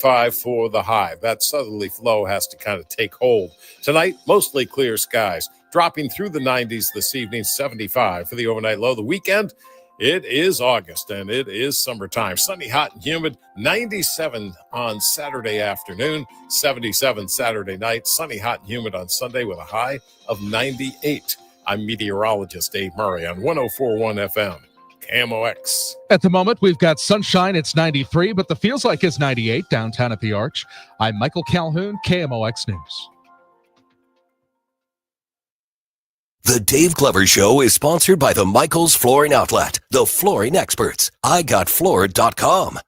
5 for the high. That southerly flow has to kind of take hold. Tonight, mostly clear skies, dropping through the 90s this evening, 75 for the overnight low. The weekend, it is August and it is summertime. Sunny, hot, and humid. 97 on Saturday afternoon, 77 Saturday night. Sunny, hot, and humid on Sunday with a high of 98. I'm meteorologist Dave Murray on 104.1 FM. KMOX. At the moment, we've got sunshine. It's 93, but the feels like it's 98 downtown at the Arch. I'm Michael Calhoun, KMOX News. The Dave Glover Show is sponsored by the Michaels Flooring Outlet, the flooring experts. IGotFloored.com.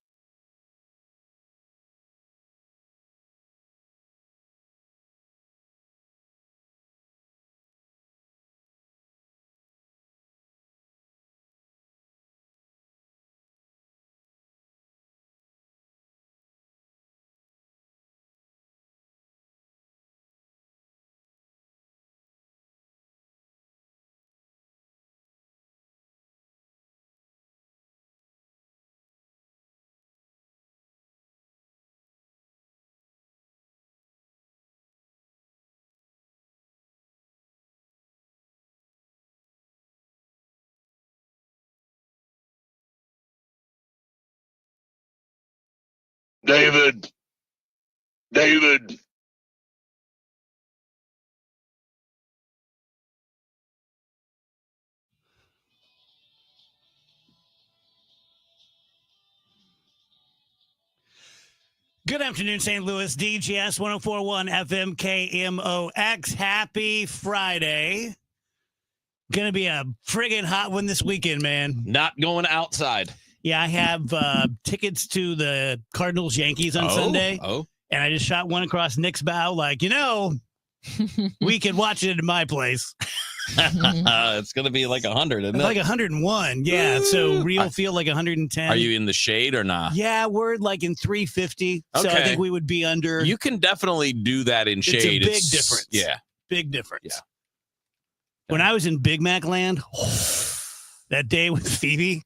David. Good afternoon, St. Louis. DGS 104.1 FM KMOX. Happy Friday. Going to be a friggin' hot one this weekend, man. Not going outside. Yeah, I have tickets to the Cardinals-Yankees on Sunday. And I just shot one across Nick's bow like, we could watch it in my place. It's going to be like 100, isn't it? Like 101, yeah. So real feel like 110. Are you in the shade or not? Yeah, we're like in 350. Okay. So I think we would be under. You can definitely do that in shade. It's a big difference. Yeah. Big difference. Yeah. When I was in Big Mac land, that day with Phoebe,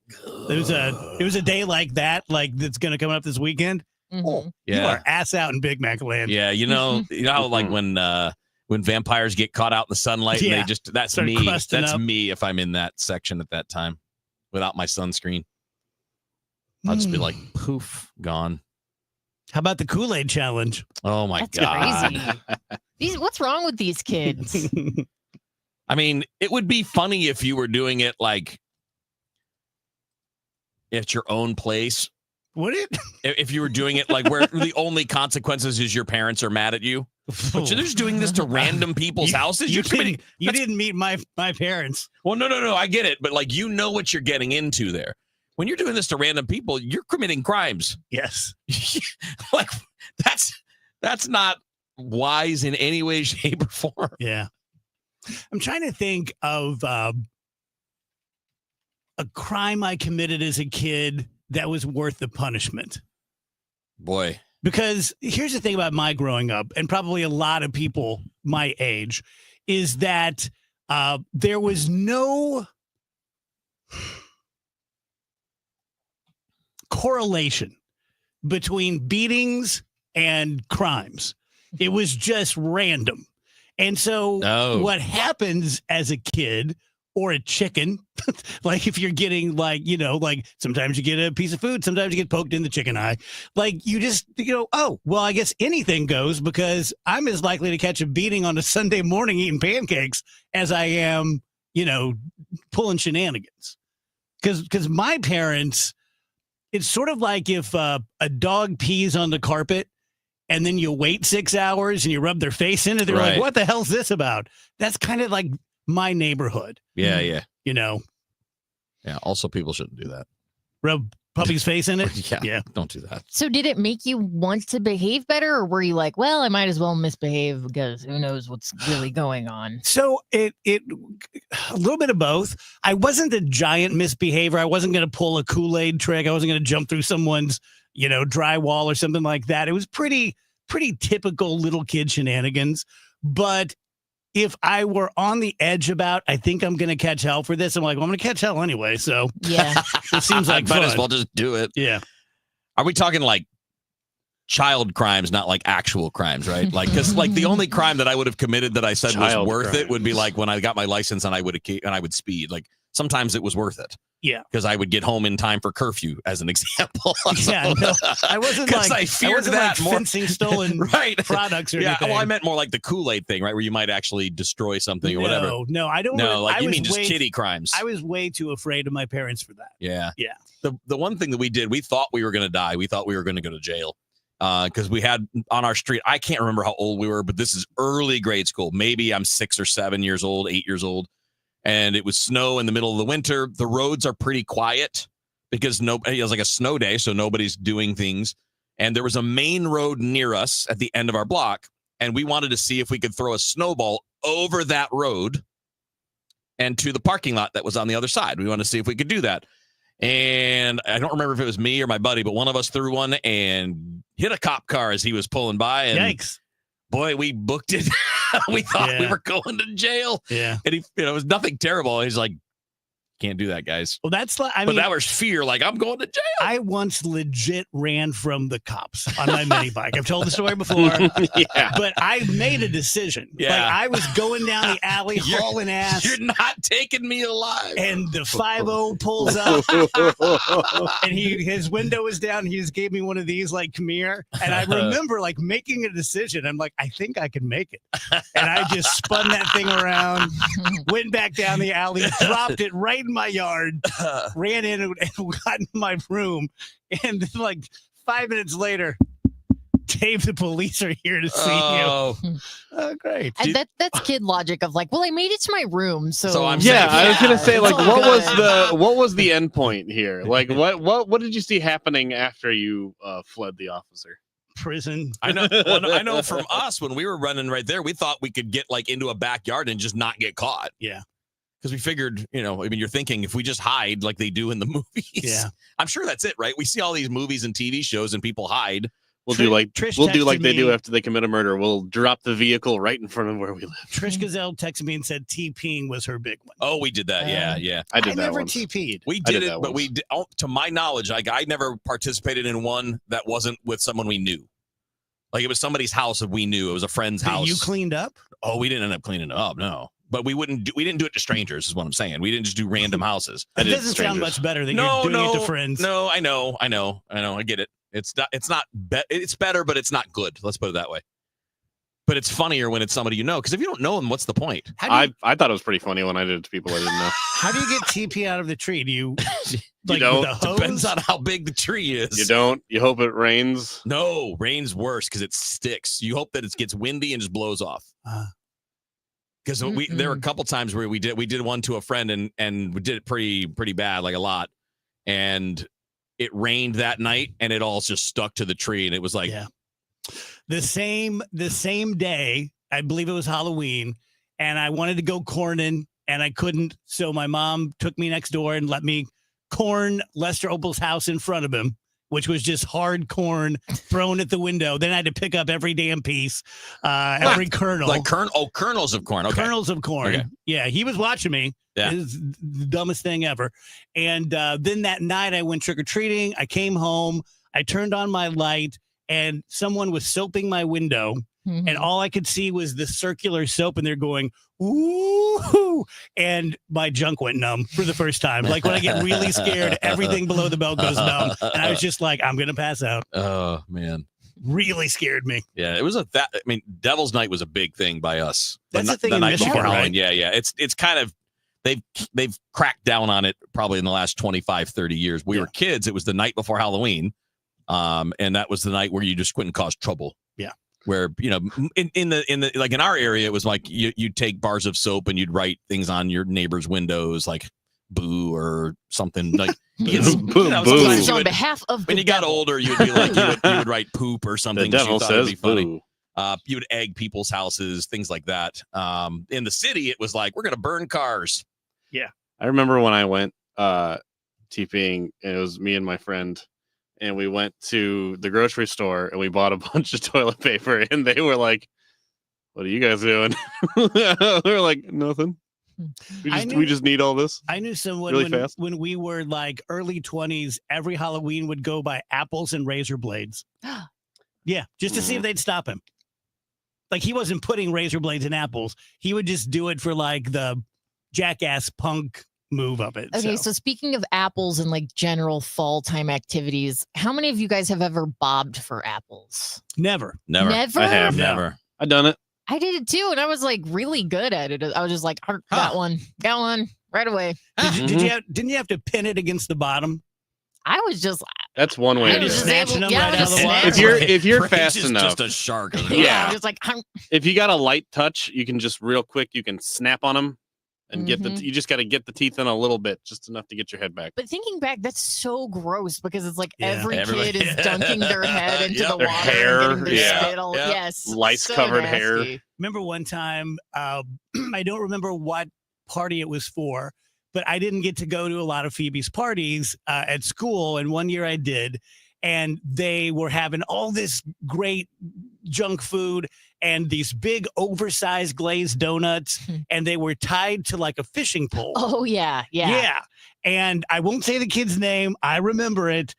it was a day like that, like that's going to come up this weekend. Mm-hmm. You are ass out in Big Mac land. Yeah, you know how like when vampires get caught out in the sunlight and they just that's start me. crusting That's up. me if I'm in that section at that time without my sunscreen. I'll just be like poof, gone. How about the Kool-Aid challenge? Oh my That's God. crazy. What's wrong with these kids? I mean, it would be funny if you were doing it like at your own place. Would it? If you were doing it like where the only consequences is your parents are mad at you. But you're just doing this to random people's houses. You didn't meet my parents. Well, no. I get it. But like, you know what you're getting into there. When you're doing this to random people, you're committing crimes. Yes. Like that's not wise in any way, shape, or form. Yeah. I'm trying to think of a crime I committed as a kid that was worth the punishment. Boy. Because here's the thing about my growing up, and probably a lot of people my age, is that there was no correlation between beatings and crimes. It was just random. And so what happens as a kid or a chicken, like if you're getting like sometimes you get a piece of food, sometimes you get poked in the chicken eye. Like you just, oh, well, I guess anything goes because I'm as likely to catch a beating on a Sunday morning eating pancakes as I am, pulling shenanigans. Because my parents, it's sort of like if a dog pees on the carpet and then you wait 6 hours and you rub their face in it. They're like, what the hell's this about? That's kind of like my neighborhood. Yeah, yeah. Yeah, also people shouldn't do that. Rub puppy's face in it? Yeah, don't do that. So did it make you want to behave better, or were you like, well, I might as well misbehave because who knows what's really going on? So it a little bit of both. I wasn't a giant misbehavior. I wasn't going to pull a Kool-Aid trick. I wasn't going to jump through someone's, drywall or something like that. It was pretty typical little kid shenanigans. But if I were on the edge about, I think I'm going to catch hell for this, I'm like, well, I'm going to catch hell anyway. So yeah, it seems like might fun. as well just do it. Yeah. Are we talking like child crimes, not like actual crimes, right? Like, because like the only crime that I would have committed that I said was worth it would be like when I got my license and I would speed. Like sometimes it was worth it. Yeah, because I would get home in time for curfew, as an example. Yeah, no, I wasn't like I feared that more. Fencing stolen products or anything. Well, I meant more like the Kool-Aid thing, right, where you might actually destroy something or whatever. No, I don't. No, like you mean just kiddie crimes. I was way too afraid of my parents for that. Yeah. The one thing that we did, we thought we were going to die. We thought we were going to go to jail because we had on our street. I can't remember how old we were, but this is early grade school. Maybe I'm 6 or 7 years old, 8 years old. And it was snow in the middle of the winter. The roads are pretty quiet because it was like a snow day, so nobody's doing things. And there was a main road near us at the end of our block, and we wanted to see if we could throw a snowball over that road and to the parking lot that was on the other side. We wanted to see if we could do that. And I don't remember if it was me or my buddy, but one of us threw one and hit a cop car as he was pulling by. And yikes. Boy, we booked it. We thought we were going to jail. Yeah. And it was nothing terrible. He's like, can't do that, guys. Well, that's like, but that was fear. Like, I'm going to jail. I once legit ran from the cops on my mini bike. I've told the story before. But I made a decision. Yeah. Like, I was going down the alley hauling ass. You're not taking me alive. And the 5-0 pulls up. And his window was down. He just gave me one of these, like, come here. And I remember, like, making a decision. I'm like, I think I can make it. And I just spun that thing around, went back down the alley, dropped it right in my yard, ran in and got in my room, and then like 5 minutes later, Dave, the police are here to see you. Oh, great. And that's kid logic of like, well, I made it to my room, so I'm I was gonna say, like, good. what was the end point here? Like, what did you see happening after you fled the officer? Prison. I know from us when we were running right there, we thought we could get like into a backyard and just not get caught. Yeah. Because we figured, you're thinking if we just hide like they do in the movies. Yeah. I'm sure that's it, right? We see all these movies and TV shows and people hide. We'll do like they do after they commit a murder. We'll drop the vehicle right in front of where we live. Trish Gazelle texted me and said TPing was her big one. Oh, we did that. Yeah. I did that never once. TP'd. We did it, but we did, to my knowledge, like I never participated in one that wasn't with someone we knew. Like it was somebody's house that we knew. It was a friend's house. You cleaned up? Oh, we didn't end up cleaning it up. No. But we didn't do it to strangers, is what I'm saying. We didn't just do random houses. It doesn't sound much better than you're doing it to friends. No, I know. I get it. It's better, but it's not good. Let's put it that way. But it's funnier when it's somebody you know, because if you don't know them, what's the point? I thought it was pretty funny when I did it to people I didn't know. How do you get TP out of the tree? Do you like don't. With a hose? Depends on how big the tree is. You don't. You hope it rains. No, rain's worse because it sticks. You hope that it gets windy and just blows off. Because there were a couple times where we did one to a friend and we did it pretty bad, like a lot, and it rained that night and it all just stuck to the tree and it was like the same day. I believe it was Halloween, and I wanted to go corning and I couldn't, so my mom took me next door and let me corn Lester Opal's house in front of him, which was just hard corn thrown at the window. Then I had to pick up every damn piece, every kernel. Like kernels of corn. Okay. Kernels of corn. Okay. Yeah, he was watching me. Yeah. It was the dumbest thing ever. And then that night I went trick-or-treating. I came home. I turned on my light, and someone was soaping my window. Mm-hmm. And all I could see was the circular soap, and they're going, ooh, and my junk went numb for the first time. Like when I get really scared, everything below the belt goes numb. And I was just like, I'm going to pass out. Oh, man. Really scared me. Yeah, it was Devil's Night was a big thing by us. That's the thing the in night Michigan, before Halloween. right? Yeah. It's kind of, they've cracked down on it probably in the last 25, 30 years. We were kids. It was the night before Halloween. And that was the night where you just couldn't cause trouble. Yeah. Where, in the like in our area, it was like you'd take bars of soap and you'd write things on your neighbor's windows like boo or something like boo. On behalf of when you got older, you'd be like you would write poop or something. The devil says be funny. boo. You would egg people's houses, things like that. In the city, it was like we're gonna burn cars. Yeah, I remember when I went TPing, and it was me and my friend. And we went to the grocery store and we bought a bunch of toilet paper, and they were like, "What are you guys doing?" We were like, "Nothing. We just need all this." I knew someone really fast. When we were like early 20s, every Halloween would go buy apples and razor blades. Yeah, just to see if they'd stop him. Like, he wasn't putting razor blades in apples. He would just do it for, like, the jackass punk move of it. Okay, so speaking of apples and, like, general fall time activities, how many of you guys have ever bobbed for apples? Never. Never? I have. Never. I've done it. I did it too, and I was, like, really good at it. I was just like, got one right away. Didn't you have to pin it against the bottom? I was just... That's one way to do it. Snatching them right out of the water. If you're fast enough, just a shark. Yeah. Just like, if you got a light touch, you can just real quick. You can snap on them and get you just got to get the teeth in a little bit, just enough to get your head back. But thinking back, that's so gross because it's like everybody- kid is dunking their head into the Their water, hair, and getting their spittle. yeah. Yes, Lice-covered hair. nasty. Remember one time, I don't remember what party it was for, but I didn't get to go to a lot of Phoebe's parties at school, and one year I did. And they were having all this great junk food and these big oversized glazed donuts, and they were tied to like a fishing pole. Oh, yeah. Yeah. And I won't say the kid's name. I remember it.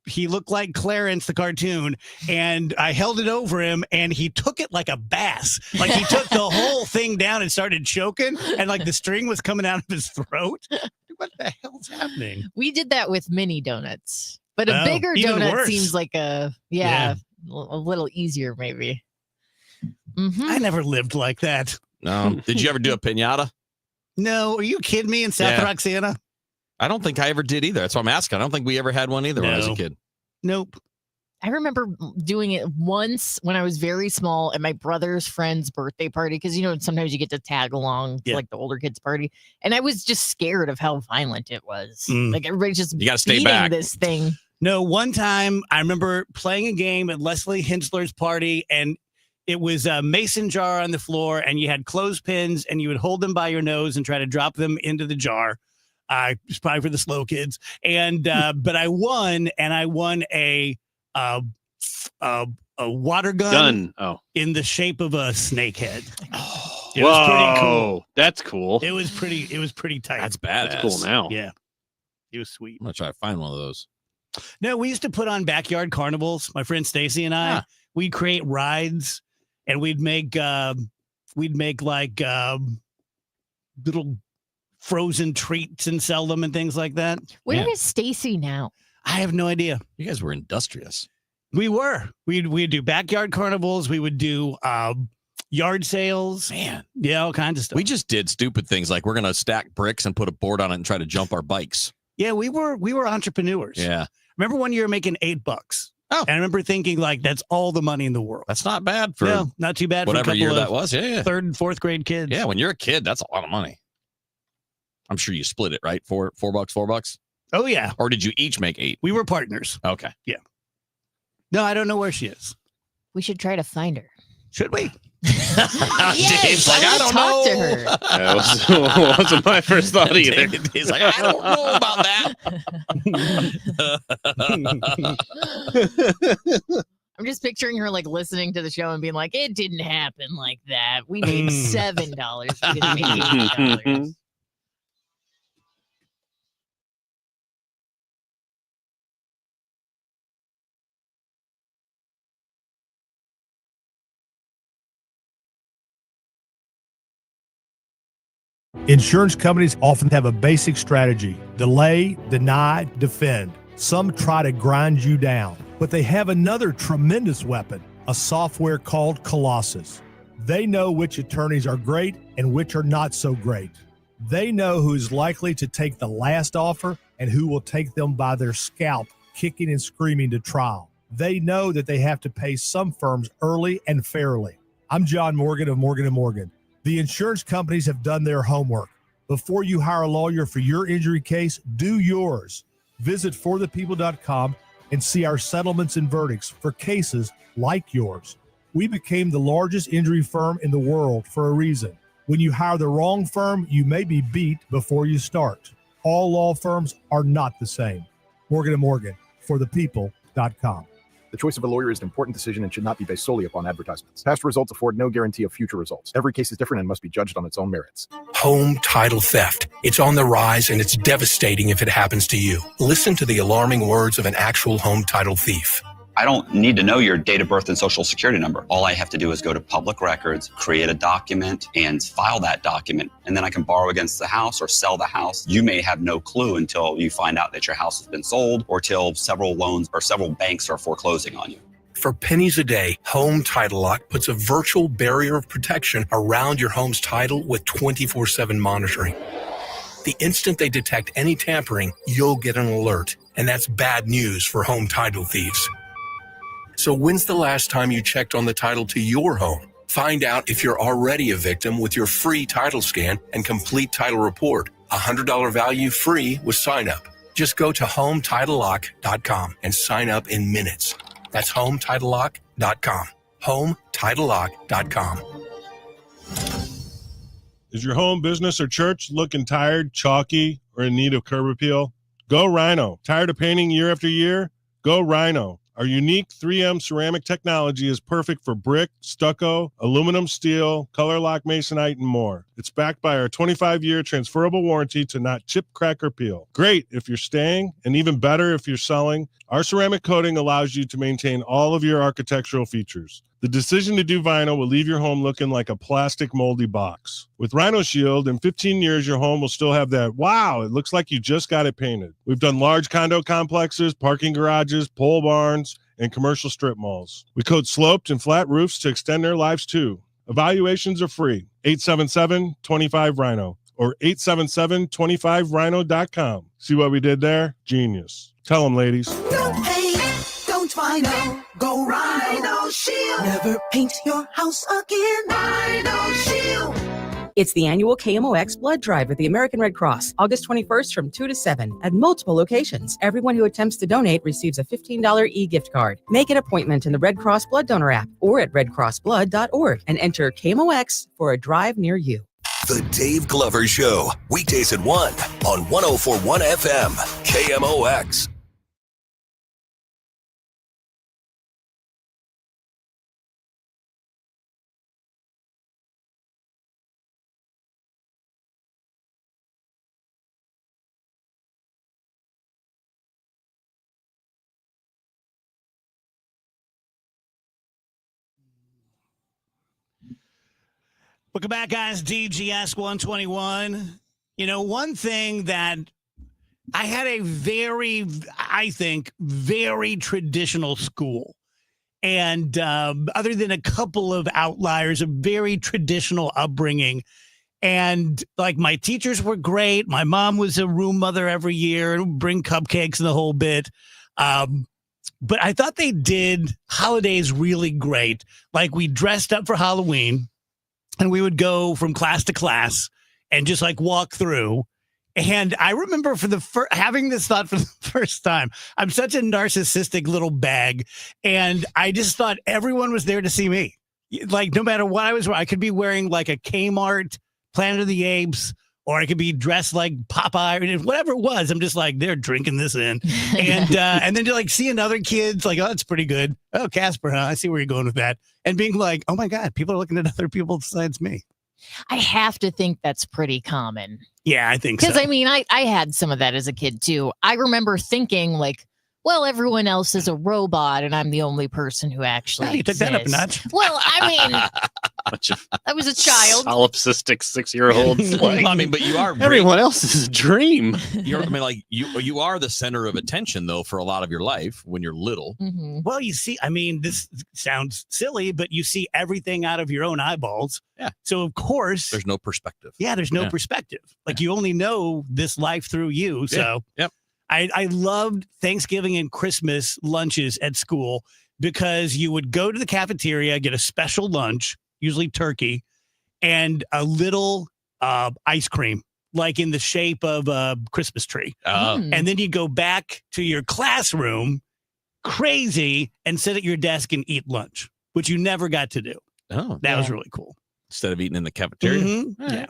He looked like Clarence, the cartoon, and I held it over him, and he took it like a bass. Like, he took the whole thing down and started choking, and like the string was coming out of his throat. What the hell's happening? We did that with mini donuts, but a bigger even donut worse. seems like a little easier, maybe. I never lived like that. No. Did you ever do a pinata? No, are you kidding me in South Yeah. Roxana? I don't think I ever did either. That's why I'm asking. I don't think we ever had one either when I was a No. kid. Nope. I remember doing it once when I was very small at my brother's friend's birthday party, because sometimes you get to tag along to like the older kids' party, and I was just scared of how violent it was. Like, everybody's just You gotta stay beating back. this thing. No, one time I remember playing a game at Leslie Hensler's party, and it was a mason jar on the floor, and you had clothespins, and you would hold them by your nose and try to drop them into the jar. It's probably for the slow kids. And but I won, and I won a water gun in the shape of a snake head. It was pretty cool. That's cool. It was pretty tight. That's badass. That's cool now. Yeah. It was sweet. I'm going to try to find one of those. No, we used to put on backyard carnivals. My friend Stacy and I, we'd create rides, and we'd make like little frozen treats and sell them and things like that. Where is Stacy now? I have no idea. You guys were industrious. We were. We'd do backyard carnivals. We would do yard sales. Man. Yeah, all kinds of stuff. We just did stupid things like we're going to stack bricks and put a board on it and try to jump our bikes. Yeah, we were entrepreneurs. Yeah. Remember one year making $8? Oh. And I remember thinking, like, that's all the money in the world. That's not bad for no, not too bad whatever for a couple year of that was. Yeah. third and fourth grade kids. Yeah, when you're a kid, that's a lot of money. I'm sure you split it, right? $4. Oh, yeah. Or did you each make 8? We were partners. Okay. Yeah. No, I don't know where she is. We should try to find her. Should we? Yes, Dave's like, I don't talk know. to her. That wasn't my first thought either. He's like, I don't know about that. I'm just picturing her like listening to the show and being like, it didn't happen like that. We made $7. We didn't make $8. Insurance companies often have a basic strategy: delay, deny, defend. Some try to grind you down, but they have another tremendous weapon, a software called Colossus. They know which attorneys are great and which are not so great. They know who's likely to take the last offer and who will take them by their scalp, kicking and screaming to trial. They know that they have to pay some firms early and fairly. I'm John Morgan of Morgan & Morgan. The insurance companies have done their homework. Before you hire a lawyer for your injury case, do yours. Visit forthepeople.com and see our settlements and verdicts for cases like yours. We became the largest injury firm in the world for a reason. When you hire the wrong firm, you may be beat before you start. All law firms are not the same. Morgan & Morgan, forthepeople.com. The choice of a lawyer is an important decision and should not be based solely upon advertisements. Past results afford no guarantee of future results. Every case is different and must be judged on its own merits. Home title theft. It's on the rise, and it's devastating if it happens to you. Listen to the alarming words of an actual home title thief. I don't need to know your date of birth and social security number. All I have to do is go to public records, create a document, and file that document. And then I can borrow against the house or sell the house. You may have no clue until you find out that your house has been sold or till several loans or several banks are foreclosing on you. For pennies a day, Home Title Lock puts a virtual barrier of protection around your home's title with 24/7 monitoring. The instant they detect any tampering, you'll get an alert, and that's bad news for home title thieves. So when's the last time you checked on the title to your home? Find out if you're already a victim with your free title scan and complete title report. $100 value free with sign up. Just go to HomeTitleLock.com and sign up in minutes. That's HomeTitleLock.com. HomeTitleLock.com. Is your home, business, or church looking tired, chalky, or in need of curb appeal? Go Rhino. Tired of painting year after year? Go Rhino. Our unique 3M ceramic technology is perfect for brick, stucco, aluminum, steel, color lock masonite, and more. It's backed by our 25-year transferable warranty to not chip, crack, or peel. Great if you're staying, and even better if you're selling. Our ceramic coating allows you to maintain all of your architectural features. The decision to do vinyl will leave your home looking like a plastic moldy box. With Rhino Shield, in 15 years, your home will still have that, wow, it looks like you just got it painted. We've done large condo complexes, parking garages, pole barns, and commercial strip malls. We coat sloped and flat roofs to extend their lives too. Evaluations are free. 877-25-RHINO or 877-25rhino.com. See what we did there? Genius. Tell them, ladies. Don't paint, don't vinyl, go Rhino Shield. Never paint your house again. Rhino Shield. It's the annual KMOX blood drive at the American Red Cross, August 21st from 2 to 7 at multiple locations. Everyone who attempts to donate receives a $15 e-gift card. Make an appointment in the Red Cross Blood Donor app or at redcrossblood.org and enter KMOX for a drive near you. The Dave Glover Show, weekdays at 1 on 104.1 FM, KMOX. Welcome back, guys. DGS 121. You know, one thing that I had a I think, very traditional school. And other than a couple of outliers, a very traditional upbringing. And like my teachers were great. My mom was a room mother every year and would bring cupcakes and the whole bit. But I thought they did holidays really great. Like we dressed up for Halloween. And we would go from class to class and just like walk through. And I remember having this thought for the first time. I'm such a narcissistic little bag. And I just thought everyone was there to see me. Like no matter what I was wearing, I could be wearing like a Kmart, Planet of the Apes, or I could be dressed like Popeye, whatever it was. I'm just like, they're drinking this in. And then to like seeing other kids like, oh, that's pretty good. Oh, Casper, huh? I see where you're going with that. And being like, oh my God, people are looking at other people besides me. I have to think that's pretty common. Yeah, I think so. Because I mean, I had some of that as a kid too. I remember thinking like, well, everyone else is a robot and I'm the only person who actually you took that up a notch. Well, I mean, I was a child. Solipsistic 6-year-olds. Like, I mean, but you are everyone else's dream. You are the center of attention though for a lot of your life when you're little. Mm-hmm. Well, you see, I mean, this sounds silly, but you see everything out of your own eyeballs. Yeah. So of course there's no perspective. Yeah, there's no perspective. Like you only know this life through you. So yep. I loved Thanksgiving and Christmas lunches at school because you would go to the cafeteria, get a special lunch, usually turkey, and a little ice cream, like in the shape of a Christmas tree. And then you go back to your classroom, crazy, and sit at your desk and eat lunch, which you never got to do. Oh, that was really cool. Instead of eating in the cafeteria. Mm-hmm. Yeah.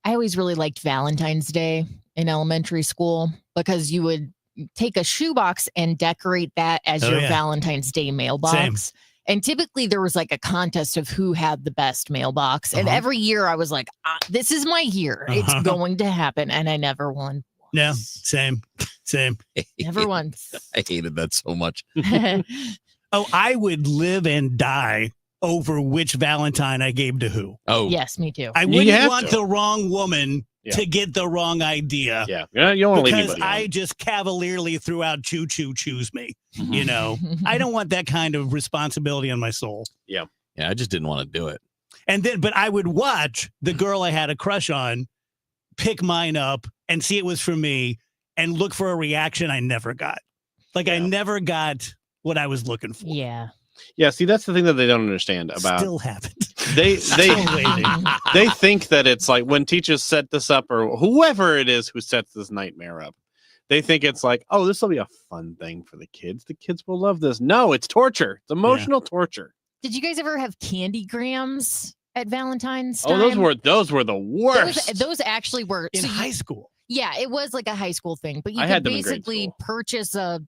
I always really liked Valentine's Day in elementary school because you would take a shoebox and decorate that as your Valentine's Day mailbox. Same. And typically there was like a contest of who had the best mailbox. And every year I was like, this is my year. It's going to happen. And I never won. No, same. Never once. I hated that so much. Oh, I would live and die over which Valentine I gave to who. Oh, yes, me too. I wouldn't want the wrong woman to get the wrong idea. Yeah, you don't want to leave because anybody I on. just cavalierly threw out choose me. You know, I don't want that kind of responsibility on my soul. Yeah, I just didn't want to do it. And then, but I would watch the girl I had a crush on pick mine up and see it was for me, and look for a reaction I never got. Like I never got what I was looking for. Yeah. Yeah, see, that's the thing that they don't understand about. Still haven't. They waiting. they think that it's like when teachers set this up, or whoever it is who sets this nightmare up, they think it's like, oh, this will be a fun thing for the kids. The kids will love this. No, it's torture. It's emotional torture. Did you guys ever have candy grams at Valentine's Oh, time? those were the worst. Those actually were in high school. Yeah, it was like a high school thing, but you I could had them in grade basically purchase a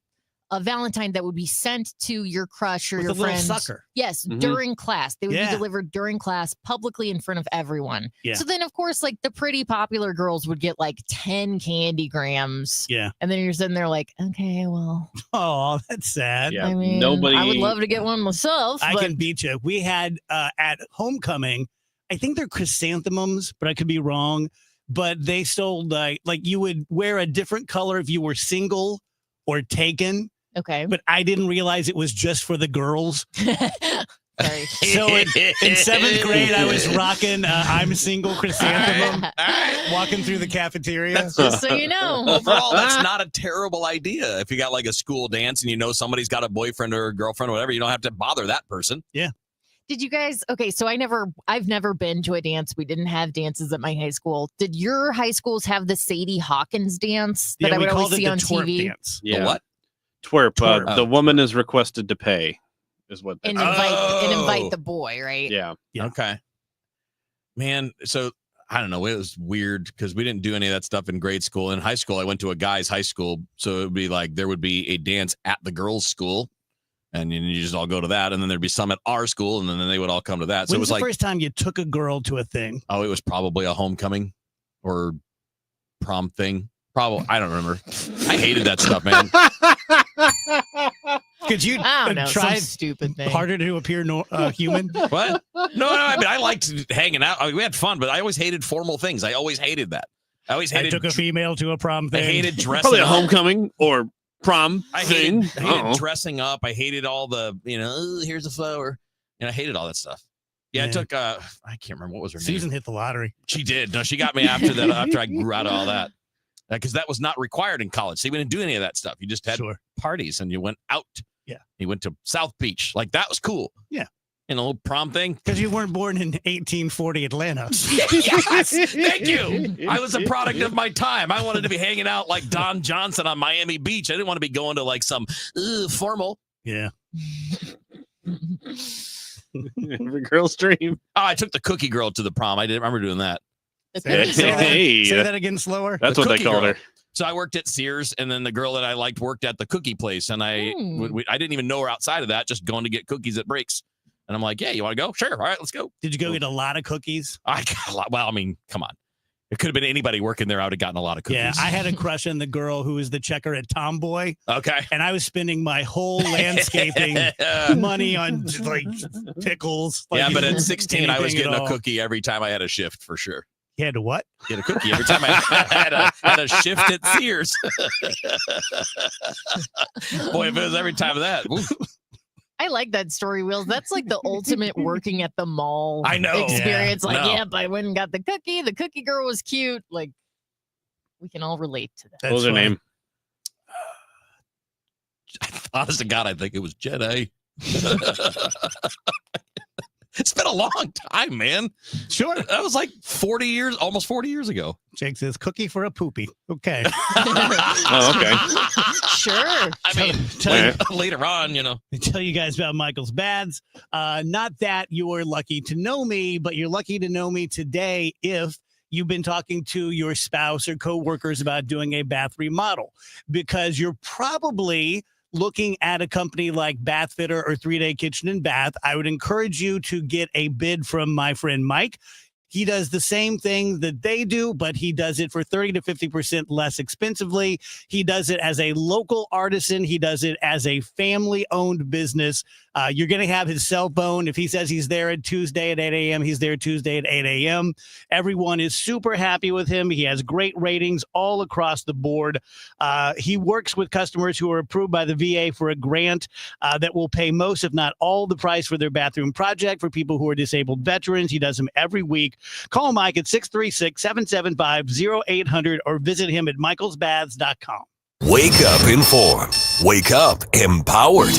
Valentine that would be sent to your crush or With your a little friend. sucker. Yes, Mhm. during class. They would Yeah. be delivered during class, publicly in front of everyone. Yeah. So then, of course, like the pretty popular girls would get like 10 candy grams. Yeah. And then you're sitting there like, okay, well, Oh, that's sad. Yeah, I mean, nobody. I would love to get one myself. I but can beat you. We had at homecoming, I think they're chrysanthemums, but I could be wrong. But they sold like you would wear a different color if you were single or taken. Okay. But I didn't realize it was just for the girls. Sorry. So in 7th grade, I was rocking I'm single chrysanthemum, walking through the cafeteria. Just so you know. Overall, that's not a terrible idea. If you got like a school dance and you know somebody's got a boyfriend or a girlfriend or whatever, you don't have to bother that person. Yeah. Did you guys? Okay, so I've never been to a dance. We didn't have dances at my high school. Did your high schools have the Sadie Hawkins dance that I we would always called it see the on twerp TV? dance. Yeah. The what? Twerp. Twerp. The woman is requested to pay, is what. And They invite the boy, right? yeah. Okay. Man, so I don't know. It was weird because we didn't do any of that stuff in grade school. In high school, I went to a guy's high school. So it would be like there would be a dance at the girls' school. And you just all go to that. And then there'd be some at our school. And then they would all come to that. So When's it was the like, first time you took a girl to a thing? oh, it was probably a homecoming or prom thing. Probably. I don't remember. I hated that stuff, man. Could you I don't know, try some stupid thing. harder to appear human? What? No, I mean, I liked hanging out. I mean, we had fun, but I always hated formal things. I always hated that. I always I hated. took a female to a prom I thing. hated dressing. Probably a up. homecoming or prom I thing. hated dressing up. I hated all the, "Oh, here's a flower." I hated all that stuff. Yeah, I Yeah. took. I can't remember what was her Susan name. hit the lottery. She did. No, she got me after that. After I grew out of all that, because that was not required in college. See, we didn't do any of that stuff. You just had Sure. parties and you went out. Yeah. You went to South Beach. Like that was cool. Yeah. A little prom thing. Because you weren't born in 1840 Atlanta. Yes, thank you. I was a product of my time. I wanted to be hanging out like Don Johnson on Miami Beach. I didn't want to be going to like some formal. Yeah. Every girl's dream. Oh, I took the cookie girl to the prom. I didn't remember doing that. The Say that again slower. That's The what they cookie called girl. her. So I worked at Sears, and then the girl that I liked worked at the cookie place, and I didn't even know her outside of that. Just going to get cookies at breaks, and I'm like, "Yeah, you want to go? Sure, all right, let's go." Did you go get a lot of cookies? I got a lot. Well, I mean, come on, it could have been anybody working there. I would have gotten a lot of cookies. Yeah, I had a crush on the girl who was the checker at Tomboy. Okay, and I was spending my whole landscaping money on like pickles. Like, yeah, but at 16, I was anything getting at a all. cookie every time I had a shift for sure. You had to what? Get a cookie every time I had a shift at Sears. Boy, if it was every time of that. Woo. I like that story, Wheels. That's like the ultimate working at the mall I know. experience. Yeah, Like, I know. yep, I went and got the cookie. The cookie girl was cute. Like, we can all relate to that. What was her name? Honest to God, I think it was Jedi. It's been a long time, man. Sure. That was like 40 years, almost 40 years ago. Jake says cookie for a poopy. Okay. Oh, okay. Sure. I mean, later on, I tell you guys about Michael's Bads. Not that you're lucky to know me, but you're lucky to know me today if you've been talking to your spouse or coworkers about doing a bath remodel, because you're probably looking at a company like Bath Fitter or 3 Day Kitchen and Bath. I would encourage you to get a bid from my friend Mike. He does the same thing that they do, but he does it for 30 to 50% less expensively. He does it as a local artisan. He does it as a family-owned business. You're going to have his cell phone. If he says he's there at Tuesday at 8 a.m., he's there Tuesday at 8 a.m. Everyone is super happy with him. He has great ratings all across the board. He works with customers who are approved by the VA for a grant that will pay most, if not all, the price for their bathroom project for people who are disabled veterans. He does them every week. Call Mike at 636-775-0800 or visit him at michaelsbaths.com. Wake up informed. Wake up empowered.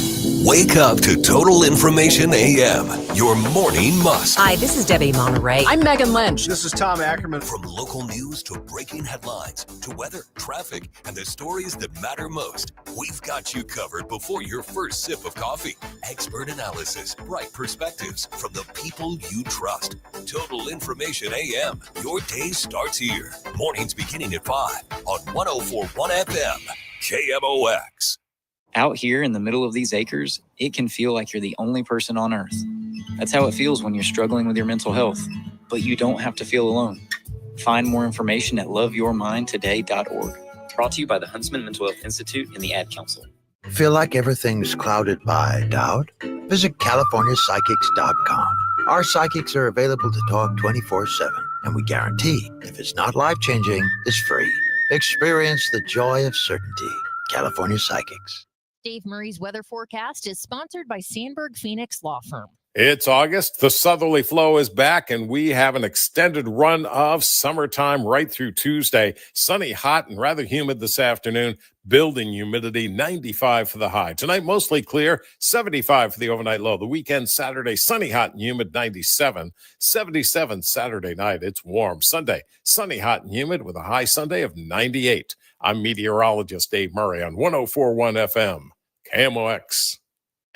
Wake up to Total Information AM, your morning must. Hi, this is Debbie Monterey. I'm Megan Lynch. This is Tom Ackerman. From local news to breaking headlines to weather, traffic, and the stories that matter most, we've got you covered before your first sip of coffee. Expert analysis, bright perspectives from the people you trust. Total Information AM. Your day starts here. Mornings beginning at 5 on 104.1 FM. KMOX. Out here in the middle of these acres, it can feel like you're the only person on earth. That's how it feels when you're struggling with your mental health. But you don't have to feel alone. Find more information at loveyourmindtoday.org. Brought to you by the Huntsman Mental Health Institute and the Ad Council. Feel like everything's clouded by doubt? Visit CaliforniaPsychics.com. Our psychics are available to talk 24/7, and we guarantee if it's not life-changing, it's free. Experience the joy of certainty. California Psychics. Dave Murray's weather forecast is sponsored by Sandberg Phoenix Law Firm. It's August. The southerly flow is back, and we have an extended run of summertime right through Tuesday. Sunny, hot, and rather humid this afternoon. Building humidity, 95 for the high. Tonight, mostly clear, 75 for the overnight low. The weekend, Saturday, sunny, hot, and humid, 97. 77 Saturday night. It's warm. Sunday, sunny, hot, and humid with a high Sunday of 98. I'm meteorologist Dave Murray on 104.1 FM, KMOX.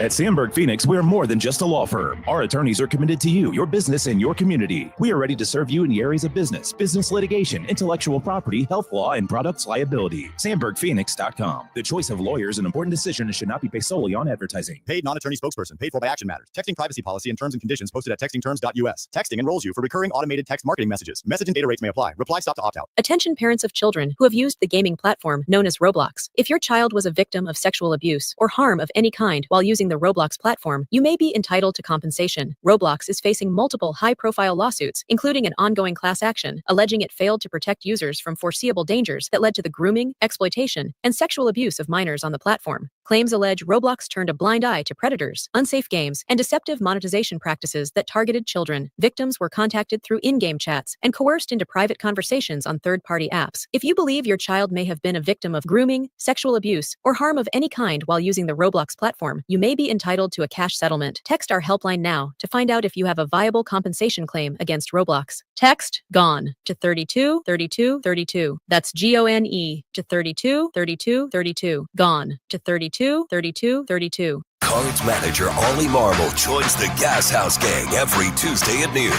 At Sandberg Phoenix, we're more than just a law firm. Our attorneys are committed to you, your business, and your community. We are ready to serve you in the areas of business litigation, intellectual property, health law, and products liability. SandbergPhoenix.com. The choice of lawyer is an important decision and should not be based solely on advertising. Paid non-attorney spokesperson. Paid for by Action Matters. Texting privacy policy and terms and conditions posted at textingterms.us. Texting enrolls you for recurring automated text marketing messages. Message and data rates may apply. Reply stop to opt out. Attention parents of children who have used the gaming platform known as Roblox. If your child was a victim of sexual abuse or harm of any kind while using the Roblox platform, you may be entitled to compensation. Roblox is facing multiple high-profile lawsuits, including an ongoing class action, alleging it failed to protect users from foreseeable dangers that led to the grooming, exploitation, and sexual abuse of minors on the platform. Claims allege Roblox turned a blind eye to predators, unsafe games, and deceptive monetization practices that targeted children. Victims were contacted through in-game chats and coerced into private conversations on third-party apps. If you believe your child may have been a victim of grooming, sexual abuse, or harm of any kind while using the Roblox platform, you may be entitled to a cash settlement. Text our helpline now to find out if you have a viable compensation claim against Roblox. Text GONE to 32 32 32. That's GONE to 32 32 32. GONE to 32 32 32. Cards manager Ollie Marble joins the Gas House Gang every Tuesday at noon.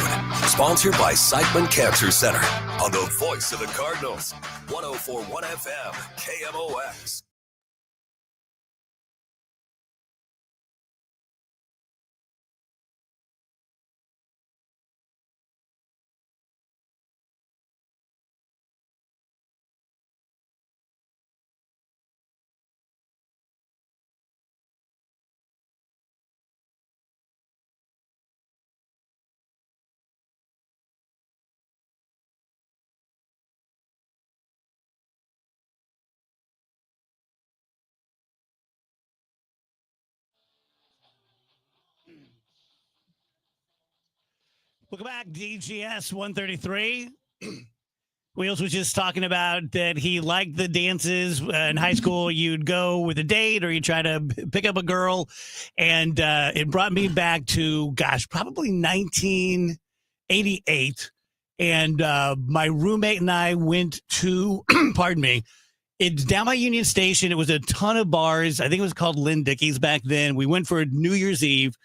Sponsored by Siteman Cancer Center on the voice of the Cardinals. 104.1 FM, KMOX. Welcome back, DGS 133. Wheels was just talking about that he liked the dances in high school. You'd go with a date or you try to pick up a girl. And it brought me back to, probably 1988. And my roommate and I went to, pardon me, it's down by Union Station. It was a ton of bars. I think it was called Lynn Dickey's back then. We went for New Year's Eve.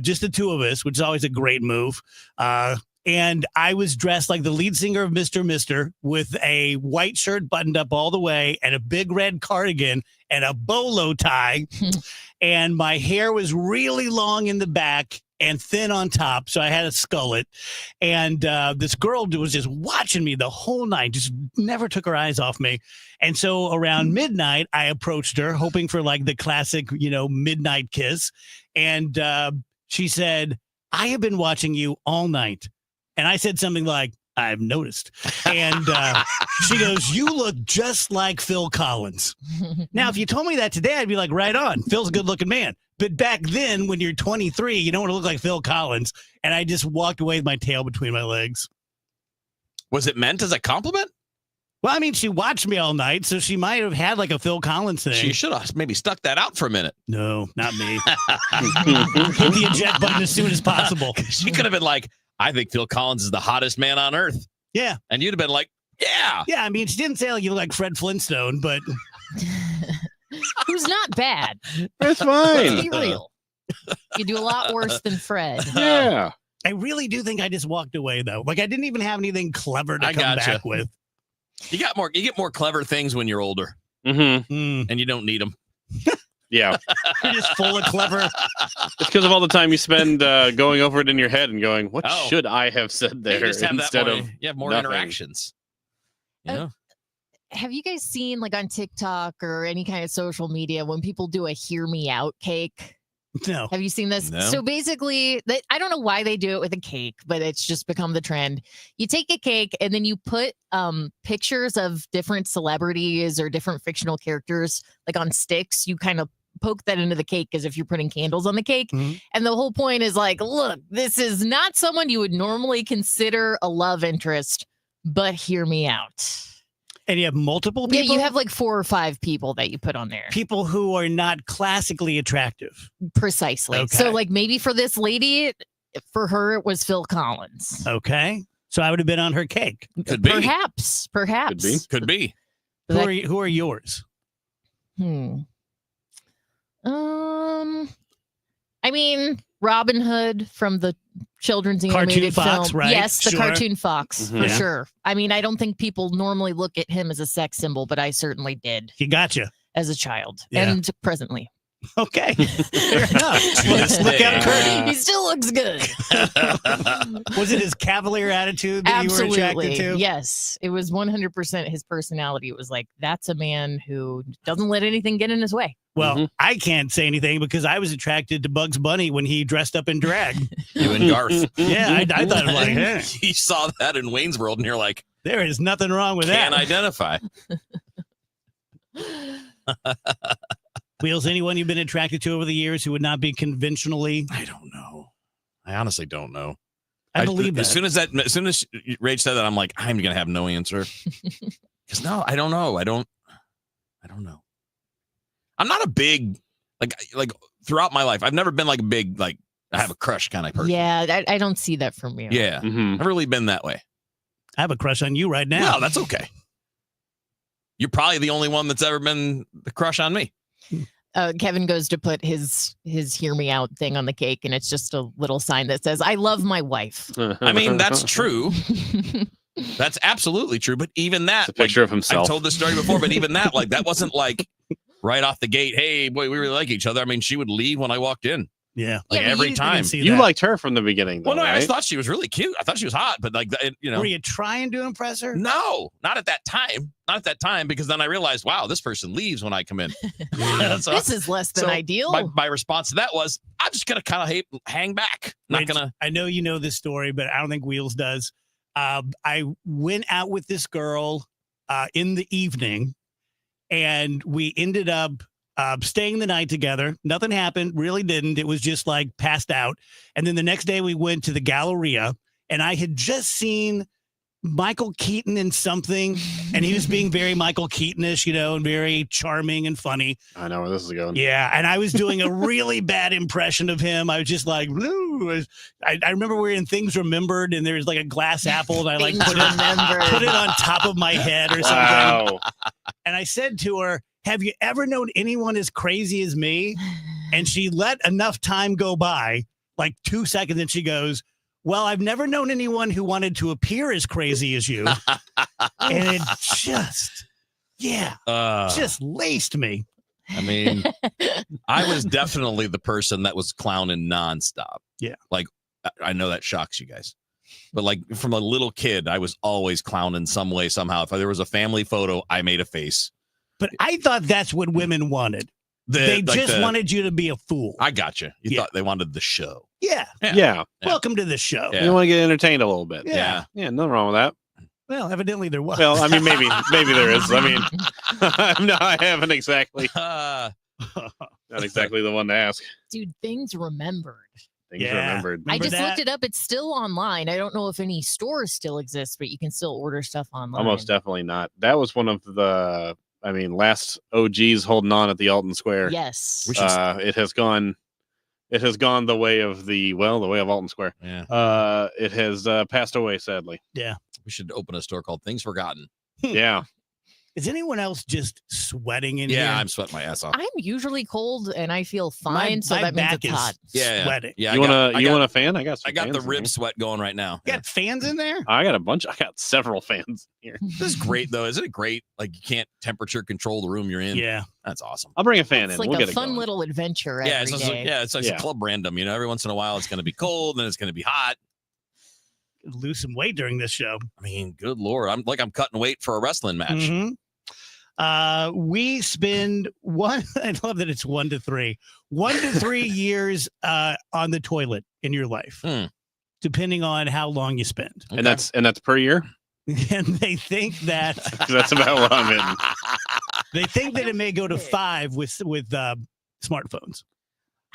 Just the two of us, which is always a great move. And I was dressed like the lead singer of Mr. Mister with a white shirt buttoned up all the way and a big red cardigan and a bolo tie. and my hair was really long in the back and thin on top, so I had a skullet. And this girl was just watching me the whole night, just never took her eyes off me. And so around midnight, I approached her, hoping for like the classic, midnight kiss. And she said, "I have been watching you all night." And I said something like, "I've noticed." And she goes, "You look just like Phil Collins." Now, if you told me that today, I'd be like, right on. Phil's a good looking man. But back then, when you're 23, you don't want to look like Phil Collins. And I just walked away with my tail between my legs. Was it meant as a compliment? Well, I mean, she watched me all night, so she might have had like a Phil Collins thing. She should have maybe stuck that out for a minute. No, not me. Hit the eject button as soon as possible. She could have been like, "I think Phil Collins is the hottest man on earth." Yeah. And you'd have been like, yeah. Yeah, I mean, she didn't say like you look like Fred Flintstone, but... Who's not bad. That's fine. Let's be real. You do a lot worse than Fred. Yeah. I really do think I just walked away, though. Like, I didn't even have anything clever to come back with. You get more clever things when you're older. Mm-hmm. And you don't need them. Yeah. You're just full of clever. It's because of all the time you spend going over it in your head and going, what should I have said there? You just have instead that more, of you have more nothing. interactions. Yeah. Have you guys seen like on TikTok or any kind of social media when people do a hear me out cake? No. Have you seen this? No. So basically, I don't know why they do it with a cake, but it's just become the trend. You take a cake and then you put pictures of different celebrities or different fictional characters like on sticks. You kind of poke that into the cake as if you're putting candles on the cake. Mm-hmm. And the whole point is like, look, this is not someone you would normally consider a love interest, but hear me out. And you have multiple people? Yeah, you have like 4 or 5 people that you put on there. People who are not classically attractive. Precisely. Okay. So like maybe for this lady, for her, it was Phil Collins. Okay. So I would have been on her cake. Could be. Perhaps. Could be. Who are yours? I mean, Robin Hood from the children's Cartoon animated Fox, film. right? Yes, the Sure. cartoon fox, Mhm. for Yeah. sure. I mean, I don't think people normally look at him as a sex symbol, but I certainly did. He got you. As a child Yeah. and presently. Okay. Fair enough. Look out, Kurt. He still looks good. Was it his cavalier attitude that you were attracted to? Yes. It was 100% his personality. It was like, that's a man who doesn't let anything get in his way. Well, I can't say anything because I was attracted to Bugs Bunny when he dressed up in drag. You and Garth. Yeah, I thought like, hey, You saw that in Wayne's World and you're like, there is nothing wrong with can't that. identify. Wheels, anyone you've been attracted to over the years who would not be conventionally? I don't know. I honestly don't know. I believe that. As soon as Rach said that, I'm like, I'm gonna have no answer. Because no, I don't know. I don't know. I'm not a big like throughout my life. I've never been like a big I have a crush kind of person. Yeah, I don't see that from you. Yeah, I've really been that way. I have a crush on you right now. No, that's okay. You're probably the only one that's ever been the crush on me. Kevin goes to put his hear me out thing on the cake, and it's just a little sign that says, I love my wife. I mean, that's true. That's absolutely true. But even that, It's a picture of himself. I've told this story before, but even that, that wasn't like right off the gate, hey, boy, we really like each other. I mean, she would leave when I walked in. Yeah. Every time. You liked her from the beginning, though, Well, no, I right? just thought she was really cute. I thought she was hot, but Were you trying to impress her? No, not at that time. Not at that time, because then I realized, wow, this person leaves when I come in. This is less than ideal. My response to that was, I'm just going to kind of hang back. Not going to. I know you know this story, but I don't think Wheels does. I went out with this girl in the evening, and we ended up staying the night together. Nothing happened, really didn't. It was just like passed out. And then the next day we went to the Galleria, and I had just seen Michael Keaton in something, and he was being very Michael Keatonish, and very charming and funny. I know where this is going. Yeah, and I was doing a really bad impression of him. I was just like, "Woo." I remember we were in Things Remembered, and there's like a glass apple, and I like put it on top of my head or something. Wow. And I said to her, have you ever known anyone as crazy as me? And she let enough time go by, like 2 seconds, and she goes, well, I've never known anyone who wanted to appear as crazy as you. And it just laced me. I mean, I was definitely the person that was clowning nonstop. Yeah. Like, I know that shocks you guys. But like from a little kid, I was always clowning some way, somehow. If there was a family photo, I made a face. But I thought that's what women wanted. They just wanted you to be a fool. I got you. You thought they wanted the show. Yeah. Yeah. Welcome to the show. Yeah. You want to get entertained a little bit. Yeah. Yeah, nothing wrong with that. Well, evidently there was. Well, I mean, maybe there is. I mean, no, I haven't exactly. Not exactly the one to ask. Dude, things remembered. Things remembered. I just looked it up. It's still online. I don't know if any stores still exist, but you can still order stuff online. Almost definitely not. That was one of the, last OGs holding on at the Alton Square. Yes. It has gone the way of the way of Alton Square. Yeah. It has passed away, sadly. Yeah. We should open a store called Things Forgotten. Yeah. Is anyone else just sweating in here? Yeah, I'm sweating my ass off. I'm usually cold and I feel fine, so that means it's hot. Yeah. Sweating. Yeah. You want a fan? I got some I got the fans in rib here. sweat going right now. You got fans in there? I got a bunch. I got several fans here. This is great, though. Isn't it great? Like, you can't temperature control the room you're in. Yeah. That's awesome. I'll bring a fan It's in. like We'll a get it fun going. little adventure every Yeah, it's like Yeah. club random. You know, every once in a while it's going to be cold, then it's going to be hot. Lose some weight during this show. I mean, good Lord. I'm cutting weight for a wrestling match. Mhm. We spend I love that it's 1 to 3. 1 to 3 years on the toilet in your life, depending on how long you spend. And that's per year? And they think that That's about what I'm in. they think that it may go to 5 with smartphones.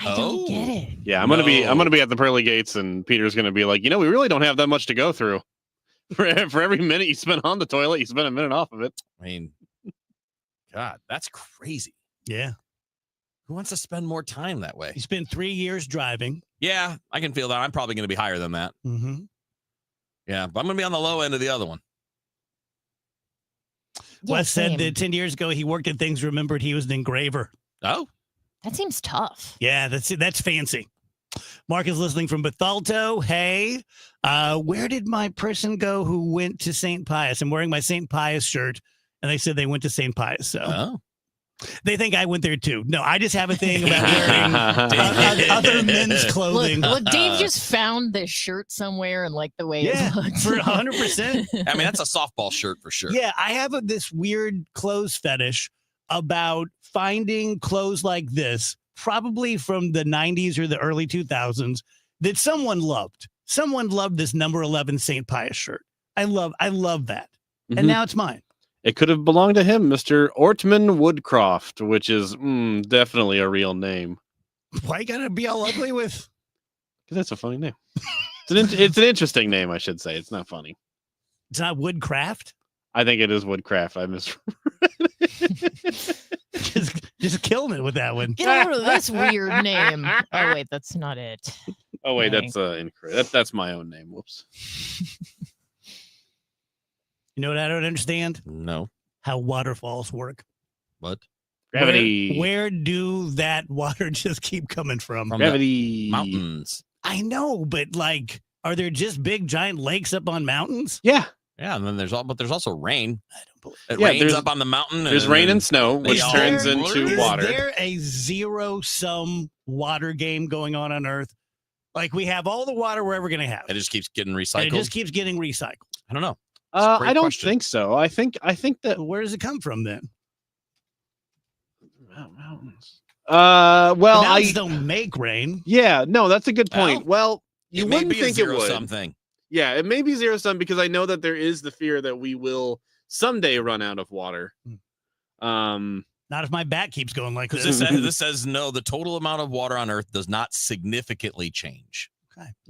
I don't get it. Yeah, I'm gonna be at the pearly gates, and Peter's gonna be like, we really don't have that much to go through. For every minute you spend on the toilet, you spend a minute off of it. I mean, God, that's crazy. Yeah. Who wants to spend more time that way? You spend 3 years driving. Yeah, I can feel that. I'm probably going to be higher than that. Mm-hmm. Yeah, but I'm going to be on the low end of the other one. Wes said that 10 years ago he worked at Things Remembered. He was an engraver. Oh. That seems tough. Yeah, that's fancy. Mark is listening from Bethalto. Hey, where did my person go who went to St. Pius? I'm wearing my St. Pius shirt, and they said they went to St. Pius. So they think I went there too. No, I just have a thing about wearing other men's clothing. Look, Dave just found this shirt somewhere and liked the way Yeah, it looks. for 100%. I mean, that's a softball shirt for sure. Yeah, I have this weird clothes fetish about finding clothes like this, probably from the 90s or the early 2000s, that someone loved. Someone loved this number 11 St. Pius shirt. I love that. And now it's mine. It could have belonged to him, Mr. Ortman Woodcroft, which is definitely a real name. Why you gotta be all ugly with? Because that's a funny name. It's an interesting name, I should say. It's not funny. It's not Woodcraft? I think it is Woodcraft. I just killing it with that one. Get out of this weird name. Oh wait, that's not it. Oh wait, Dang. that's incorrect. That's my own name. Whoops. You know what I don't understand? No. How waterfalls work. What? Gravity. Where do that water just keep coming from? Gravity. Mountains. I know, but like, are there just big giant lakes up on mountains? Yeah. Yeah, and then there's also rain. I don't believe It Yeah, rains there's- up on the mountain. There's rain and snow, which all- turns into Is water. there a zero-sum water game going on Earth? Like, we have all the water we're ever going to have. It just keeps getting And recycled. it just keeps getting recycled. I don't know. It's a great I don't question. think so. I think that Where does it come from then? mountains. The Well, mountains don't make rain. Yeah, no, that's a good point. Well, you it may wouldn't be a think it would. zero-sum thing. Yeah, it may be zero sum because I know that there is the fear that we will someday run out of water. Not if my back keeps going like Because this. this says no, the total amount of water on Earth does not significantly change.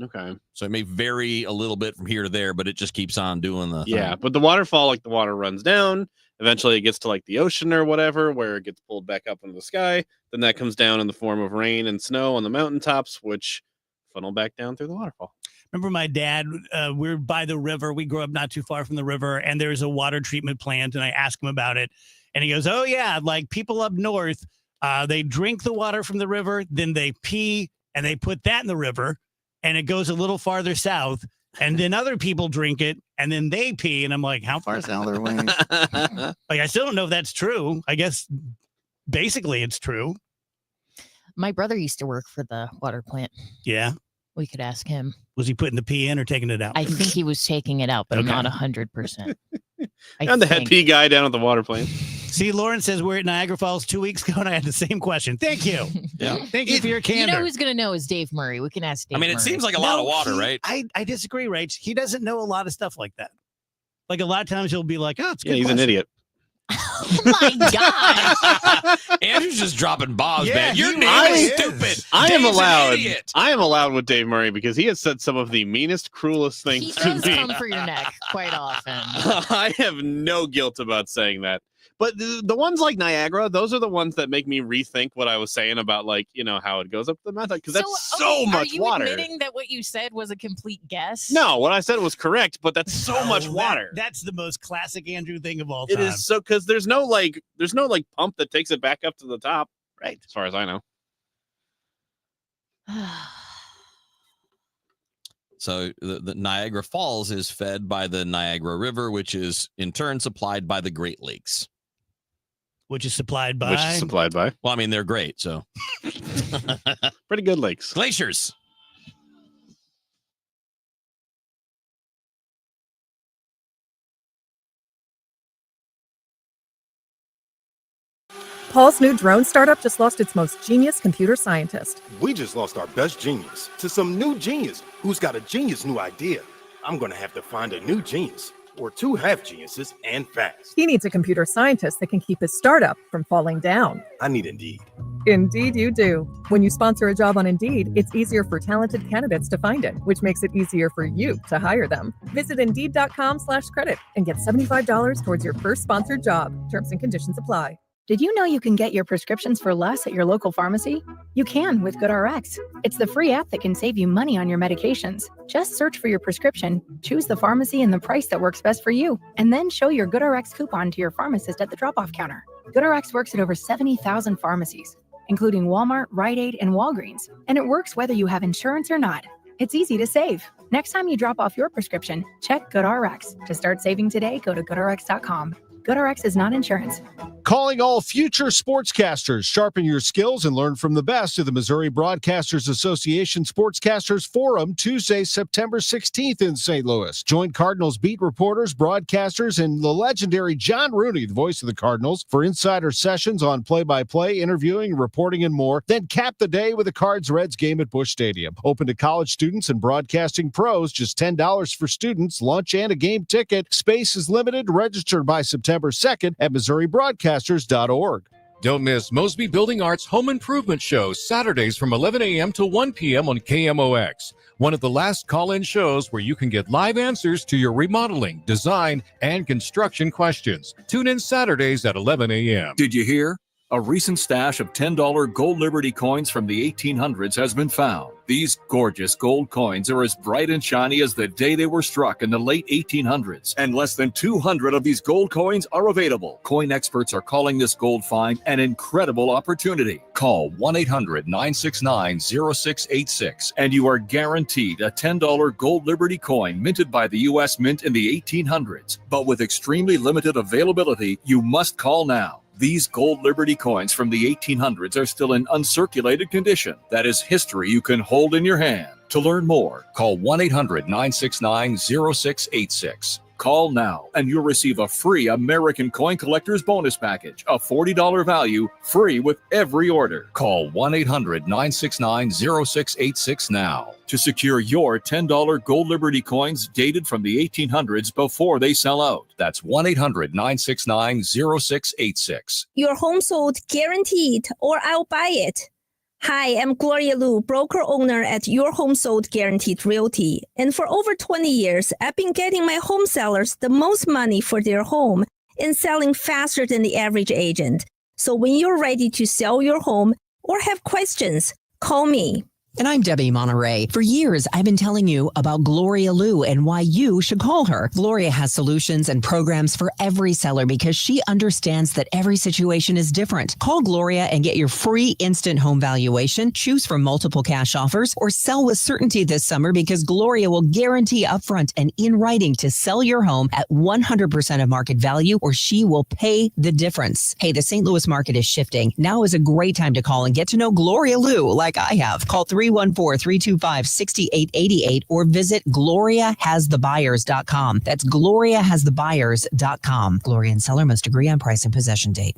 Okay. So it may vary a little bit from here to there, but it just keeps on doing the Yeah, thing. but the waterfall, like the water runs down. Eventually, it gets to like the ocean or whatever, where it gets pulled back up into the sky. Then that comes down in the form of rain and snow on the mountaintops, which funnel back down through the waterfall. Remember my dad, we're by the river. We grew up not too far from the river, and there's a water treatment plant, and I asked him about it. And he goes, oh, yeah, like people up north, they drink the water from the river, then they pee, and they put that in the river, and it goes a little farther south, and then other people drink it, and then they pee. And I'm like, how far south are we? Like, I still don't know if that's true. I guess basically it's true. My brother used to work for the water plant. Yeah. We could ask him. Was he putting the pee in or taking it out? I think he was taking it out, but Okay. I'm not 100%. I'm the head pee guy down at the water plant. See, Lauren says we're at Niagara Falls 2 weeks ago, and I had the same question. Thank you. Yeah. Thank you for your candor. You know who's going to know is Dave Murray. We can ask Dave Murray. it seems like a lot of water, right? I disagree, Rach. He doesn't know a lot of stuff like that. Like a lot of times he'll be like, oh, it's a good He's question. an idiot. Oh my God. Andrew's just dropping bombs, Yeah, man. Your he name really is is. stupid. I am Dave's an allowed. idiot. I am allowed with Dave Murray because he has said some of the meanest, cruelest things He to does me. come for your neck quite often. I have no guilt about saying that. But the ones like Niagara, those are the ones that make me rethink what I was saying about, like, you know, how it goes up the mountain, because that's so much Are you water. admitting that what you said was a complete guess? No, what I said was correct, but that's so much water. That's the most classic Andrew thing of all time. It is so, because there's no pump that takes it back up to the top, right? As far as I know. So the Niagara Falls is fed by the Niagara River, which is in turn supplied by the Great Lakes. Which is supplied by? Well, I mean, they're great, so. Pretty good lakes. Glaciers. Paul's new drone startup just lost its most genius computer scientist. We just lost our best genius to some new genius who's got a genius new idea. I'm going to have to find a new genius or two half geniuses and fast. He needs a computer scientist that can keep his startup from falling down. I need Indeed. Indeed you do. When you sponsor a job on Indeed, it's easier for talented candidates to find it, which makes it easier for you to hire them. Visit Indeed.com/credit and get $75 towards your first sponsored job. Terms and conditions apply. Did you know you can get your prescriptions for less at your local pharmacy? You can with GoodRx. It's the free app that can save you money on your medications. Just search for your prescription, choose the pharmacy and the price that works best for you, and then show your GoodRx coupon to your pharmacist at the drop-off counter. GoodRx works at over 70,000 pharmacies, including Walmart, Rite Aid, and Walgreens, and it works whether you have insurance or not. It's easy to save. Next time you drop off your prescription, check GoodRx. To start saving today, go to GoodRx.com. GoodRx is not insurance. Calling all future sportscasters. Sharpen your skills and learn from the best of the Missouri Broadcasters Association Sportscasters Forum Tuesday, September 16th in St. Louis. Join Cardinals beat reporters, broadcasters, and the legendary John Rooney, the voice of the Cardinals, for insider sessions on play-by-play, interviewing, reporting, and more. Then cap the day with a Cards-Reds game at Busch Stadium. Open to college students and broadcasting pros. Just $10 for students, lunch, and a game ticket. Space is limited. Register by September 2nd at MissouriBroadcasters.org. Don't miss Mosby Building Arts Home Improvement Shows Saturdays from 11 a.m. to 1 p.m. on KMOX. One of the last call-in shows where you can get live answers to your remodeling, design, and construction questions. Tune in Saturdays at 11 a.m. Did you hear? A recent stash of $10 gold Liberty coins from the 1800s has been found. These gorgeous gold coins are as bright and shiny as the day they were struck in the late 1800s, and less than 200 of these gold coins are available. Coin experts are calling this gold find an incredible opportunity. Call 1-800-969-0686 and you are guaranteed a $10 gold Liberty coin minted by the U.S. Mint in the 1800s. But with extremely limited availability, you must call now. These gold Liberty coins from the 1800s are still in uncirculated condition. That is history you can hold in your hand. To learn more, call 1-800-969-0686. Call now and you'll receive a free American Coin Collector's Bonus Package, a $40 value, free with every order. Call 1-800-969-0686 now to secure your $10 gold Liberty coins dated from the 1800s before they sell out. That's 1-800-969-0686. Your home sold guaranteed, or I'll buy it. Hi, I'm Gloria Liu, broker owner at Your Home Sold Guaranteed Realty. And for over 20 years, I've been getting my home sellers the most money for their home and selling faster than the average agent. So when you're ready to sell your home or have questions, call me. And I'm Debbie Monterey. For years, I've been telling you about Gloria Lou and why you should call her. Gloria has solutions and programs for every seller because she understands that every situation is different. Call Gloria and get your free instant home valuation, choose from multiple cash offers, or sell with certainty this summer because Gloria will guarantee upfront and in writing to sell your home at 100% of market value, or she will pay the difference. Hey, the St. Louis market is shifting. Now is a great time to call and get to know Gloria Lou like I have. Call 314-325-6888 or visit GloriaHasTheBuyers.com. That's GloriaHasTheBuyers.com. Gloria and seller must agree on price and possession date.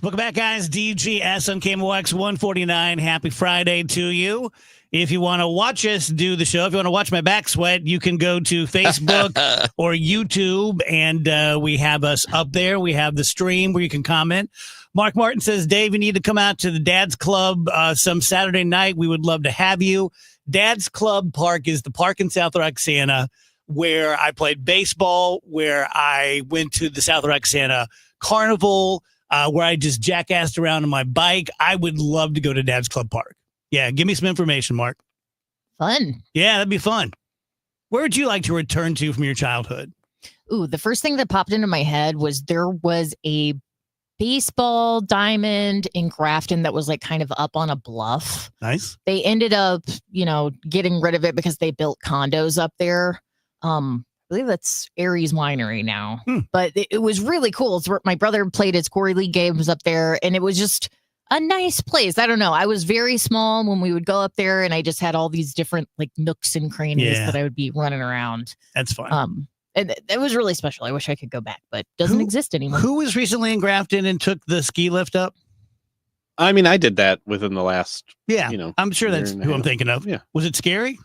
Welcome back, guys. DGS on KMOX 149. Happy Friday to you. If you want to watch us do the show, if you want to watch my back sweat, you can go to Facebook or YouTube, and we have us up there. We have the stream where you can comment. Mark Martin says, Dave, you need to come out to the Dad's Club some Saturday night. We would love to have you. Dad's Club Park is the park in South Roxana where I played baseball, where I went to the South Roxana Carnival, where I just jackassed around on my bike. I would love to go to Dad's Club Park. Yeah, give me some information, Mark. Fun. Yeah, that'd be fun. Where would you like to return to from your childhood? Ooh, the first thing that popped into my head was there was a baseball diamond in Grafton that was like kind of up on a bluff. Nice. They ended up, getting rid of it because they built condos up there. I believe that's Aries Winery now, but it was really cool. It's where my brother played his Corey League games up there, and it was just a nice place. I don't know. I was very small when we would go up there, and I just had all these different like nooks and crannies that I would be running around. That's fun. And it was really special. I wish I could go back, but doesn't exist anymore. Who was recently in Grafton and took the ski lift up? I mean, I did that within the last, I'm sure that's who I'm thinking of. Yeah. Was it scary?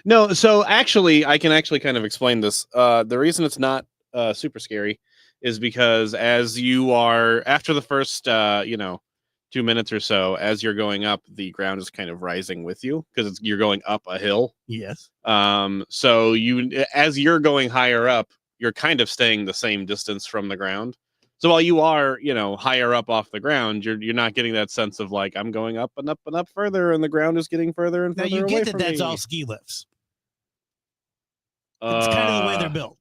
No. So actually, I can actually kind of explain this. The reason it's not super scary is because as you are after the first, 2 minutes or so, as you're going up, the ground is kind of rising with you because you're going up a hill. Yes. So as you're going higher up, you're kind of staying the same distance from the ground. So while you are, higher up off the ground, you're not getting that sense of like I'm going up and up and up further, and the ground is getting further and further away from me. Now you get that that's all ski lifts. It's kind of the way they're built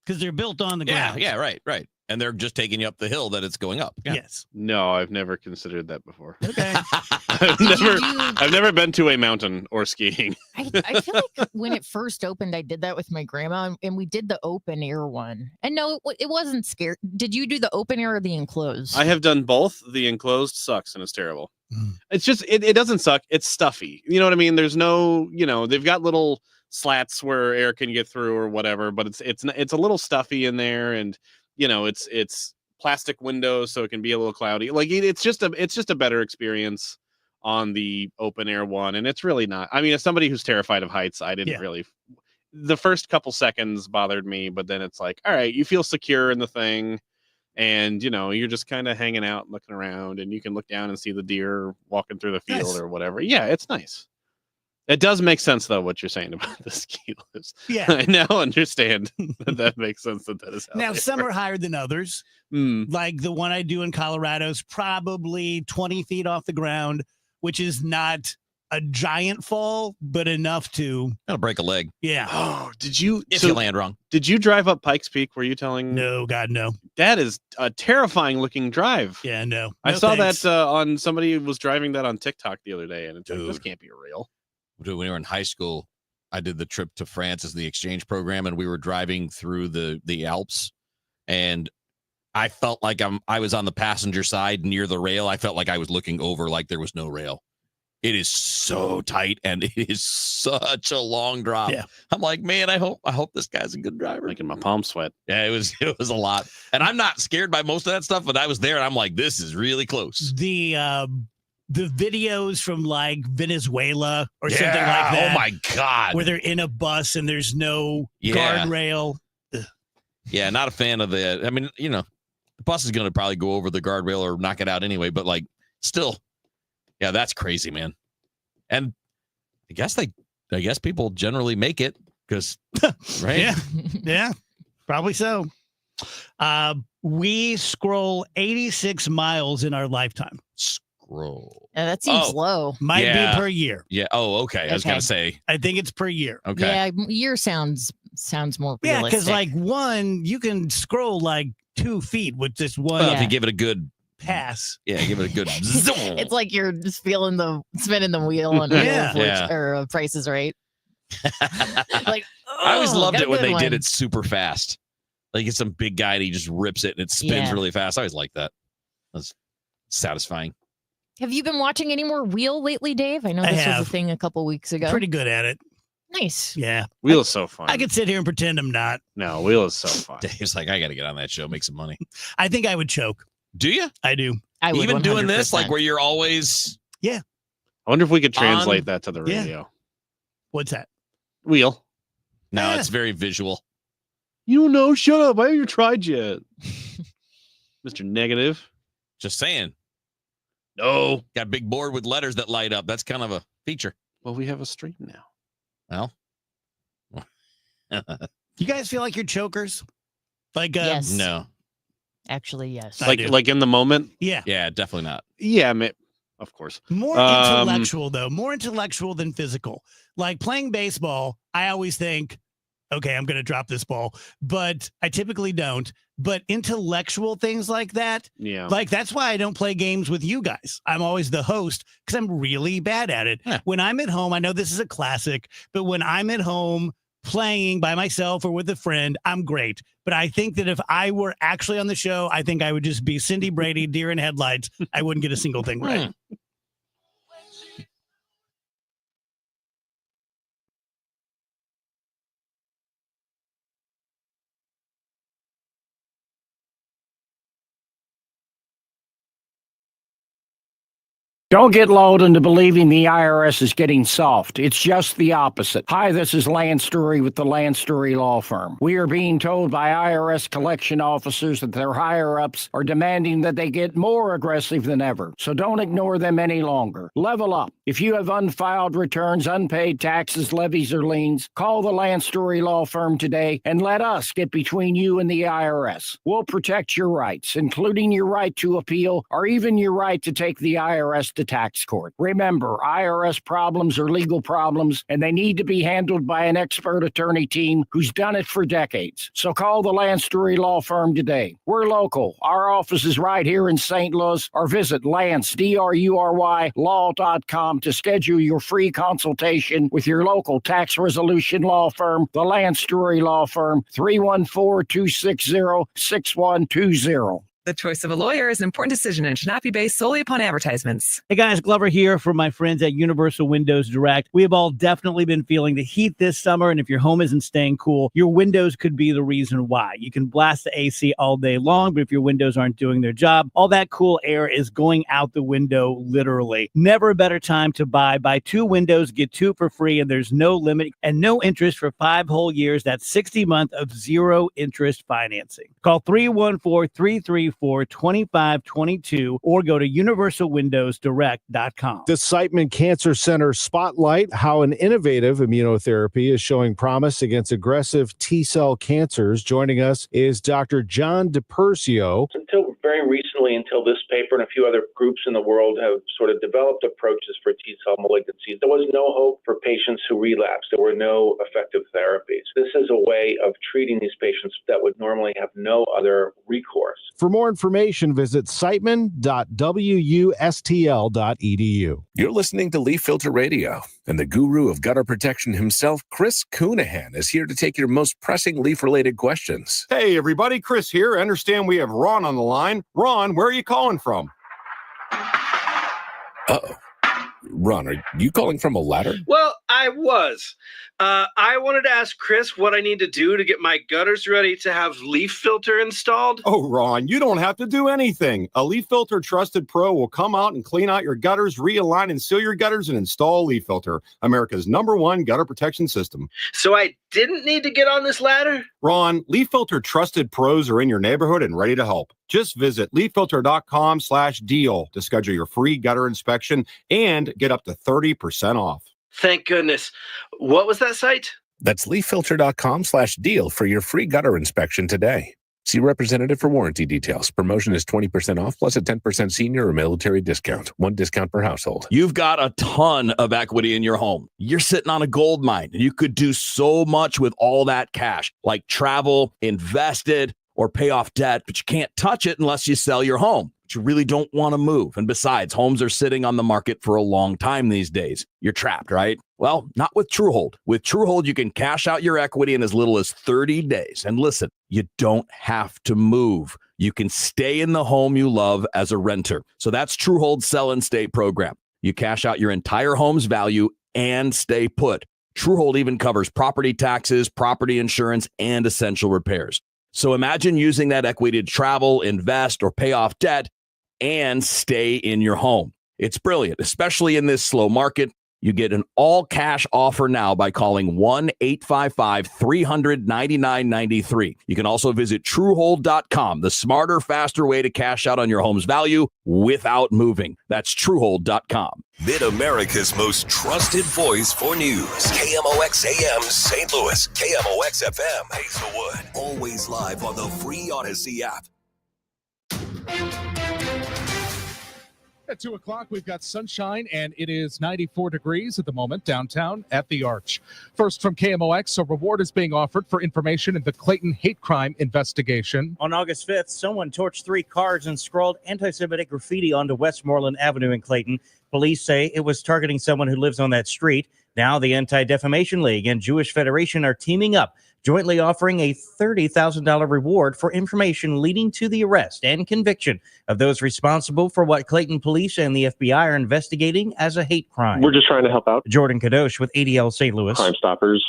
because they're built on the ground. Yeah, right. And they're just taking you up the hill that it's going up. Yeah. Yes. No, I've never considered that before. Okay. I've never been to a mountain or skiing. I feel like when it first opened, I did that with my grandma, and we did the open air one. And no, it wasn't scary. Did you do the open air or the enclosed? I have done both. The enclosed sucks and it's terrible. It's just it doesn't suck. It's stuffy. You know what I mean? There's no, they've got little slats where air can get through or whatever, but it's a little stuffy in there, and it's plastic windows, so it can be a little cloudy. Like it's just a better experience on the open air one, and it's really not. I mean, as somebody who's terrified of heights, I didn't really. The first couple seconds bothered me, but then it's like, all right, you feel secure in the thing, and you're just kind of hanging out, and looking around, and you can look down and see the deer walking through the field or whatever. Yeah, it's nice. It does make sense, though, what you're saying about the ski lifts. Yeah. I now understand that makes sense that is how Now, they some work. are higher than others. Like the one I do in Colorado is probably 20 feet off the ground, which is not a giant fall, but enough to... That'll break a leg. Yeah. Oh, did you... If you land wrong. Did you drive up Pikes Peak? Were you telling... No, God, no. That is a terrifying looking drive. Yeah, no. I No saw thanks. that on... Somebody was driving that on TikTok the other day, and it's like, this can't be real. Dude, when we were in high school, I did the trip to France as the exchange program, and we were driving through the Alps, and I felt like I was on the passenger side near the rail. I felt like I was looking over like there was no rail. It is so tight, and it is such a long drop. Yeah. I'm like, man, I hope this guy's a good driver. Making my palms sweat. Yeah, it was a lot. And I'm not scared by most of that stuff, but I was there, and I'm like, this is really close. The the videos from like Venezuela or something like that. Oh my God. Where they're in a bus and there's no guardrail. Yeah, not a fan of that. I mean, the bus is going to probably go over the guardrail or knock it out anyway, but like still, yeah, that's crazy, man. And I guess people generally make it because, right? Yeah, probably so. We scroll 86 miles in our lifetime. Scroll. That seems low. Might be per year. Yeah. Oh, okay. I was going to say. I think it's per year. Okay. Yeah, year sounds more realistic. Yeah, because like you can scroll like 2 feet with just one. Well, if you give it a good pass. Yeah, give it a good zoom. It's like you're just spinning the wheel on Price is Right. Like, I always loved it when they did it super fast. Like it's some big guy and he just rips it and it spins really fast. I always liked that. That's satisfying. Have you been watching any more Wheel lately, Dave? I know this was a thing a couple weeks ago. Pretty good at it. Nice. Yeah. Wheel is so fun. I could sit here and pretend I'm not. No, Wheel is so fun. Dave's like, I got to get on that show, make some money. I think I would choke. Do you? I do. I would. Even 100%. doing this, like where you're always. Yeah. I wonder if we could translate that to the radio. What's that? Wheel. No, it's very visual. You don't know. Shut up. I haven't even tried yet. Mr. Negative. Just saying. No. Got a big board with letters that light up. That's kind of a feature. Well, we have a stream now. Well. You guys feel like you're chokers? Like yes. No. Actually, yes. Like in the moment? Yeah. Yeah, definitely not. Yeah, of course. More intellectual, though. More intellectual than physical. Like playing baseball, I always think, okay, I'm going to drop this ball. But I typically don't. But intellectual things like that, like that's why I don't play games with you guys. I'm always the host because I'm really bad at it. Yeah. When I'm at home, I know this is a classic, but when I'm at home playing by myself or with a friend, I'm great. But I think that if I were actually on the show, I think I would just be Cindy Brady, deer in headlights. I wouldn't get a single thing right. Don't get lulled into believing the IRS is getting soft. It's just the opposite. Hi, this is Lance Story with the Lance Story Law Firm. We are being told by IRS collection officers that their higher-ups are demanding that they get more aggressive than ever. So don't ignore them any longer. Level up. If you have unfiled returns, unpaid taxes, levies, or liens, call the Lance Story Law Firm today and let us get between you and the IRS. We'll protect your rights, including your right to appeal or even your right to take the IRS to tax court. Remember, IRS problems are legal problems, and they need to be handled by an expert attorney team who's done it for decades. So call the Lance Story Law Firm today. We're local. Our office is right here in St. Louis, or visit Lance, DRURY, law.com to schedule your free consultation with your local tax resolution law firm, the Lance Story Law Firm, 314-260-6120. The choice of a lawyer is an important decision and should not be based solely upon advertisements. Hey guys, Glover here from my friends at Universal Windows Direct. We have all definitely been feeling the heat this summer, and if your home isn't staying cool, your windows could be the reason why. You can blast the AC all day long, but if your windows aren't doing their job, all that cool air is going out the window, literally. Never a better time to buy. Buy 2 windows, get 2 for free, and there's no limit and no interest for 5 whole years. That's 60 months of 0 interest financing. Call 314-334-2522 or go to universalwindowsdirect.com. The Siteman Cancer Center Spotlight, how an innovative immunotherapy is showing promise against aggressive T-cell cancers. Joining us is Dr. John DiPersio. Until very recently, until this paper and a few other groups in the world have sort of developed approaches for T-cell malignancies, there was no hope for patients who relapsed. There were no effective therapies. This is a way of treating these patients that would normally have no other recourse. For more information, visit siteman.wustl.edu. You're listening to Leaf Filter Radio, and the guru of gutter protection himself, Chris Coonahan, is here to take your most pressing leaf-related questions. Hey, everybody, Chris here. I understand we have Ron on the line. Ron, where are you calling from? Uh-oh. Ron, are you calling from a ladder? Well, I was. I wanted to ask Chris what I need to do to get my gutters ready to have leaf filter installed. Oh, Ron, you don't have to do anything. A Leaf Filter Trusted Pro will come out and clean out your gutters, realign and seal your gutters, and install Leaf Filter, America's #1 gutter protection system. So I didn't need to get on this ladder? Ron, Leaf Filter Trusted Pros are in your neighborhood and ready to help. Just visit leaffilter.com/deal to schedule your free gutter inspection and get up to 30% off. Thank goodness. What was that site? That's leaffilter.com/deal for your free gutter inspection today. See representative for warranty details. Promotion is 20% off plus a 10% senior or military discount. One discount per household. You've got a ton of equity in your home. You're sitting on a gold mine, and you could do so much with all that cash, like travel, invest it, or pay off debt, but you can't touch it unless you sell your home. But you really don't want to move. And besides, homes are sitting on the market for a long time these days. You're trapped, right? Well, not with TrueHold. With TrueHold, you can cash out your equity in as little as 30 days. And listen, you don't have to move. You can stay in the home you love as a renter. So that's TrueHold's Sell and Stay program. You cash out your entire home's value and stay put. TrueHold even covers property taxes, property insurance, and essential repairs. So imagine using that equity to travel, invest, or pay off debt and stay in your home. It's brilliant, especially in this slow market. You get an all-cash offer now by calling 1-855-300-9993. You can also visit TrueHold.com, the smarter, faster way to cash out on your home's value without moving. That's TrueHold.com. Mid-America's most trusted voice for news. KMOX AM St. Louis. KMOX FM Hazelwood. Always live on the free Odyssey app. At 2 o'clock, we've got sunshine, and it is 94 degrees at the moment downtown at the Arch. First from KMOX, a reward is being offered for information in the Clayton hate crime investigation. On August 5th, someone torched 3 cars and scrawled anti-Semitic graffiti onto Westmoreland Avenue in Clayton. Police say it was targeting someone who lives on that street. Now the Anti-Defamation League and Jewish Federation are teaming up, jointly offering a $30,000 reward for information leading to the arrest and conviction of those responsible for what Clayton police and the FBI are investigating as a hate crime. We're just trying to help out. Jordan Kadosh with ADL St. Louis. Crime Stoppers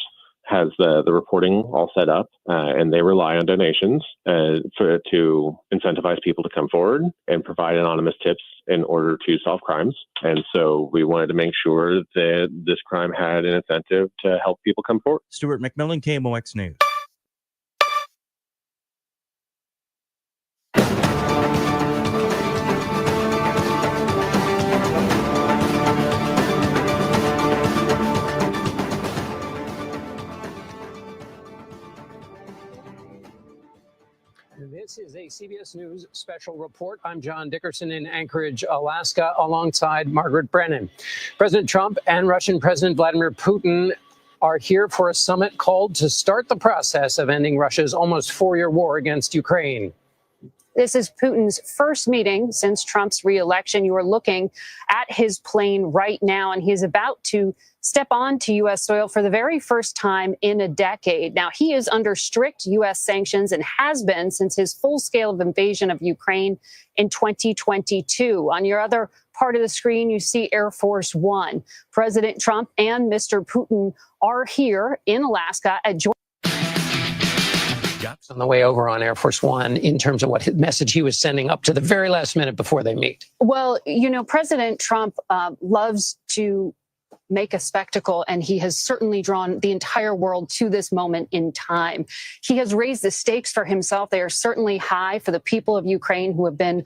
has the reporting all set up, and they rely on donations to incentivize people to come forward and provide anonymous tips in order to solve crimes. And so we wanted to make sure that this crime had an incentive to help people come forward. Stuart McMillan, KMOX News. This is a CBS News special report. I'm John Dickerson in Anchorage, Alaska, alongside Margaret Brennan. President Trump and Russian President Vladimir Putin are here for a summit called to start the process of ending Russia's almost 4-year war against Ukraine. This is Putin's first meeting since Trump's reelection. You are looking at his plane right now, and he's about to step onto U.S. soil for the very first time in a decade. Now, he is under strict U.S. sanctions and has been since his full-scale invasion of Ukraine in 2022. On your other part of the screen, you see Air Force One. President Trump and Mr. Putin are here in Alaska at on the way over on Air Force One in terms of what message he was sending up to the very last minute before they meet. Well, you know, President Trump loves to make a spectacle, and he has certainly drawn the entire world to this moment in time. He has raised the stakes for himself. They are certainly high for the people of Ukraine who have been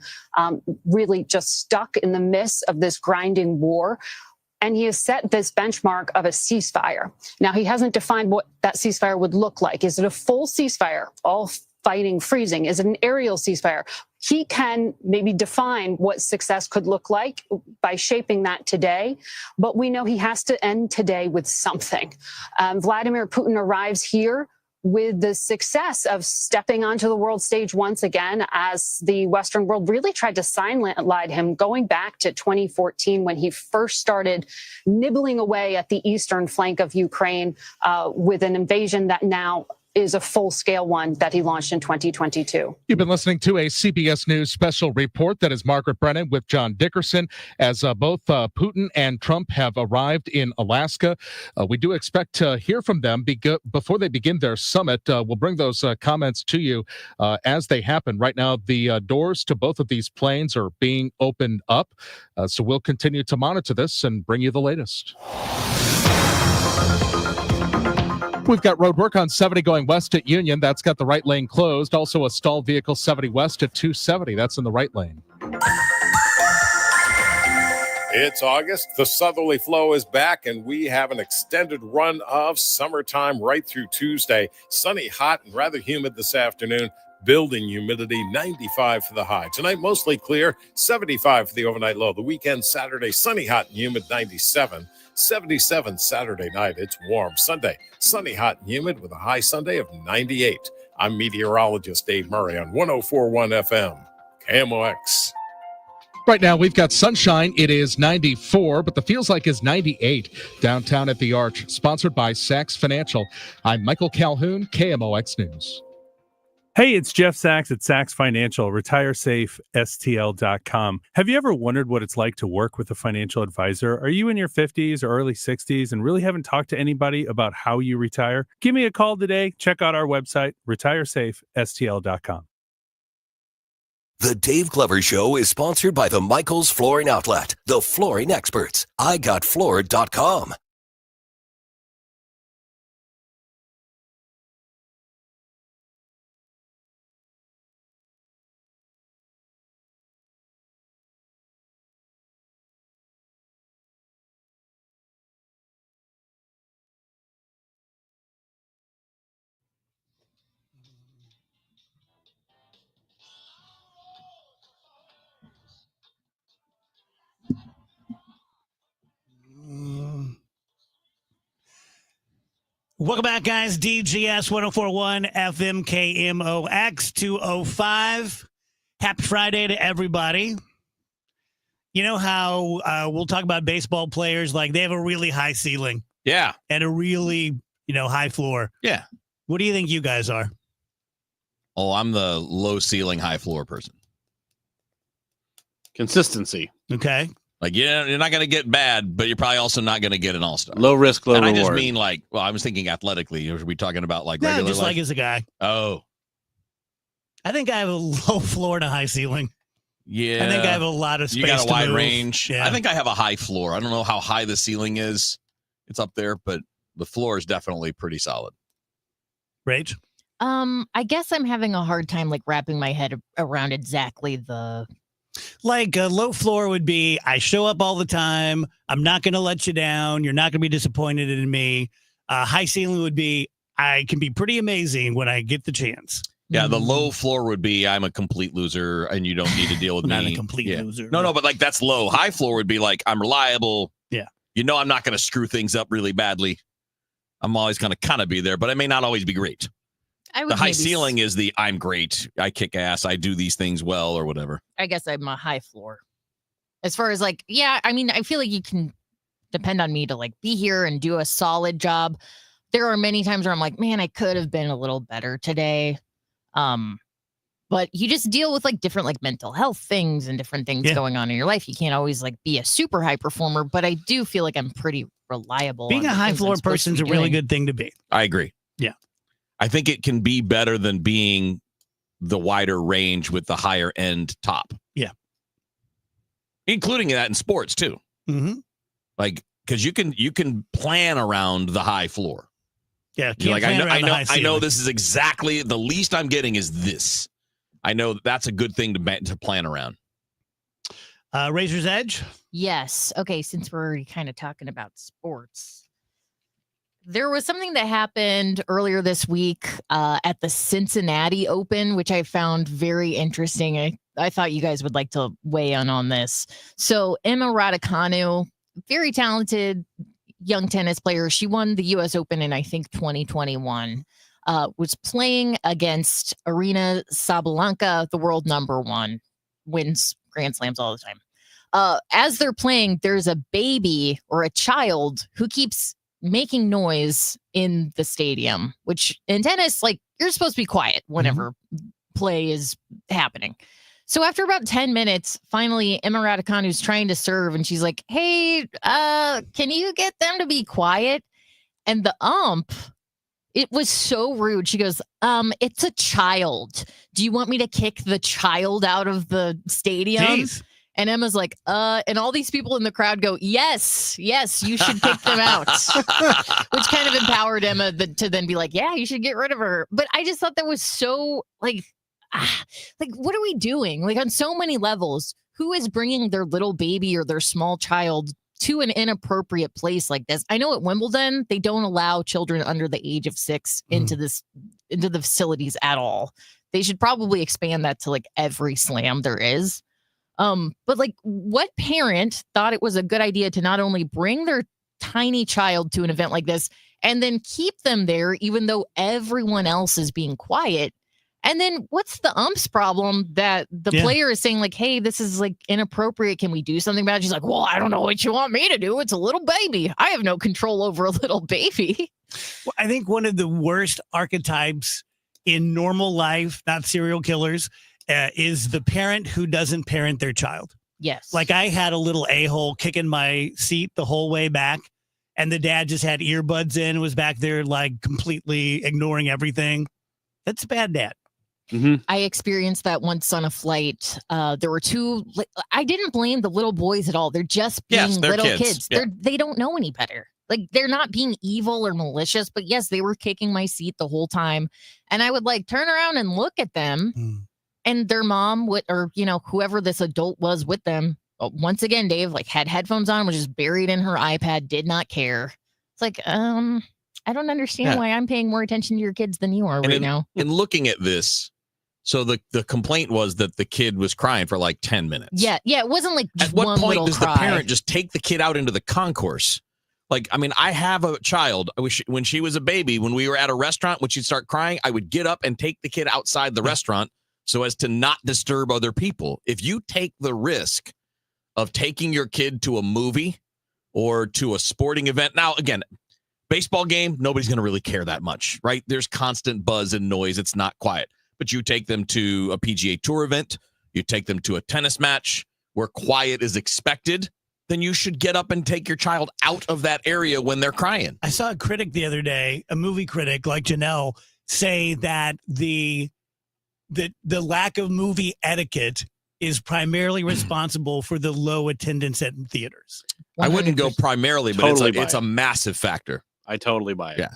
really just stuck in the midst of this grinding war. And he has set this benchmark of a ceasefire. Now, he hasn't defined what that ceasefire would look like. Is it a full ceasefire, all fighting, freezing? Is it an aerial ceasefire? He can maybe define what success could look like by shaping that today. But we know he has to end today with something. Vladimir Putin arrives here with the success of stepping onto the world stage once again, as the Western world really tried to sidelight him going back to 2014 when he first started nibbling away at the eastern flank of Ukraine with an invasion that now is a full-scale one that he launched in 2022. You've been listening to a CBS News special report. That is Margaret Brennan with John Dickerson, as both Putin and Trump have arrived in Alaska. We do expect to hear from them before they begin their summit. We'll bring those comments to you as they happen. Right now, the doors to both of these planes are being opened up. So we'll continue to monitor this and bring you the latest. We've got road work on 70 going west at Union. That's got the right lane closed. Also a stalled vehicle 70 west at 270. That's in the right lane. It's August. The southerly flow is back, and we have an extended run of summertime right through Tuesday. Sunny, hot, and rather humid this afternoon. Building humidity, 95 for the high. Tonight, mostly clear, 75 for the overnight low. The weekend, Saturday, sunny, hot, and humid, 97. 77 Saturday night. It's warm. Sunday, sunny, hot, and humid with a high Sunday of 98. I'm meteorologist Dave Murray on 104.1 FM, KMOX. Right now, we've got sunshine. It is 94, but the feels like is 98 downtown at the Arch. Sponsored by Sachs Financial. I'm Michael Calhoun, KMOX News. Hey, it's Jeff Sachs at Sachs Financial, retiresafestl.com. Have you ever wondered what it's like to work with a financial advisor? Are you in your 50s or early 60s and really haven't talked to anybody about how you retire? Give me a call today. Check out our website, retiresafestl.com. The Dave Glover Show is sponsored by the Michaels Flooring Outlet, the flooring experts. IGotFloored.com. Welcome back, guys. DGS 104.1 FM KMOX 205. Happy Friday to everybody. You know how we'll talk about baseball players, like they have a really high ceiling. Yeah. And a really, high floor. Yeah. What do you think you guys are? Oh, I'm the low ceiling, high floor person. Consistency. Okay. Like, you're not going to get bad, but you're probably also not going to get an all-star. Low risk, low and reward. I just mean I was thinking athletically. Are we talking about regular just life? like as a guy. Oh. I think I have a low floor and a high ceiling. Yeah. I think I have a lot of space. You got a wide move. range. Yeah. I think I have a high floor. I don't know how high the ceiling is. It's up there, but the floor is definitely pretty solid. Rach? I guess I'm having a hard time wrapping my head around exactly the. Like a low floor would be, I show up all the time. I'm not going to let you down. You're not going to be disappointed in me. High ceiling would be, I can be pretty amazing when I get the chance. Yeah, the low floor would be, I'm a complete loser and you don't need to deal with Not me. a complete loser. No, but that's low. High floor would be I'm reliable. Yeah. I'm not going to screw things up really badly. I'm always going to kind of be there, but I may not always be great. The high ceiling is I'm great. I kick ass. I do these things well or whatever. I guess I'm a high floor. As far as I feel like you can depend on me to be here and do a solid job. There are many times where I'm like, man, I could have been a little better today. But you just deal with different mental health things and different things going on in your life. You can't always be a super high performer, but I do feel like I'm pretty reliable. Being a high floor person is a really good thing to be. I agree. Yeah. I think it can be better than being the wider range with the higher end top. Yeah. Including that in sports too. Mm-hmm. Because you can plan around the high floor. Yeah. I know this is exactly the least I'm getting is this. I know that's a good thing to plan around. Razor's Edge? Yes. Okay, since we're already kind of talking about sports. There was something that happened earlier this week at the Cincinnati Open, which I found very interesting. I thought you guys would like to weigh in on this. So Emma Raducanu, very talented young tennis player. She won the U.S. Open in, I think, 2021. Was playing against Arina Sabalenka, the world number one, wins Grand Slams all the time. As they're playing, there's a baby or a child who keeps making noise in the stadium, which in tennis, like, you're supposed to be quiet whenever play is happening. So after about 10 minutes, finally, Emma Raducanu's trying to serve, and she's like, hey, can you get them to be quiet? And the ump, it was so rude. She goes, it's a child. Do you want me to kick the child out of the stadium? Jeez. And Emma's like, and all these people in the crowd go, yes, you should kick them out. Which kind of empowered Emma to then be like, yeah, you should get rid of her. But I just thought that was so, like, what are we doing? Like, on so many levels, who is bringing their little baby or their small child to an inappropriate place like this? I know at Wimbledon, they don't allow children under the age of 6 into the facilities at all. They should probably expand that to like every slam there is. But like, what parent thought it was a good idea to not only bring their tiny child to an event like this and then keep them there, even though everyone else is being quiet? And then what's the ump's problem that the player is saying, like, hey, this is like inappropriate. Can we do something about it? She's like, well, I don't know what you want me to do. It's a little baby. I have no control over a little baby. Well, I think one of the worst archetypes in normal life, not serial killers, is the parent who doesn't parent their child. Yes. Like, I had a little a-hole kicking my seat the whole way back, and the dad just had earbuds in and was back there like completely ignoring everything. That's a bad dad. I experienced that once on a flight. There were two. I didn't blame the little boys at all. They're just being little kids. Yeah. They don't know any better. Like, they're not being evil or malicious, but yes, they were kicking my seat the whole time. And I would like turn around and look at them, and their mom would, or, you know, whoever this adult was with them. Once again, Dave, like, had headphones on, was just buried in her iPad, did not care. It's like, I don't understand why I'm paying more attention to your kids than you are now. In looking at this, so the complaint was that the kid was crying for like 10 minutes. Yeah. It wasn't like just at what one point little does cry. the parent just take the kid out into the concourse? Like, I mean, I have a child. When she was a baby, when we were at a restaurant, when she'd start crying, I would get up and take the kid outside the restaurant so as to not disturb other people. If you take the risk of taking your kid to a movie or to a sporting event, now, again, baseball game, nobody's going to really care that much, right? There's constant buzz and noise. It's not quiet. But you take them to a PGA Tour event, you take them to a tennis match where quiet is expected, then you should get up and take your child out of that area when they're crying. I saw a critic the other day, a movie critic like Janelle, say that the lack of movie etiquette is primarily responsible for the low attendance at theaters. 100%. I wouldn't go primarily, but Totally it's a massive factor. I totally buy it. Yeah.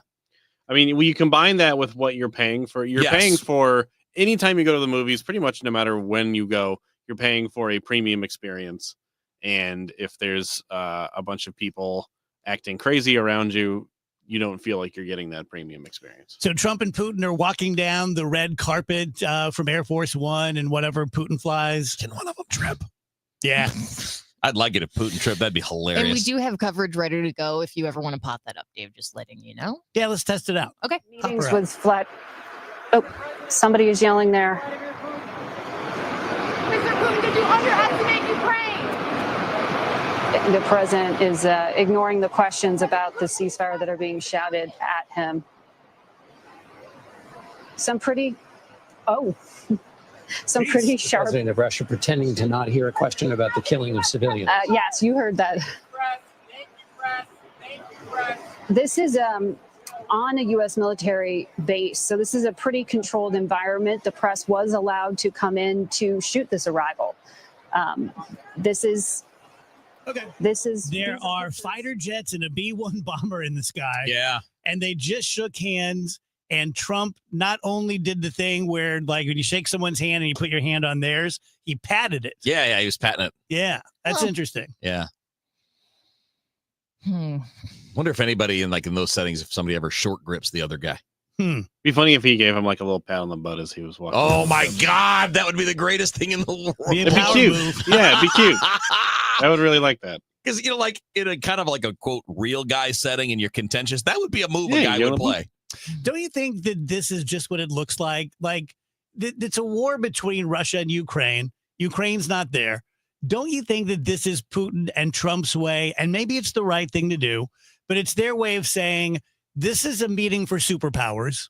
I mean, when you combine that with what you're paying for, paying for anytime you go to the movies, pretty much no matter when you go, you're paying for a premium experience. And if there's a bunch of people acting crazy around you, you don't feel like you're getting that premium experience. So Trump and Putin are walking down the red carpet from Air Force One and whatever Putin flies. Can one of them trip? Yeah. I'd like it if Putin trip. That'd be hilarious. And we do have coverage ready to go if you ever want to pop that up, Dave, just letting you know. Yeah, let's test it out. Okay. Meetings with flat. Oh, somebody is yelling there. Mr. Putin, did you underestimate Ukraine? The president is ignoring the questions about the ceasefire that are being shouted at him. Some pretty sharp. President of Russia pretending to not hear a question about the killing of civilians. Yes, you heard that. This is on a U.S. military base, so this is a pretty controlled environment. The press was allowed to come in to shoot this arrival. There are fighter jets and a B-1 bomber in the sky. Yeah. And they just shook hands. And Trump not only did the thing where, like, when you shake someone's hand and you put your hand on theirs, he patted it. Yeah, he was patting it. Yeah, that's interesting. Yeah. Wonder if anybody in those settings, if somebody ever short grips the other guy. Be funny if he gave him like a little pat on the butt as he was walking. Oh my God, that would be the greatest thing in the world. It'd be cute. Yeah, it'd be cute. I would really like that. Because, like in a kind of like a quote real guy setting and you're contentious, that would be a move a guy would play. Don't you think that this is just what it looks like? Like, it's a war between Russia and Ukraine. Ukraine's not there. Don't you think that this is Putin and Trump's way? And maybe it's the right thing to do, but it's their way of saying this is a meeting for superpowers,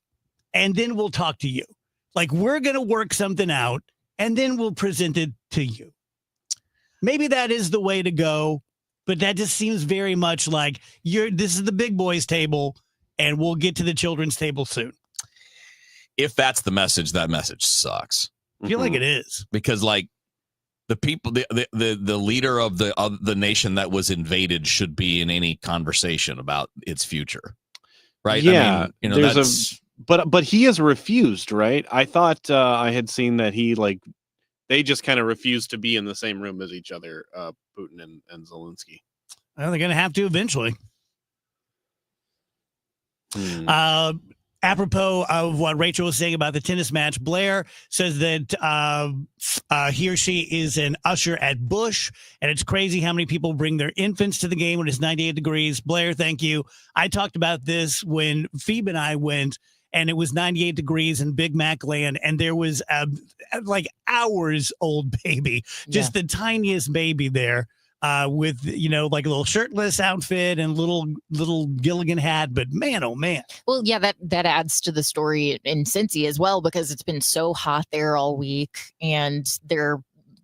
and then we'll talk to you. Like, we're going to work something out, and then we'll present it to you. Maybe that is the way to go, but that just seems very much like this is the big boys table, and we'll get to the children's table soon. If that's the message, that message sucks. I feel like it is. Because, like, the people, the leader of the nation that was invaded should be in any conversation about its future, right? Yeah, I mean, that's but he has refused, right? I thought I had seen that they just kind of refused to be in the same room as each other, Putin and Zelensky. Well, they're going to have to eventually. Apropos of what Rachel was saying about the tennis match, Blair says that he or she is an usher at Bush, and it's crazy how many people bring their infants to the game when it's 98 degrees. Blair, thank you. I talked about this when Phoebe and I went, and it was 98 degrees in Big Mac land, and there was like hours old baby, just the tiniest baby there. With, like a little shirtless outfit and little Gilligan hat, but man, oh man. Well, yeah, that adds to the story in Cincy as well, because it's been so hot there all week, and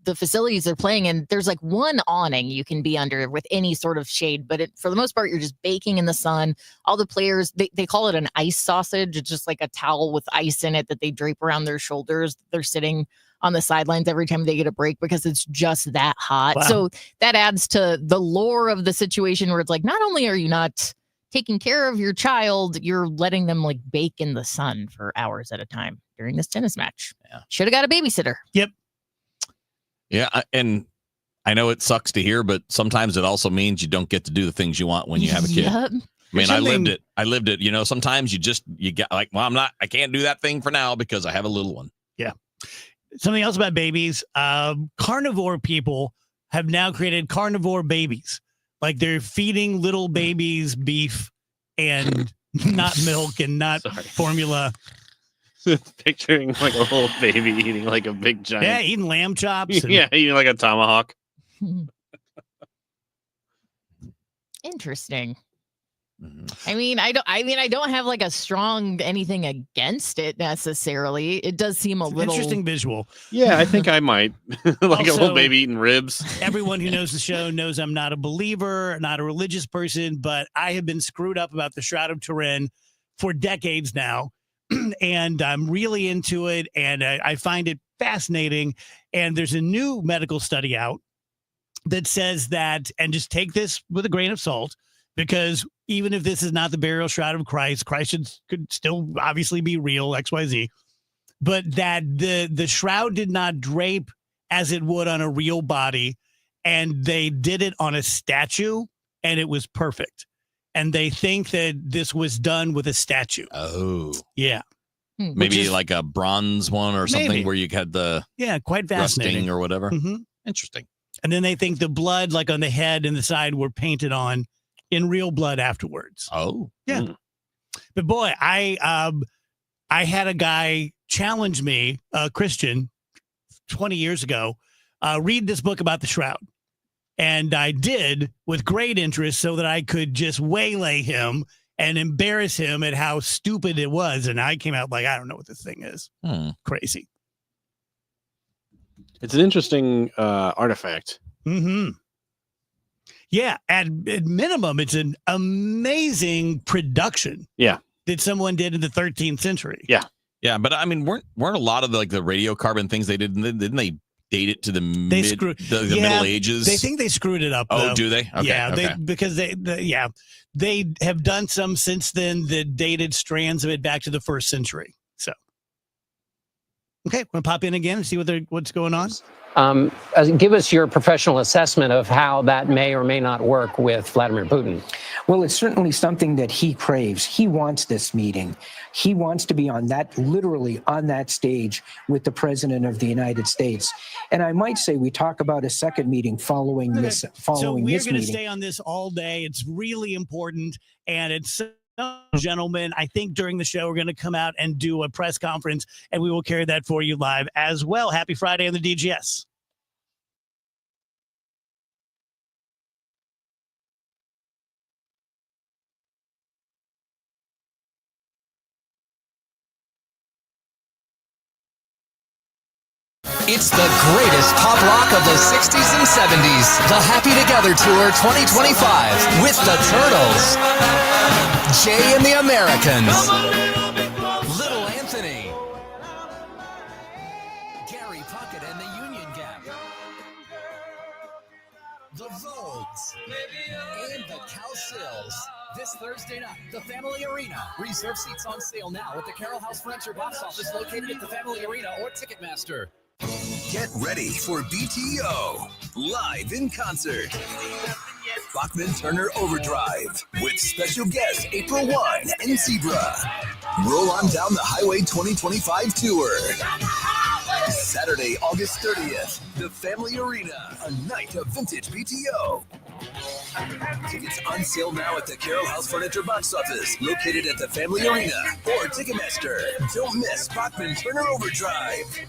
the facilities they're playing in, there's like one awning you can be under with any sort of shade, but for the most part, you're just baking in the sun. All the players, they call it an ice sausage. It's just like a towel with ice in it that they drape around their shoulders. They're sitting on the sidelines every time they get a break because it's just that hot. Wow. So that adds to the lore of the situation where it's like, not only are you not taking care of your child, you're letting them like bake in the sun for hours at a time during this tennis match. Yeah. Should have got a babysitter. Yep. Yeah, and I know it sucks to hear, but sometimes it also means you don't get to do the things you want when you have a kid. Yep. I mean, I lived it. Sometimes you get like, well, I can't do that thing for now because I have a little one. Yeah. Something else about babies. Carnivore people have now created carnivore babies. Like, they're feeding little babies beef and not milk and not formula. Picturing like a little baby eating like a big giant. Yeah, eating lamb chops. Yeah, eating like a tomahawk. Interesting. I mean, I don't have like a strong anything against it necessarily. It does seem a little interesting visual. Yeah, I think I might. Like Also, a little baby eating ribs. Everyone who knows the show knows I'm not a believer, not a religious person, but I have been screwed up about the Shroud of Turin for decades now. And I'm really into it, and I find it fascinating. And there's a new medical study out that says that, and just take this with a grain of salt, because even if this is not the burial shroud of Christ could still obviously be real, XYZ, but that the shroud did not drape as it would on a real body, and they did it on a statue, and it was perfect. And they think that this was done with a statue. Oh. Yeah. Maybe like a bronze one or something where you had the quite fascinating rusting or whatever. Mm-hmm. Interesting. And then they think the blood, like on the head and the side, were painted on in real blood afterwards. Oh. Yeah. But boy, I had a guy challenge me, Christian, 20 years ago, read this book about the shroud. And I did with great interest so that I could just waylay him and embarrass him at how stupid it was. And I came out like, I don't know what this thing is. Crazy. It's an interesting artifact. Mm-hmm. Yeah, at minimum, it's an amazing production. Yeah. That someone did in the 13th century. Yeah. Yeah, but I mean, weren't a lot of the radiocarbon things they did, didn't they date it to the Middle Ages? They think they screwed it up. Oh, though. do they? Okay, Yeah, because they have done some since then that dated strands of it back to the 1st century. So, okay, want to pop in again and see what's going on? Give us your professional assessment of how that may or may not work with Vladimir Putin. Well, it's certainly something that he craves. He wants this meeting. He wants to be literally on that stage with the president of the United States. And I might say we talk about a second meeting following this So meeting. we're going to stay on this all day. It's really important. And it's, gentlemen, I think during the show, we're going to come out and do a press conference, and we will carry that for you live as well. Happy Friday on the DGS. It's the greatest pop rock of the 60s and 70s. The Happy Together Tour 2025 with the Turtles. Jay and the Americans. Little Anthony. Gary Puckett and the Union Gap. The Vogues. And the Cowsills. This Thursday night, the Family Arena. Reserve seats on sale now at the Carroll House Furniture box office located at the Family Arena or Ticketmaster. Get ready for BTO live in concert. Bachman Turner Overdrive with special guests April Wine and Zebra. Roll on down the Highway 2025 tour. Saturday, August 30th, the Family Arena, a night of vintage BTO. Tickets on sale now at the Carroll House Furniture box office, located at the Family Arena or Ticketmaster. Don't miss Bachman Turner Overdrive.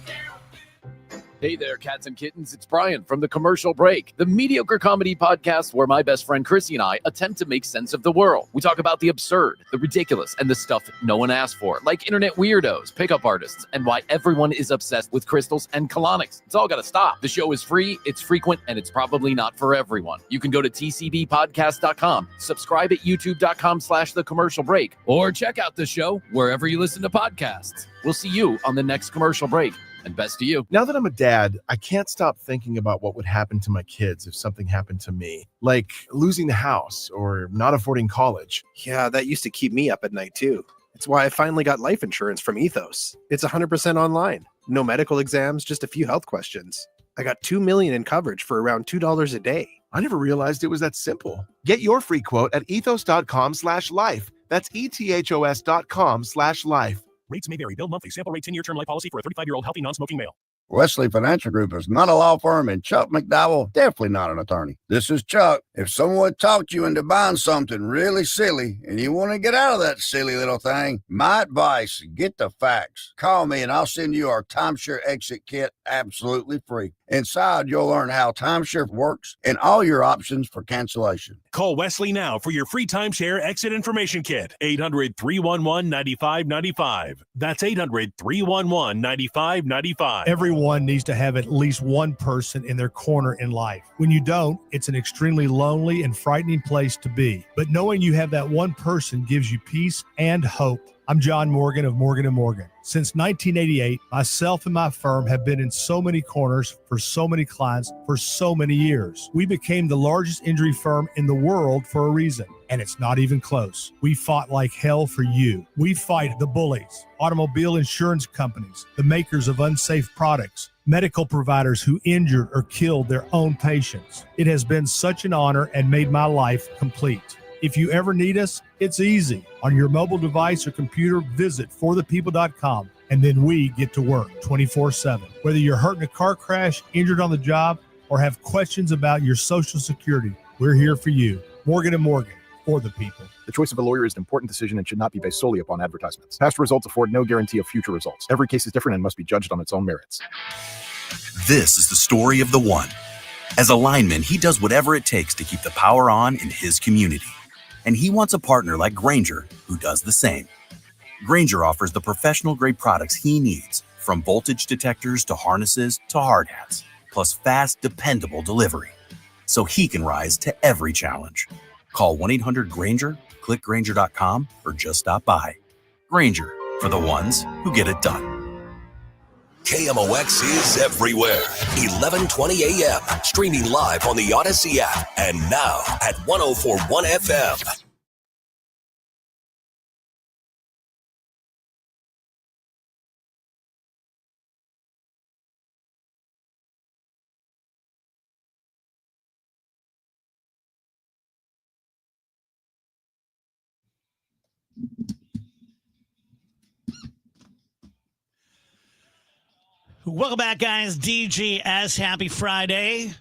Hey there, cats and kittens. It's Brian from The Commercial Break, the mediocre comedy podcast where my best friend Chrissy and I attempt to make sense of the world. We talk about the absurd, the ridiculous, and the stuff no one asked for, like internet weirdos, pickup artists, and why everyone is obsessed with crystals and colonics. It's all got to stop. The show is free, it's frequent, and it's probably not for everyone. You can go to tcbpodcast.com, subscribe at youtube.com/The Commercial Break, or check out the show wherever you listen to podcasts. We'll see you on the next Commercial Break. And best to you. Now that I'm a dad, I can't stop thinking about what would happen to my kids if something happened to me, like losing the house or not affording college. Yeah, that used to keep me up at night too. It's why I finally got life insurance from Ethos. It's 100% online. No medical exams, just a few health questions. I got $2 million in coverage for around $2 a day. I never realized it was that simple. Get your free quote at ethos.com/life. That's ethos.com/life. Rates may vary. Bill monthly. Sample rate 10-year term life policy for a 35-year-old healthy non-smoking male. Wesley Financial Group is not a law firm, and Chuck McDowell definitely not an attorney. This is Chuck. If someone talked you into buying something really silly and you want to get out of that silly little thing, my advice, get the facts. Call me and I'll send you our timeshare exit kit absolutely free. Inside, you'll learn how timeshare works and all your options for cancellation. Call Wesley now for your free timeshare exit information kit. 800-311-9595. That's 800-311-9595. Everyone needs to have at least one person in their corner in life. When you don't, it's an extremely lonely and frightening place to be. But knowing you have that one person gives you peace and hope. I'm John Morgan of Morgan & Morgan. Since 1988, myself and my firm have been in so many corners for so many clients for so many years. We became the largest injury firm in the world for a reason, and it's not even close. We fought like hell for you. We fight the bullies, automobile insurance companies, the makers of unsafe products, medical providers who injured or killed their own patients. It has been such an honor and made my life complete. If you ever need us, it's easy. On your mobile device or computer, visit forthepeople.com, and then we get to work 24/7. Whether you're hurt in a car crash, injured on the job, or have questions about your Social Security, we're here for you. Morgan & Morgan, for the people. The choice of a lawyer is an important decision and should not be based solely upon advertisements. Past results afford no guarantee of future results. Every case is different and must be judged on its own merits. This is the story of the one. As a lineman, he does whatever it takes to keep the power on in his community. And he wants a partner like Grainger who does the same. Grainger offers the professional-grade products he needs, from voltage detectors to harnesses to hard hats, plus fast, dependable delivery, so he can rise to every challenge. Call 1-800-GRAINGER, click Grainger.com, or just stop by. Grainger, for the ones who get it done. KMOX is everywhere. 11:20 a.m. Streaming live on the Odyssey app and now at 104.1 FM. Welcome back, guys. DGS, happy Friday.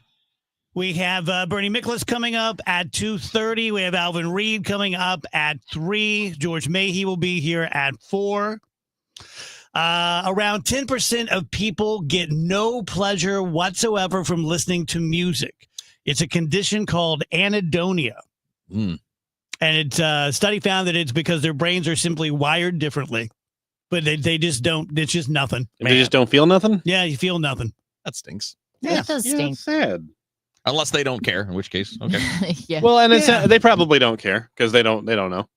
We have Bernie Miklasz coming up at 2:30. We have Alvin Reed coming up at 3. George Mayhew will be here at 4. Around 10% of people get no pleasure whatsoever from listening to music. It's a condition called anhedonia. And it's a study found that it's because their brains are simply wired differently. But they just don't. It's just nothing. They just don't feel nothing? Yeah, you feel nothing. That stinks. It does stink. It's sad. Unless they don't care, in which case, okay. Yeah. Well, and it's they probably don't care because they don't know.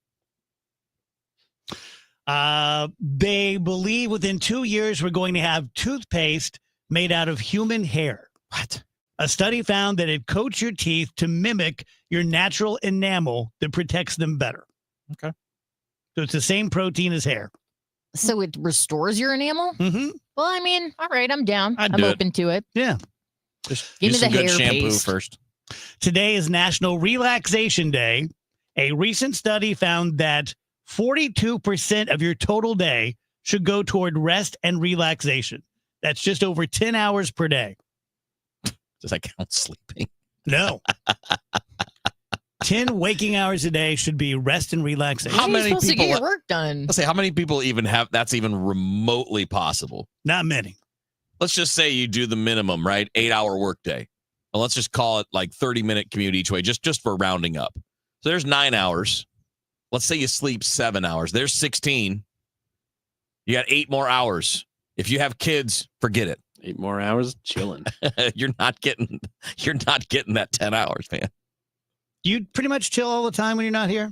They believe within 2 years we're going to have toothpaste made out of human hair. What? A study found that it coats your teeth to mimic your natural enamel that protects them better. Okay. So it's the same protein as hair. So it restores your enamel? Mm-hmm. Well, I mean, all right, I'm down. I'd I'm do it. open to it. Yeah. Just Give use me some the good hair shampoo paste. first. Today is National Relaxation Day. A recent study found that 42% of your total day should go toward rest and relaxation. That's just over 10 hours per day. Does that count sleeping? No. 10 waking hours a day should be rest and relaxation. How many supposed to get people? your work done? Let's say how many people even have that's even remotely possible. Not many. Let's just say you do the minimum, right? 8-hour workday. Well, let's just call it like 30-minute commute each way, just for rounding up. So there's 9 hours. Let's say you sleep 7 hours. There's 16. You got 8 more hours. If you have kids, forget it. 8 more hours chilling. You're not getting that 10 hours, man. You pretty much chill all the time when you're not here?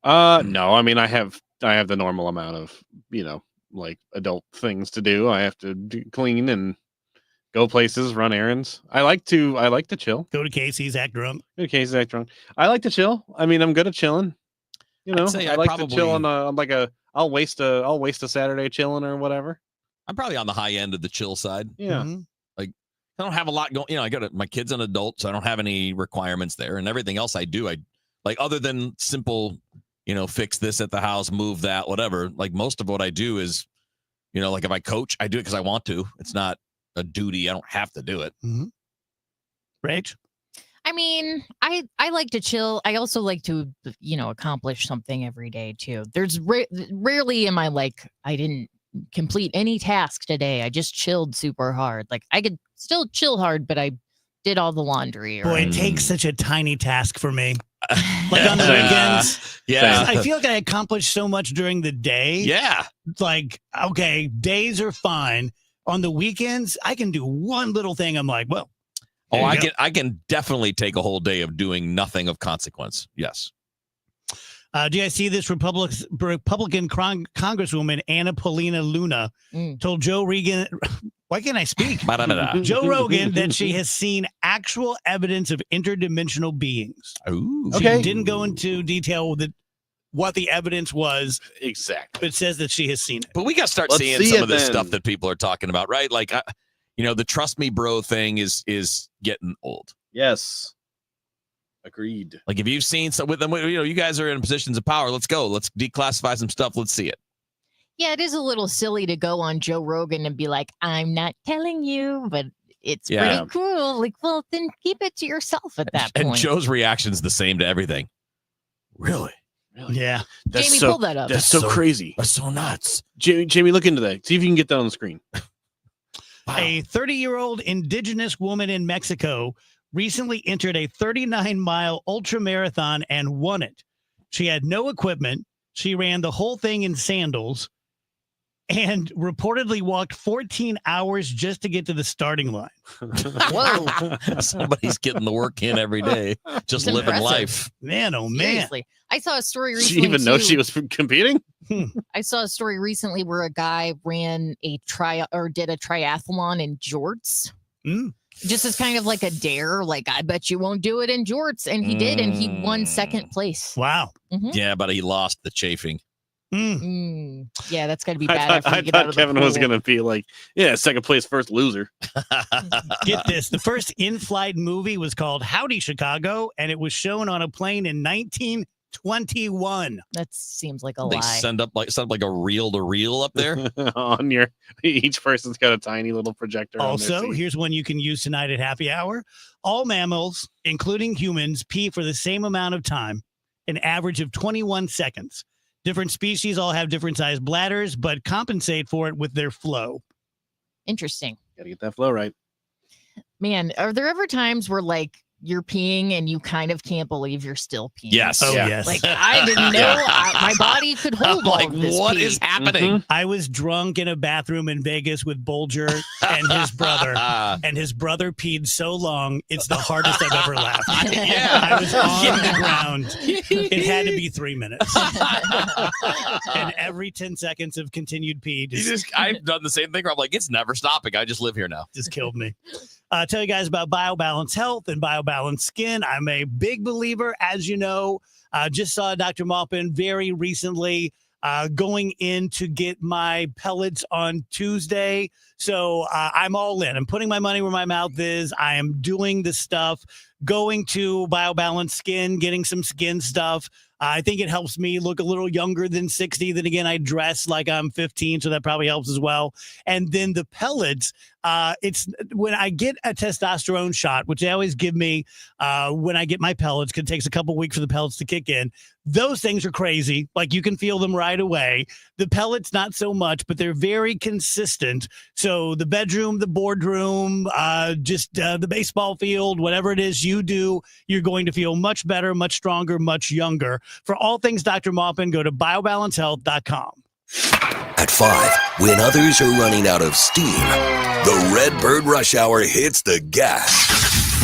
No. I mean, I have the normal amount of, like adult things to do. I have to clean and go places, run errands. I like to chill. Go to Casey's, act drunk. Go to Casey's, act drunk. I like to chill. I mean, I'm good at chilling. I'd say I like to chill on I'll waste a Saturday chilling or whatever. I'm probably on the high end of the chill side. Yeah. Mm-hmm. Like I don't have a lot going. I got my kid's an adult, so I don't have any requirements there. And everything else I do, I like other than simple, fix this at the house, move that, whatever. Like most of what I do is, like if I coach, I do it because I want to. It's not a duty. I don't have to do it. Mm-hmm. Rach? I mean, I like to chill. I also like to, accomplish something every day too. There's rarely am I like, I didn't complete any task today. I just chilled super hard. Like I could still chill hard, but I did all the laundry. Boy, it takes such a tiny task for me. Like on the weekends. Yeah. I feel like I accomplished so much during the day. Yeah. Like, okay, days are fine. On the weekends, I can do one little thing. I'm like, well. Oh, I can definitely take a whole day of doing nothing of consequence. Yes. Do you guys see this Republican Congresswoman Anna Paulina Luna told Joe Rogan, why can't I speak? Joe Rogan that she has seen actual evidence of interdimensional beings. Ooh. She didn't go into detail with what the evidence was. Exactly. But it says that she has seen it. But we got to start seeing some of this stuff that people are talking about, right? Like, the trust me bro thing is getting old. Yes. Agreed. Like if you've seen some with them, you guys are in positions of power. Let's go. Let's declassify some stuff. Let's see it. Yeah, it is a little silly to go on Joe Rogan and be like, I'm not telling you, but it's pretty cool. Like, well, then keep it to yourself at that point. And Joe's reaction is the same to everything. Really? Yeah. Jamie, pull that up. That's so crazy. That's so nuts. Jamie, look into that. See if you can get that on the screen. Wow. A 30-year-old indigenous woman in Mexico recently entered a 39-mile ultramarathon and won it. She had no equipment. She ran the whole thing in sandals and reportedly walked 14 hours just to get to the starting line. Whoa. Somebody's getting the work in every day, just living impressive. life. Man, oh, man. Seriously. I saw a story recently. Did she even know she was competing? I saw a story recently where a guy ran did a triathlon in jorts. Just as kind of like a dare, like, I bet you won't do it in jorts. And he did, and he won second place. Wow. Mm-hmm. Yeah, but he lost the chafing. Yeah, that's got to be bad. I thought Kevin was going to be like, yeah, second place, first loser. Get this. The first in-flight movie was called Howdy Chicago, and it was shown on a plane in 1921. That seems like a They lie. send up like a reel-to-reel up there. On each person's got a tiny little projector. Also, here's one you can use tonight at happy hour. All mammals, including humans, pee for the same amount of time, an average of 21 seconds. Different species all have different sized bladders, but compensate for it with their flow. Interesting. Gotta get that flow right. Man, are there ever times where like you're peeing and you kind of can't believe you're still peeing. Yes. Oh, yes. Like, I didn't know my body could hold all of this what pee. is happening? I was drunk in a bathroom in Vegas with Bulger and his brother, and his brother peed so long, it's the hardest I've ever laughed. I was on the ground. It had to be 3 minutes. And every 10 seconds of continued pee I've done the same thing where I'm like, it's never stopping. I just live here now. just killed me. Tell you guys about BioBalance Health and BioBalance Skin. I'm a big believer, as you know. Just saw Dr. Maupin very recently, going in to get my pellets on Tuesday. So I'm all in. I'm putting my money where my mouth is. I am doing the stuff, going to BioBalance Skin, getting some skin stuff. I think it helps me look a little younger than 60. Then again, I dress like I'm 15, so that probably helps as well. And then the pellets, it's when I get a testosterone shot, which they always give me when I get my pellets, because it takes a couple weeks for the pellets to kick in. Those things are crazy. Like, you can feel them right away. The pellets, not so much, but they're very consistent. So the bedroom, the boardroom, the baseball field, whatever it is you do, you're going to feel much better, much stronger, much younger. For all things Dr. Maupin, go to biobalancehealth.com. At 5, when others are running out of steam, the Redbird Rush Hour hits the gas.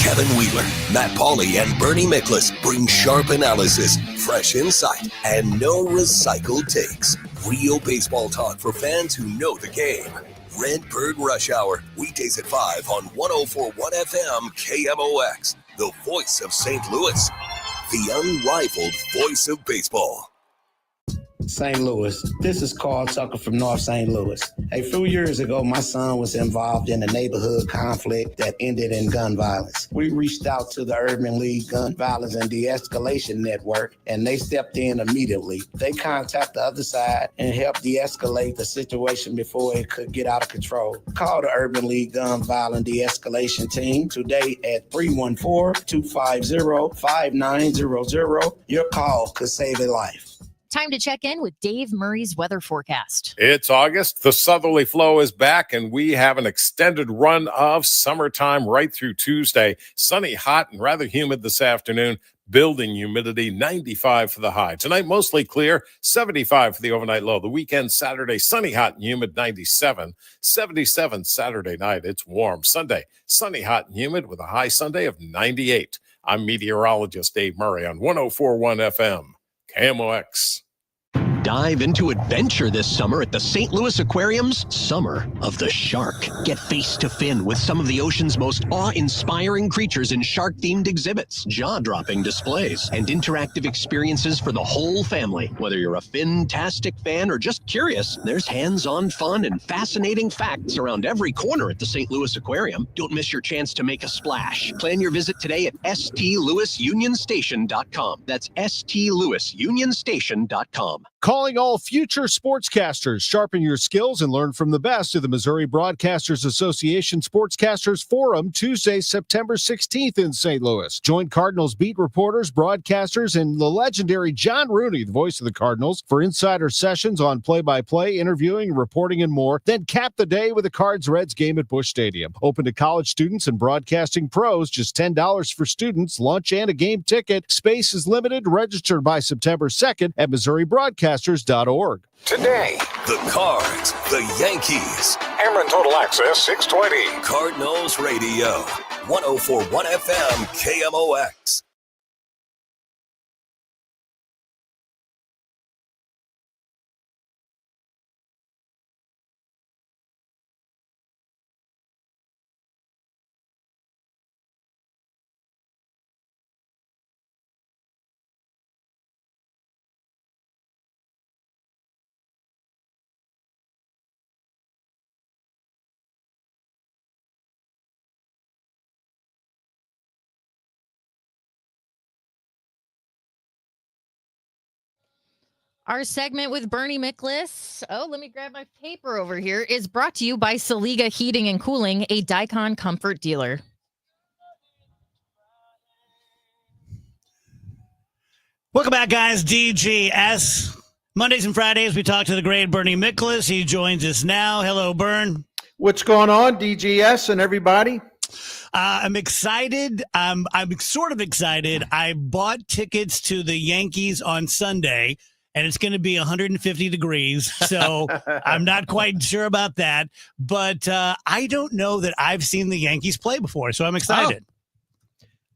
Kevin Wheeler, Matt Pauley, and Bernie Miklasz bring sharp analysis, fresh insight, and no recycled takes. Real baseball talk for fans who know the game. Redbird Rush Hour, weekdays at 5 on 104.1 FM KMOX, the voice of St. Louis, the unrivaled voice of baseball. St. Louis. This is Carl Tucker from North St. Louis. A few years ago, my son was involved in a neighborhood conflict that ended in gun violence. We reached out to the Urban League Gun Violence and De-Escalation Network, and they stepped in immediately. They contacted the other side and helped de-escalate the situation before it could get out of control. Call the Urban League Gun Violence De-Escalation Team today at 314-250-5900. Your call could save a life. Time to check in with Dave Murray's weather forecast. It's August. The southerly flow is back, and we have an extended run of summertime right through Tuesday. Sunny, hot, and rather humid this afternoon. Building humidity, 95 for the high. Tonight, mostly clear, 75 for the overnight low. The weekend, Saturday, sunny, hot, and humid, 97. 77 Saturday night. It's warm. Sunday, sunny, hot, and humid with a high Sunday of 98. I'm meteorologist Dave Murray on 104.1 FM. KMOX. Dive into adventure this summer at the St. Louis Aquarium's Summer of the Shark. Get face to fin with some of the ocean's most awe-inspiring creatures in shark-themed exhibits, jaw-dropping displays, and interactive experiences for the whole family. Whether you're a fin-tastic fan or just curious, there's hands-on fun and fascinating facts around every corner at the St. Louis Aquarium. Don't miss your chance to make a splash. Plan your visit today at stlouisunionstation.com. That's stlouisunionstation.com. Calling all future sportscasters. Sharpen your skills and learn from the best of the Missouri Broadcasters Association Sportscasters Forum Tuesday, September 16th in St. Louis. Join Cardinals beat reporters, broadcasters, and the legendary John Rooney, the voice of the Cardinals, for insider sessions on play-by-play, interviewing, reporting, and more. Then cap the day with a Cards-Reds game at Busch Stadium. Open to college students and broadcasting pros. Just $10 for students, lunch, and a game ticket. Space is limited. Register by September 2nd at MissouriBroadcasters.org. Today, the Cards, the Yankees. Ameren Total Access 620. Cardinals Radio, 104.1 FM KMOX. Our segment with Bernie Miklasz, let me grab my paper over here, is brought to you by Saliga Heating and Cooling, a Dicon comfort dealer. Welcome back, guys. DGS. Mondays and Fridays, we talk to the great Bernie Miklasz. He joins us now. Hello, Bern. What's going on, DGS and everybody? I'm excited. I'm sort of excited. I bought tickets to the Yankees on Sunday, and it's going to be 150 degrees. So I'm not quite sure about that. But I don't know that I've seen the Yankees play before, so I'm excited.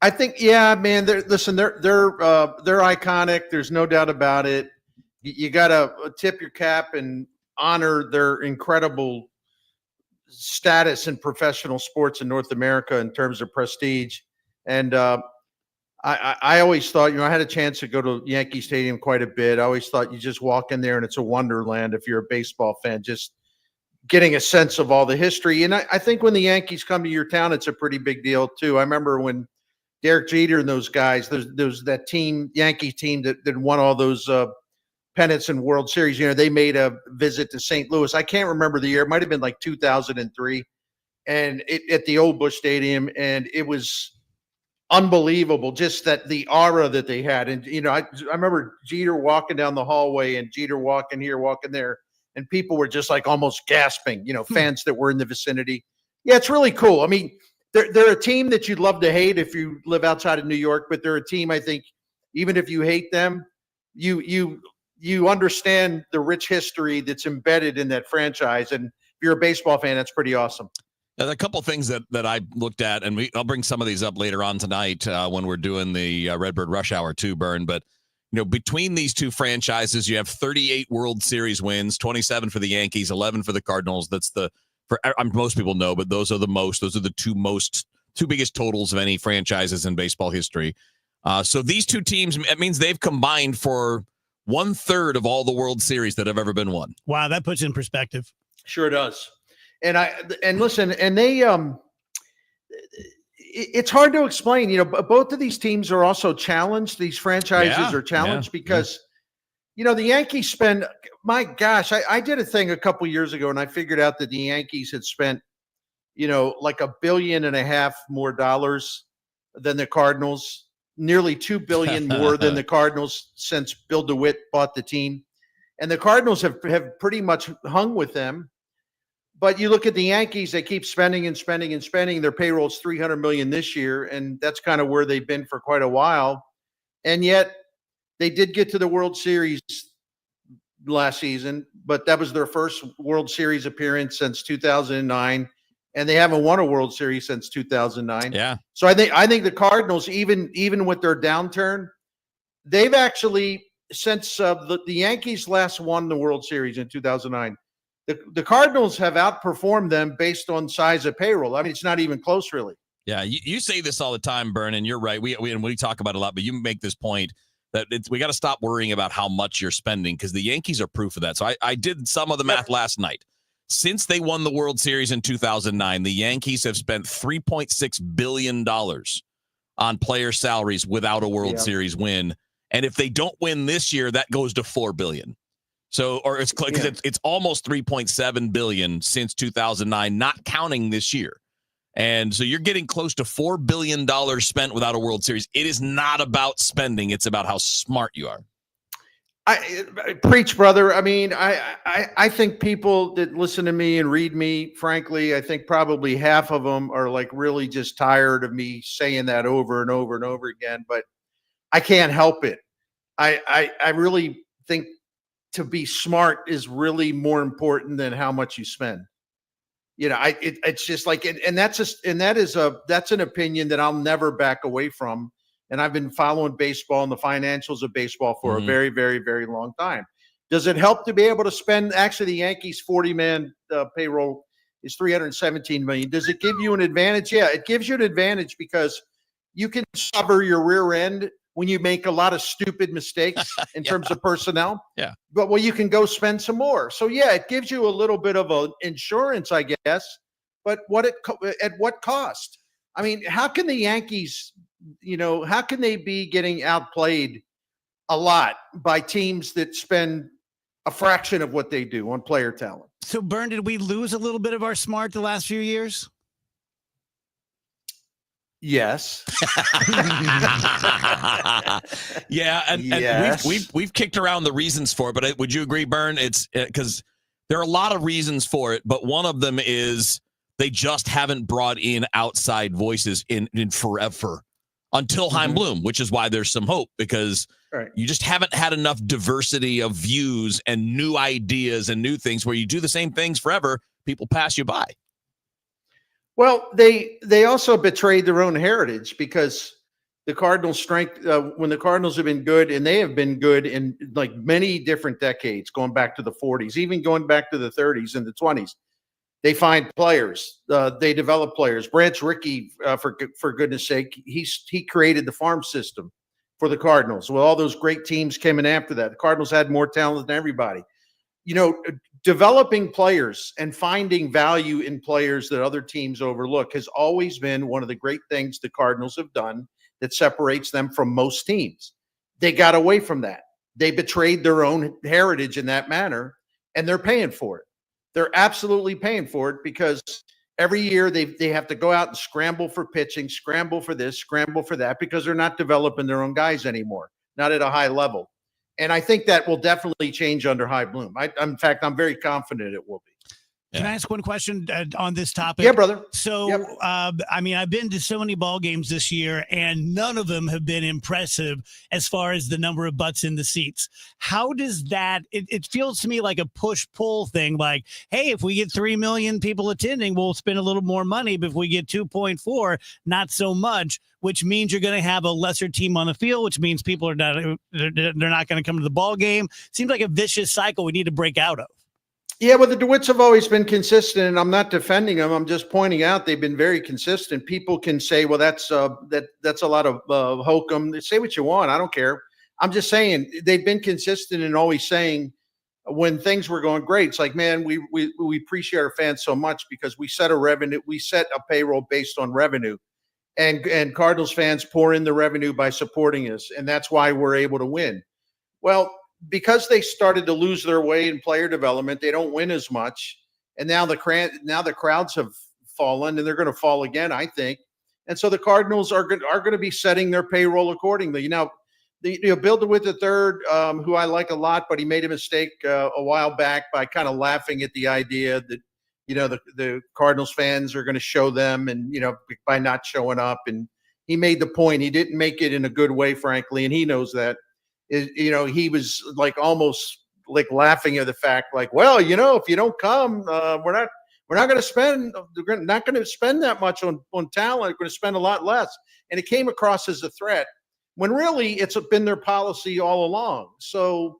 I think, yeah, man. They're iconic. There's no doubt about it. You got to tip your cap and honor their incredible status in professional sports in North America in terms of prestige. And I always thought, I had a chance to go to Yankee Stadium quite a bit. I always thought you just walk in there and it's a wonderland if you're a baseball fan, just getting a sense of all the history. And I think when the Yankees come to your town, it's a pretty big deal too. I remember when Derek Jeter and those guys, there's that team, Yankee team that won all those pennants and World Series. They made a visit to St. Louis. I can't remember the year. It might have been like 2003, and at the old Busch Stadium, and it was unbelievable. Just that the aura that they had, and I remember Jeter walking down the hallway, and Jeter walking here, walking there, and people were just like almost gasping. Fans that were in the vicinity. Yeah, it's really cool. I mean, they're a team that you'd love to hate if you live outside of New York, but they're a team, I think, even if you hate them, you understand the rich history that's embedded in that franchise. And if you're a baseball fan, that's pretty awesome. Now, a couple of things that I looked at, and I'll bring some of these up later on tonight when we're doing the Redbird Rush Hour 2 burn. But, between these two franchises, you have 38 World Series wins, 27 for the Yankees, 11 for the Cardinals. That's most people know, but those are the most. Those are the two biggest totals of any franchises in baseball history. So these two teams, it means they've combined for 1/3 of all the World Series that have ever been won. Wow, that puts in perspective. Sure does. And listen, and they it's hard to explain. Both of these teams are also challenged. These franchises are challenged because the Yankees spend. My gosh, I did a thing a couple years ago, and I figured out that the Yankees had spent, like $1.5 billion more dollars than the Cardinals. Nearly $2 billion more than the Cardinals since Bill DeWitt bought the team. And the Cardinals have pretty much hung with them. But you look at the Yankees, they keep spending and spending and spending. Their payroll is $300 million this year, and that's kind of where they've been for quite a while. And yet they did get to the World Series last season, but that was their first World Series appearance since 2009. And they haven't won a World Series since 2009. Yeah. So I think the Cardinals, even with their downturn, they've actually, since the Yankees last won the World Series in 2009, the Cardinals have outperformed them based on size of payroll. I mean, it's not even close, really. Yeah, you say this all the time, Bern, and you're right. We talk about it a lot, but you make this point that we got to stop worrying about how much you're spending because the Yankees are proof of that. So I did some of the math last night. Since they won the World Series in 2009, the Yankees have spent $3.6 billion on player salaries without a World Series win. And if they don't win this year, that goes to $4 billion. So, or it's almost $3.7 billion since 2009, not counting this year. And so you're getting close to $4 billion spent without a World Series. It is not about spending. It's about how smart you are. I preach, brother. I mean, I think people that listen to me and read me, frankly, I think probably half of them are like really just tired of me saying that over and over and over again, but I can't help it. I really think to be smart is really more important than how much you spend. It's just like, and that's an opinion that I'll never back away from. And I've been following baseball and the financials of baseball for a very, very, very long time. Does it help to be able to spend? Actually, the Yankees' 40-man payroll is $317 million. Does it give you an advantage? Yeah, it gives you an advantage because you can cover your rear end when you make a lot of stupid mistakes in terms of personnel. Yeah. But you can go spend some more. So yeah, it gives you a little bit of a insurance, I guess. But at what cost? I mean, how can the Yankees? How can they be getting outplayed a lot by teams that spend a fraction of what they do on player talent? So, Bern, did we lose a little bit of our smart the last few years? Yes. Yeah, and we've kicked around the reasons for it, but would you agree, Bern? It's because there are a lot of reasons for it, but one of them is They just haven't brought in outside voices in forever until Chaim Bloom, which is why there's some hope, because you just haven't had enough diversity of views and new ideas and new things where you do the same things forever. People pass you by. Well, they also betrayed their own heritage, because the Cardinals' strength, when the Cardinals have been good, and they have been good in like many different decades, going back to the 40s, even going back to the 30s and the 20s, they find players, they develop players. Branch Rickey, for goodness sake, he created the farm system for the Cardinals. Well, all those great teams came in after that. The Cardinals had more talent than everybody. You know, developing players and finding value in players that other teams overlook has always been one of the great things the Cardinals have done that separates them from most teams. They got away from that. They betrayed their own heritage in that manner, and they're paying for it. They're absolutely paying for it, because every year they have to go out and scramble for pitching, scramble for this, scramble for that, because they're not developing their own guys anymore, not at a high level. And I think that will definitely change under Chaim Bloom. In fact, I'm very confident it will be. Can I ask one question on this topic? Yeah, brother. So, I mean, I've been to so many ball games this year, and none of them have been impressive as far as the number of butts in the seats. How does that? It feels to me like a push-pull thing. Like, hey, if we get 3 million people attending, we'll spend a little more money. But if we get 2.4, not so much. Which means you're going to have a lesser team on the field, which means people are not. They're not going to come to the ball game. Seems like a vicious cycle we need to break out of. Yeah, well, the DeWitts have always been consistent, and I'm not defending them. I'm just pointing out they've been very consistent. People can say, well, that's a lot of hokum. Say what you want. I don't care. I'm just saying they've been consistent and always saying when things were going great, it's like, man, we appreciate our fans so much because we set a payroll based on revenue. And Cardinals fans pour in the revenue by supporting us, and that's why we're able to win. Well, because they started to lose their way in player development, they don't win as much, and now the crowds have fallen, and they're going to fall again, I think. And so the Cardinals are going to be setting their payroll accordingly. You know, Bill DeWitt III, who I like a lot, but he made a mistake a while back by kind of laughing at the idea that, you know, the Cardinals fans are going to show them, and, you know, by not showing up. And he made the point. He didn't make it in a good way, frankly, and he knows that. You know, he was like almost like laughing at the fact, like, well, you know, if you don't come, we're not going to spend. We're not going to spend that much on talent. We're going to spend a lot less. And it came across as a threat, when really it's been their policy all along. So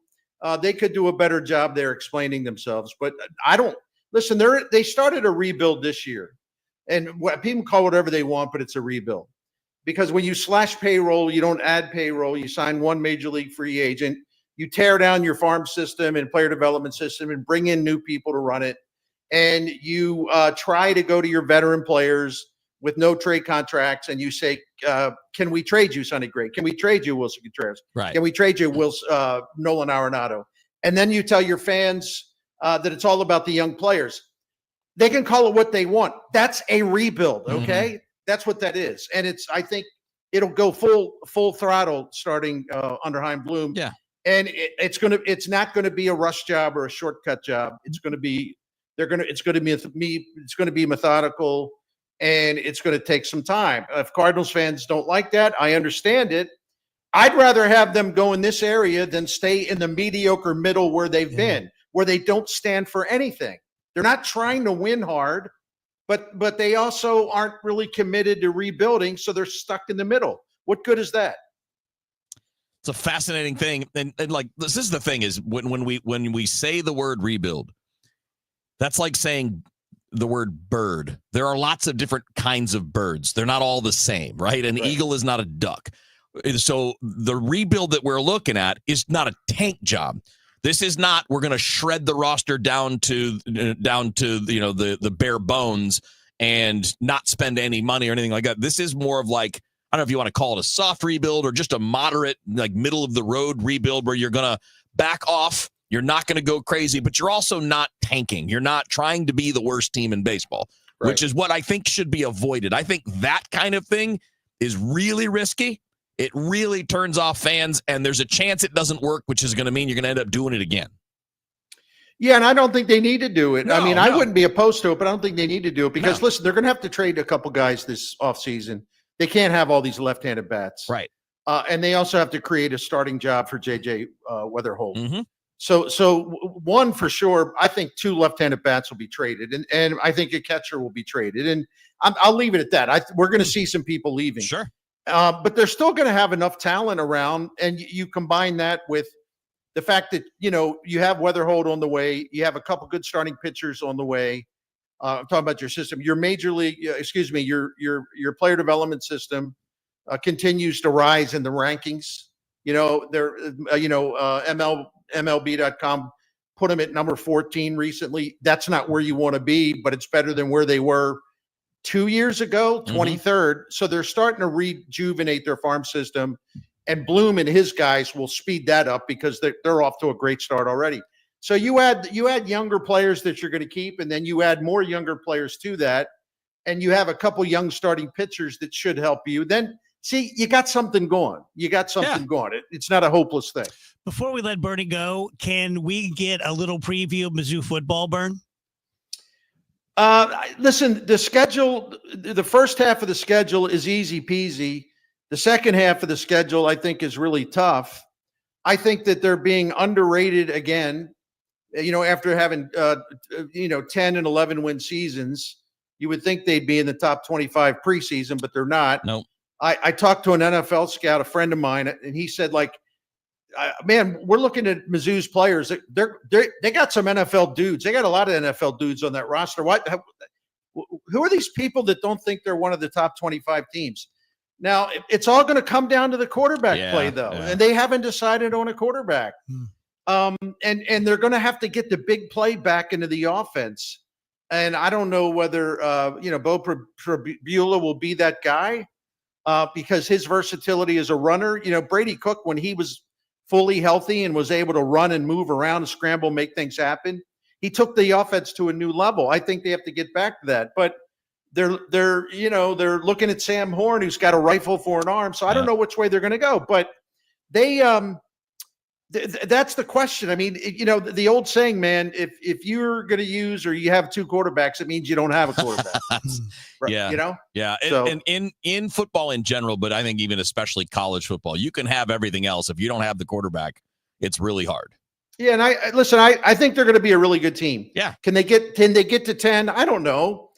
they could do a better job there explaining themselves. But I don't. Listen, they started a rebuild this year, and people call whatever they want, but it's a rebuild. Because when you slash payroll, you don't add payroll. You sign one major league free agent. You tear down your farm system and player development system and bring in new people to run it. And you try to go to your veteran players with no trade contracts, and you say, can we trade you, Sonny Gray? Can we trade you, Wilson Contreras? Right. Can we trade you, Nolan Arenado? And then you tell your fans that it's all about the young players. They can call it what they want. That's a rebuild, okay? Mm-hmm. That's what that is. And I think it'll go full throttle starting under Chaim Bloom. Yeah. And it's not going to be a rush job or a shortcut job. It's going to be methodical, and it's going to take some time. If Cardinals fans don't like that, I understand it. I'd rather have them go in this area than stay in the mediocre middle where they've been, where they don't stand for anything. They're not trying to win hard, but they also aren't really committed to rebuilding, so they're stuck in the middle. What good is that? It's a fascinating thing, and like this is the thing is when we say the word rebuild, that's like saying the word bird. There are lots of different kinds of birds. They're not all the same, right? An eagle is not a duck. So the rebuild that we're looking at is not a tank job. This is not, we're going to shred the roster down to the bare bones and not spend any money or anything like that. This is more of like, I don't know if you want to call it a soft rebuild or just a moderate, like middle of the road rebuild where you're going to back off. You're not going to go crazy, but you're also not tanking. You're not trying to be the worst team in baseball, which is what I think should be avoided. I think that kind of thing is really risky. It really turns off fans, and there's a chance it doesn't work, which is going to mean you're going to end up doing it again. Yeah, and I don't think they need to do it. No, I mean, I no. wouldn't be opposed to it, but I don't think they need to do it because, No. listen, they're going to have to trade a couple guys this offseason. They can't have all these left-handed bats. Right. And they also have to create a starting job for J.J. Weatherholt. Mm-hmm. So one for sure, I think 2 left-handed bats will be traded, and I think a catcher will be traded. And I'll leave it at that. We're going to see some people leaving. Sure. But they're still going to have enough talent around, and you combine that with the fact that, you have Weatherholt on the way, you have a couple good starting pitchers on the way. I'm talking about your system. Your major league, your player development system continues to rise in the rankings. MLB.com put them at number 14 recently. That's not where you want to be, but it's better than where they were 2 years ago, 23rd. So they're starting to rejuvenate their farm system, and Bloom and his guys will speed that up because they're off to a great start already. So you add younger players that you're going to keep, and then you add more younger players to that, and you have a couple young starting pitchers that should help you. Then see, you got something going. Going. It's not a hopeless thing. Before we let Bernie go, can we get a little preview of Mizzou football, Bern? Listen, the schedule, the first half of the schedule is easy peasy. The second half of the schedule, I think, is really tough. I think that they're being underrated again. After having 10 and 11 win seasons, you would think they'd be in the top 25 preseason, but they're not. Nope. I talked to an NFL scout, a friend of mine, and he said, man, we're looking at Mizzou's players. They got some NFL dudes. They got a lot of NFL dudes on that roster. Who are these people that don't think they're one of the top 25 teams? Now, it's all going to come down to the quarterback play, though, and they haven't decided on a quarterback. And they're going to have to get the big play back into the offense. And I don't know whether Bo Prabula will be that guy because his versatility as a runner. Brady Cook, when he was fully healthy and was able to run and move around and scramble, make things happen, he took the offense to a new level. I think they have to get back to that, but they're looking at Sam Horn, who's got a rifle for an arm. So I don't know which way they're going to go, but they that's the question. I mean, the old saying, man, if you're going to use or you have 2 quarterbacks, it means you don't have a quarterback. Right? Yeah. Yeah. And in football in general, but I think even especially college football, you can have everything else. If you don't have the quarterback, it's really hard. Yeah. And I think they're going to be a really good team. Yeah. Can they get to 10? I don't know.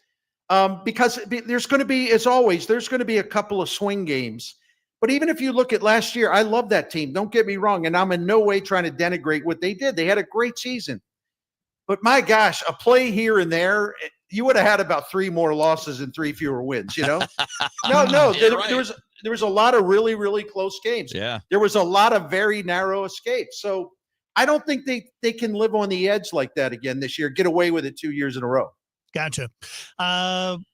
Because there's going to be, as always, there's going to be a couple of swing games. But even if you look at last year, I love that team. Don't get me wrong. And I'm in no way trying to denigrate what they did. They had a great season. But my gosh, a play here and there, you would have had about 3 more losses and 3 fewer wins, No, there was a lot of really, really close games. Yeah. There was a lot of very narrow escapes. So I don't think they can live on the edge like that again this year, get away with it 2 years in a row. Gotcha.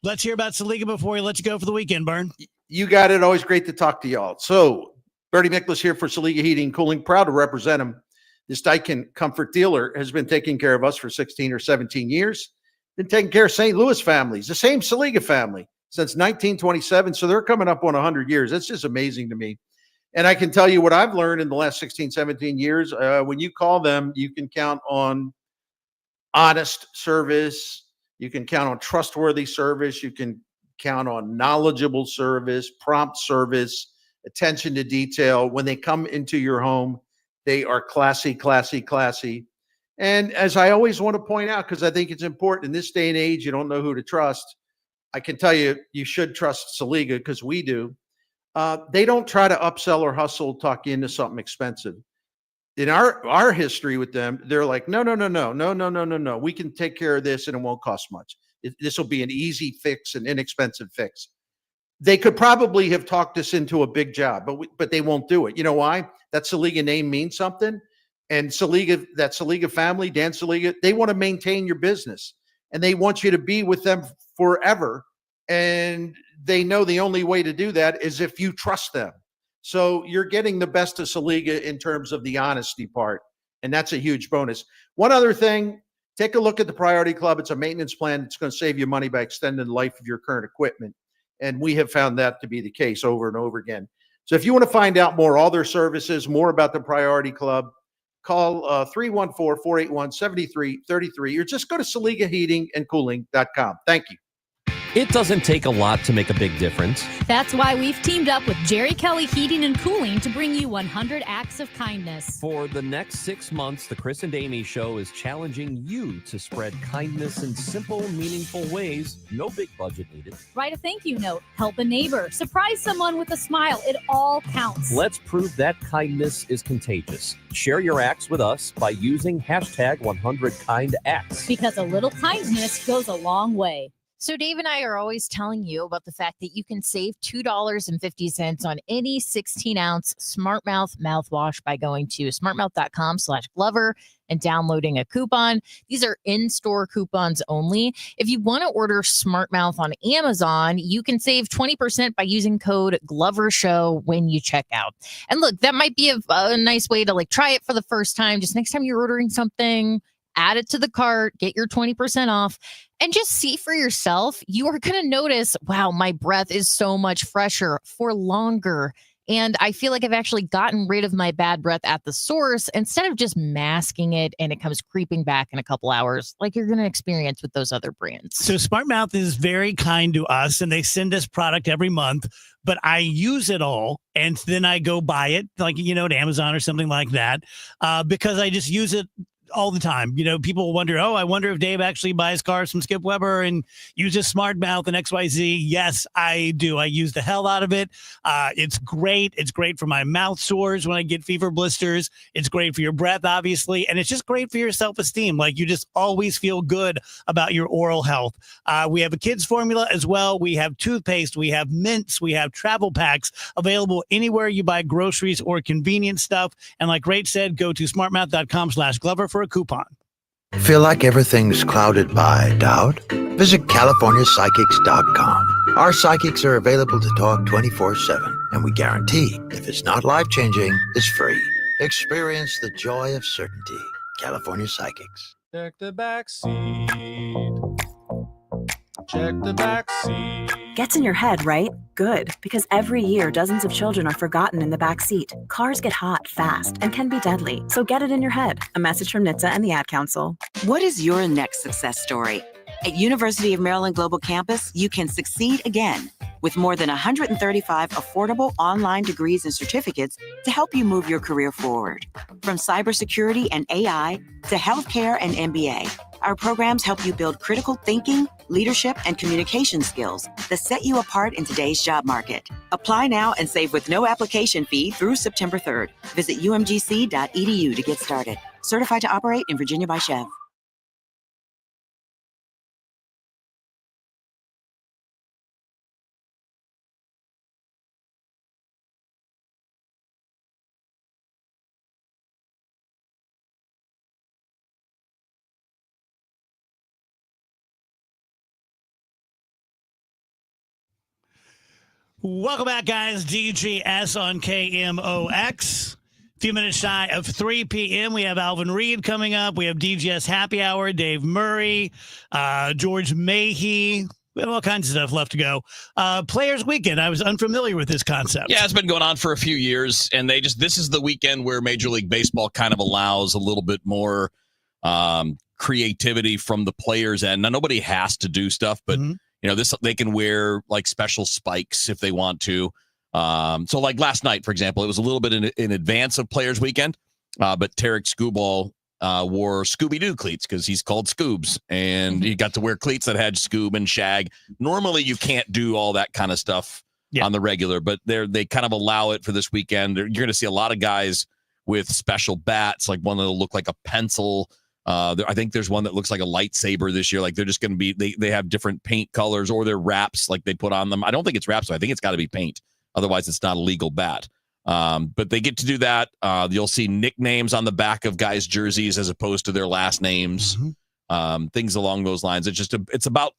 Let's hear about Saliga before we let you go for the weekend, Bern. You got it. Always great to talk to y'all. So, Bertie Miklas here for Saliga Heating and Cooling. Proud to represent him. This Daikin Comfort dealer has been taking care of us for 16 or 17 years. Been taking care of St. Louis families, the same Saliga family since 1927. So they're coming up on 100 years. That's just amazing to me. And I can tell you what I've learned in the last 16, 17 years. When you call them, you can count on honest service. You can count on trustworthy service. You can count on knowledgeable service, prompt service, attention to detail. When they come into your home, they are classy, classy, classy. And as I always want to point out, because I think it's important in this day and age, you don't know who to trust. I can tell you, you should trust Saliga because we do. They don't try to upsell or hustle, talk you into something expensive. In our history with them, they're like, no. We can take care of this and it won't cost much. This will be an easy fix, an inexpensive fix. They could probably have talked us into a big job, but they won't do it. You know why? That Saliga name means something. And Saliga, that Saliga family, Dan Saliga, they want to maintain your business and they want you to be with them forever. And they know the only way to do that is if you trust them. So you're getting the best of Saliga in terms of the honesty part. And that's a huge bonus. One other thing, take a look at the Priority Club. It's a maintenance plan. It's going to save you money by extending the life of your current equipment. And we have found that to be the case over and over again. So if you want to find out more, all their services, more about the Priority Club, call 314-481-7333 or just go to SaligaHeatingandCooling.com. Thank you. It doesn't take a lot to make a big difference. That's why we've teamed up with Jerry Kelly Heating and Cooling to bring you 100 acts of kindness. For the next 6 months, the Chris and Amy Show is challenging you to spread kindness in simple, meaningful ways. No big budget needed. Write a thank you note, help a neighbor, surprise someone with a smile. It all counts. Let's prove that kindness is contagious. Share your acts with us by using hashtag 100KindActs. Because a little kindness goes a long way. So Dave and I are always telling you about the fact that you can save $2.50 on any 16-ounce Smart Mouth mouthwash by going to smartmouth.com/Glover and downloading a coupon. These are in-store coupons only. If you want to order Smart Mouth on Amazon, you can save 20% by using code GloverShow when you check out. And look, that might be a nice way to try it for the first time. Just next time you're ordering something, add it to the cart, get your 20% off, and just see for yourself. You are going to notice, wow, my breath is so much fresher for longer. And I feel like I've actually gotten rid of my bad breath at the source instead of just masking it and it comes creeping back in a couple hours like you're going to experience with those other brands. So Smart Mouth is very kind to us and they send us product every month, but I use it all and then I go buy it at Amazon or something like that because I just use it all the time. People wonder, I wonder if Dave actually buys cars from Skip Weber and uses Smart Mouth and XYZ. Yes, I do. I use the hell out of it. It's great. It's great for my mouth sores when I get fever blisters. It's great for your breath, obviously. And it's just great for your self-esteem. You just always feel good about your oral health. We have a kids formula as well. We have toothpaste. We have mints. We have travel packs available anywhere you buy groceries or convenience stuff. And like Rach said, go to smartmouth.com/Glover for a coupon. Feel like everything's clouded by doubt? Visit CaliforniaPsychics.com. Our psychics are available to talk 24/7, and we guarantee if it's not life-changing, it's free. Experience the joy of certainty. California Psychics. Check the back seat. Check the back seat. Gets in your head, right? Good, because every year dozens of children are forgotten in the back seat. Cars get hot fast and can be deadly, so get it in your head. A message from NHTSA and the Ad Council. What is your next success story? At University of Maryland Global Campus, you can succeed again with more than 135 affordable online degrees and certificates to help you move your career forward. From cybersecurity and AI to healthcare and MBA, our programs help you build critical thinking, leadership, and communication skills that set you apart in today's job market. Apply now and save with no application fee through September 3rd. Visit umgc.edu to get started. Certified to operate in Virginia by Chev. Welcome back, guys. DGS on KMOX. A few minutes shy of 3 p.m. We have Alvin Reed coming up. We have DGS Happy Hour, Dave Murray, George Mahey. We have all kinds of stuff left to go. Players Weekend. I was unfamiliar with this concept. Yeah, it's been going on for a few years, and this is the weekend where Major League Baseball kind of allows a little bit more creativity from the players. And now nobody has to do stuff, but they can wear special spikes if they want to. So last night, for example, it was a little bit in advance of Players Weekend, but Tarek Skubal wore Scooby-Doo cleats because he's called Scoobs, and he got to wear cleats that had Scoob and Shag. Normally, you can't do all that kind of stuff on the regular, but they kind of allow it for this weekend. You're going to see a lot of guys with special bats, like one that'll look like a pencil. I think there's one that looks like a lightsaber this year. They're just going to be, they have different paint colors, or their wraps they put on them. I don't think it's wraps. So I think it's got to be paint. Otherwise it's not a legal bat. But they get to do that. You'll see nicknames on the back of guys' jerseys as opposed to their last names. Things along those lines. It's about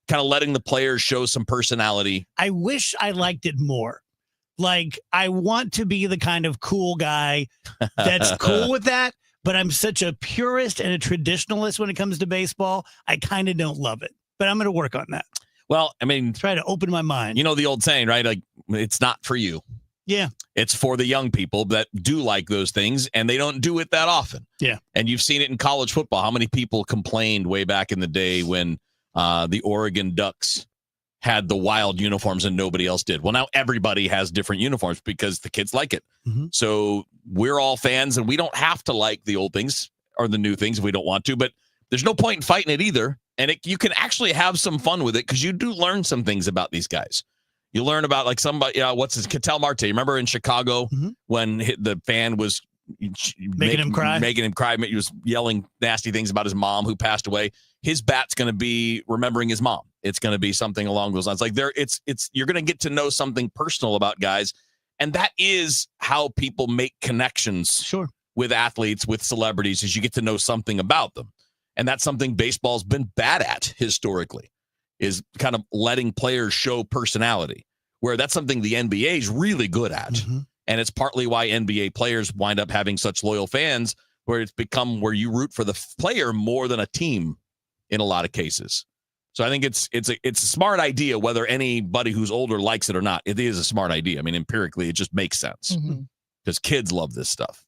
kind of letting the players show some personality. I wish I liked it more. I want to be the kind of cool guy that's cool with that. But I'm such a purist and a traditionalist when it comes to baseball. I kind of don't love it, but I'm going to work on that. Well, I mean, try to open my mind. You know the old saying, right? It's not for you. Yeah. It's for the young people that do like those things, and they don't do it that often. Yeah. And you've seen it in college football. How many people complained way back in the day when the Oregon Ducks had the wild uniforms and nobody else did? Well, now everybody has different uniforms because the kids like it. Mm-hmm. So we're all fans, and we don't have to like the old things or the new things if we don't want to, but there's no point in fighting it either. And you can actually have some fun with it because you do learn some things about these guys. You learn about like somebody, Ketel Marte. Remember in Chicago when the fan was making him cry? He was yelling nasty things about his mom who passed away. His bat's going to be remembering his mom. It's going to be something along those lines. Like you're going to get to know something personal about guys. And that is how people make connections with athletes, with celebrities, is you get to know something about them. And that's something baseball's been bad at historically, is kind of letting players show personality, where that's something the NBA is really good at. Mm-hmm. And it's partly why NBA players wind up having such loyal fans, where it's become where you root for the player more than a team in a lot of cases. So I think it's a smart idea, whether anybody who's older likes it or not. It is a smart idea. I mean, empirically, it just makes sense because kids love this stuff.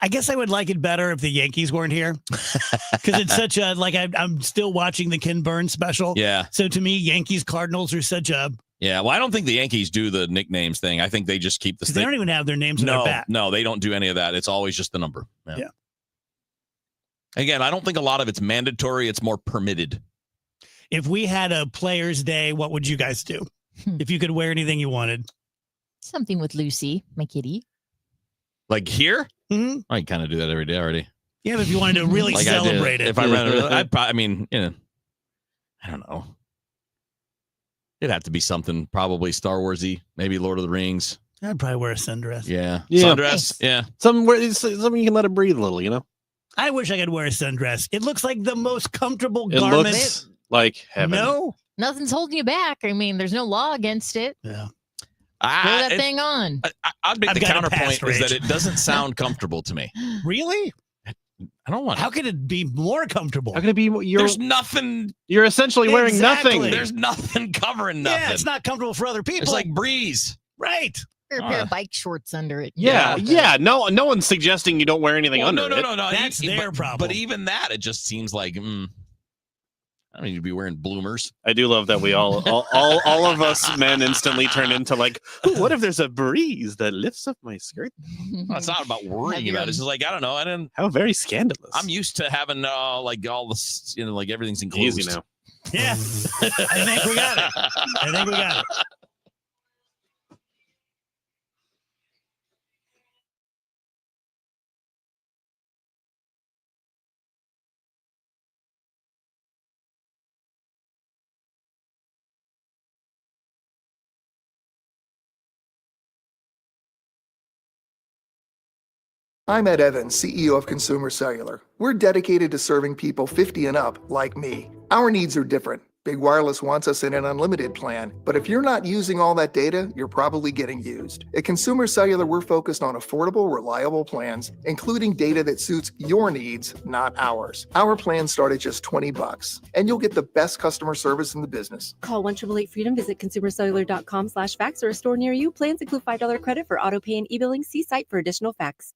I guess I would like it better if the Yankees weren't here, because it's such a, like, I'm still watching the Ken Burns special. Yeah. So to me, Yankees Cardinals are such a. Yeah. Well, I don't think the Yankees do the nicknames thing. I think they just keep the. They don't even have their names on their bat. No, they don't do any of that. It's always just the number. Yeah. Again, I don't think a lot of it's mandatory. It's more permitted. If we had a Players' Day, what would you guys do? If you could wear anything you wanted? Something with Lucy, my kitty. Like here? Mm-hmm. I kind of do that every day already. Yeah, but if you wanted to really like celebrate it. If I ran it, I mean, I don't know. It'd have to be something probably Star Wars-y, maybe Lord of the Rings. I'd probably wear a sundress. Yeah. Yeah. Sundress. Yeah. Something you can let it breathe a little, you know? I wish I could wear a sundress. It looks like the most comfortable It garment. looks like heaven. No. Nothing's holding you back. I mean, there's no law against it. Yeah. Throw that thing on. I'd make I've the got a counterpoint pass is rate. that it doesn't sound comfortable to me. Really? I don't want. How could it be more comfortable? How can it be? There's nothing. You're essentially wearing Exactly. nothing. There's nothing covering nothing. Yeah, it's not comfortable for other people. It's like breeze. Right. Or a pair of bike shorts under it. Yeah. No one's suggesting you don't wear anything under it. No. That's their problem. But even that, it just seems like I don't need to be wearing bloomers. I do love that we all of us men instantly turn into like, ooh, what if there's a breeze that lifts up my skirt? Well, it's not about worrying about it. It's just like, I don't know. How very scandalous. I'm used to having like all this, like everything's enclosed. Easy now. Yeah. I think we got it. I'm Ed Evans, CEO of Consumer Cellular. We're dedicated to serving people 50 and up, like me. Our needs are different. Big Wireless wants us in an unlimited plan, but if you're not using all that data, you're probably getting used. At Consumer Cellular, we're focused on affordable, reliable plans, including data that suits your needs, not ours. Our plans start at just $20, and you'll get the best customer service in the business. Call 1-888-FREEDOM, visit consumercellular.com/facts or a store near you. Plans include $5 credit for auto pay and e-billing. See site for additional facts.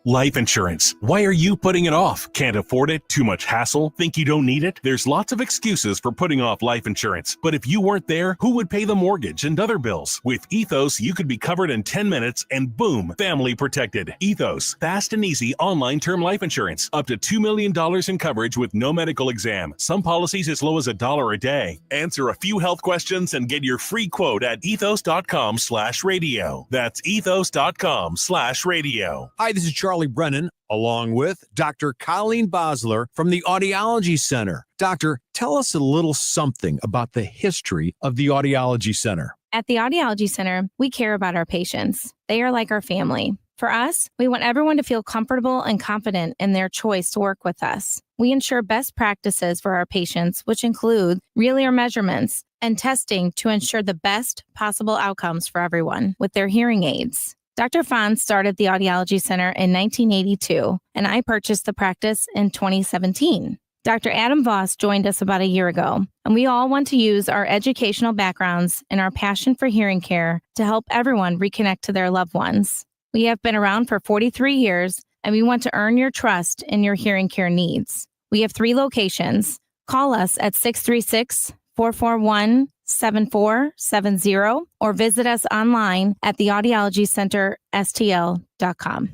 Life insurance. Why are you putting it off? Can't afford it? Too much hassle? Think you don't need it? There's lots of excuses for putting off life insurance. But if you weren't there, who would pay the mortgage and other bills? With Ethos, you could be covered in 10 minutes and boom, family protected. Ethos, fast and easy online term life insurance. Up to $2 million in coverage with no medical exam. Some policies as low as $1 a day. Answer a few health questions and get your free quote at ethos.com/radio. That's ethos.com/radio. Hi, this is Charlie Brennan, along with Dr. Colleen Bosler from the Audiology Center. Doctor, tell us a little something about the history of the Audiology Center. At the Audiology Center, we care about our patients. They are like our family. For us, we want everyone to feel comfortable and confident in their choice to work with us. We ensure best practices for our patients, which include real ear measurements and testing to ensure the best possible outcomes for everyone with their hearing aids. Dr. Fons started the Audiology Center in 1982, and I purchased the practice in 2017. Dr. Adam Voss joined us about a year ago, and we all want to use our educational backgrounds and our passion for hearing care to help everyone reconnect to their loved ones. We have been around for 43 years, and we want to earn your trust in your hearing care needs. We have 3 locations. Call us at 636-441-7470 or visit us online at theaudiologycenterstl.com.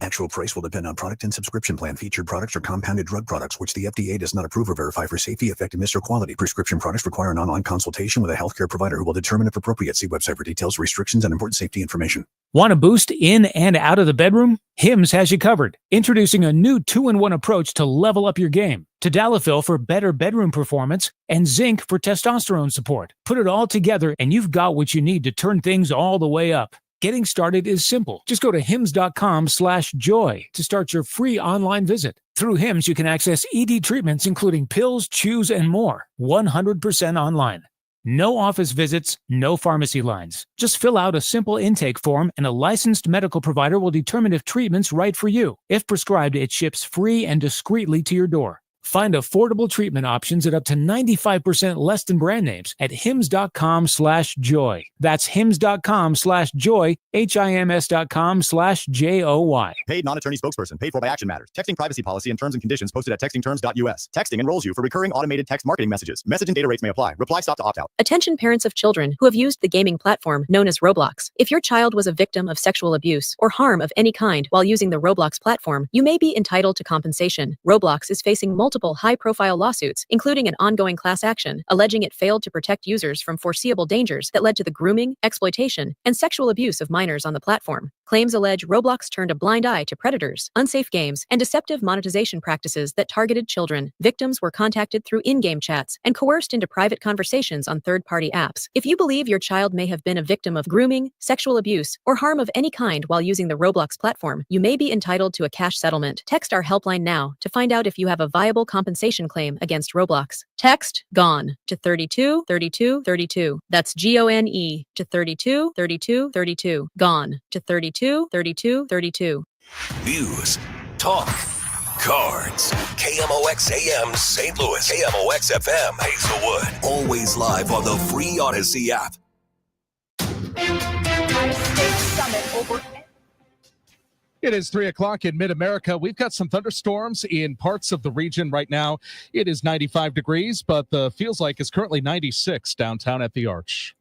Actual price will depend on product and subscription plan. Featured products are compounded drug products, which the FDA does not approve or verify for safety, effectiveness, or quality. Prescription products require an online consultation with a healthcare provider who will determine if appropriate. See website for details, restrictions, and important safety information. Want to boost in and out of the bedroom? Hims has you covered. Introducing a new 2-in-1 approach to level up your game. Tadalafil for better bedroom performance and zinc for testosterone support. Put it all together and you've got what you need to turn things all the way up. Getting started is simple. Just go to hims.com/joy to start your free online visit. Through Hims, you can access ED treatments including pills, chews, and more. 100% online. No office visits, no pharmacy lines. Just fill out a simple intake form and a licensed medical provider will determine if treatment's right for you. If prescribed, it ships free and discreetly to your door. Find affordable treatment options at up to 95% less than brand names at hims.com/joy. That's hims.com/joy, hims.com/joy. Paid non-attorney spokesperson. Paid for by Action Matters. Texting privacy policy and terms and conditions posted at textingterms.us. Texting enrolls you for recurring automated text marketing messages. Message and data rates may apply. Reply stop to opt out. Attention parents of children who have used the gaming platform known as Roblox. If your child was a victim of sexual abuse or harm of any kind while using the Roblox platform, you may be entitled to compensation. Roblox is facing multiple high-profile lawsuits, including an ongoing class action, alleging it failed to protect users from foreseeable dangers that led to the grooming, exploitation, and sexual abuse of minors on the platform. Claims allege Roblox turned a blind eye to predators, unsafe games, and deceptive monetization practices that targeted children. Victims were contacted through in-game chats and coerced into private conversations on third-party apps. If you believe your child may have been a victim of grooming, sexual abuse, or harm of any kind while using the Roblox platform, you may be entitled to a cash settlement. Text our helpline now to find out if you have a viable compensation claim against Roblox. Text GONE to 32 32 32. That's GONE to 32 32 32. GONE to 32 32 32. News, talk, cards. KMOX AM St. Louis. KMOX FM Hazelwood. Always live on the free Odyssey app. It is 3:00 in mid-America. We've got some thunderstorms in parts of the region right now. It is 95 degrees, but the feels like it's currently 96 downtown at the Arch.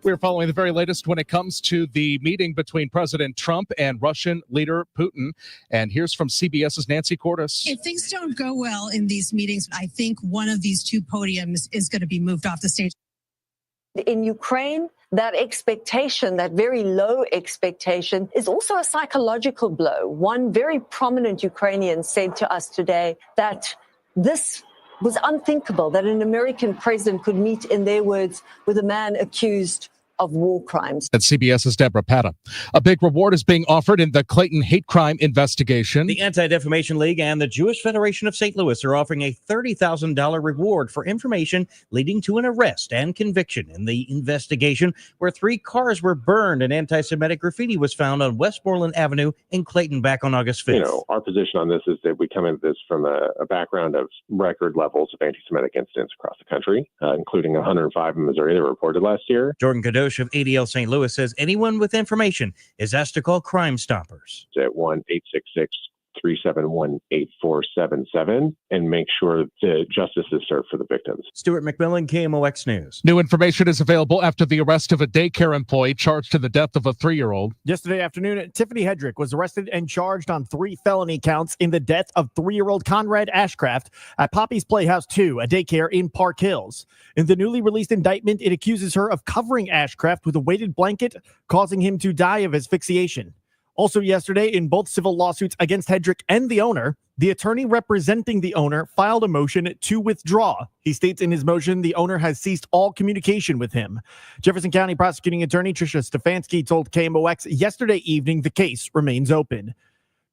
We're following the very latest when it comes to the meeting between President Trump and Russian leader Putin. And here's from CBS's Nancy Cordes. If things don't go well in these meetings, I think one of these two podiums is going to be moved off the stage. In Ukraine, that expectation, that very low expectation, is also a psychological blow. One very prominent Ukrainian said to us today that this was unthinkable, that an American president could meet, in their words, with a man accused of war crimes. At CBS's Deborah Patta. A big reward is being offered in the Clayton hate crime investigation. The Anti-Defamation League and the Jewish Federation of St. Louis are offering a $30,000 reward for information leading to an arrest and conviction in the investigation where 3 cars were burned and anti-Semitic graffiti was found on Westmoreland Avenue in Clayton back on August 5th. You know, our position on this is that we come into this from a background of record levels of anti-Semitic incidents across the country, including 105 in Missouri that were reported last year. Jordan Kadosh of ADL St. Louis says anyone with information is asked to call Crime Stoppers at 1-866-371-8477 and make sure that justice is served for the victims. Stuart McMillan, KMOX News. New information is available after the arrest of a daycare employee charged in the death of a 3-year-old. Yesterday afternoon, Tiffany Hedrick was arrested and charged on 3 felony counts in the death of 3-year-old Conrad Ashcraft at Poppy's Playhouse 2, a daycare in Park Hills. In the newly released indictment, it accuses her of covering Ashcraft with a weighted blanket, causing him to die of asphyxiation. Also yesterday, in both civil lawsuits against Hedrick and the owner, the attorney representing the owner filed a motion to withdraw. He states in his motion the owner has ceased all communication with him. Jefferson County prosecuting attorney Tricia Stefanski told KMOX yesterday evening the case remains open.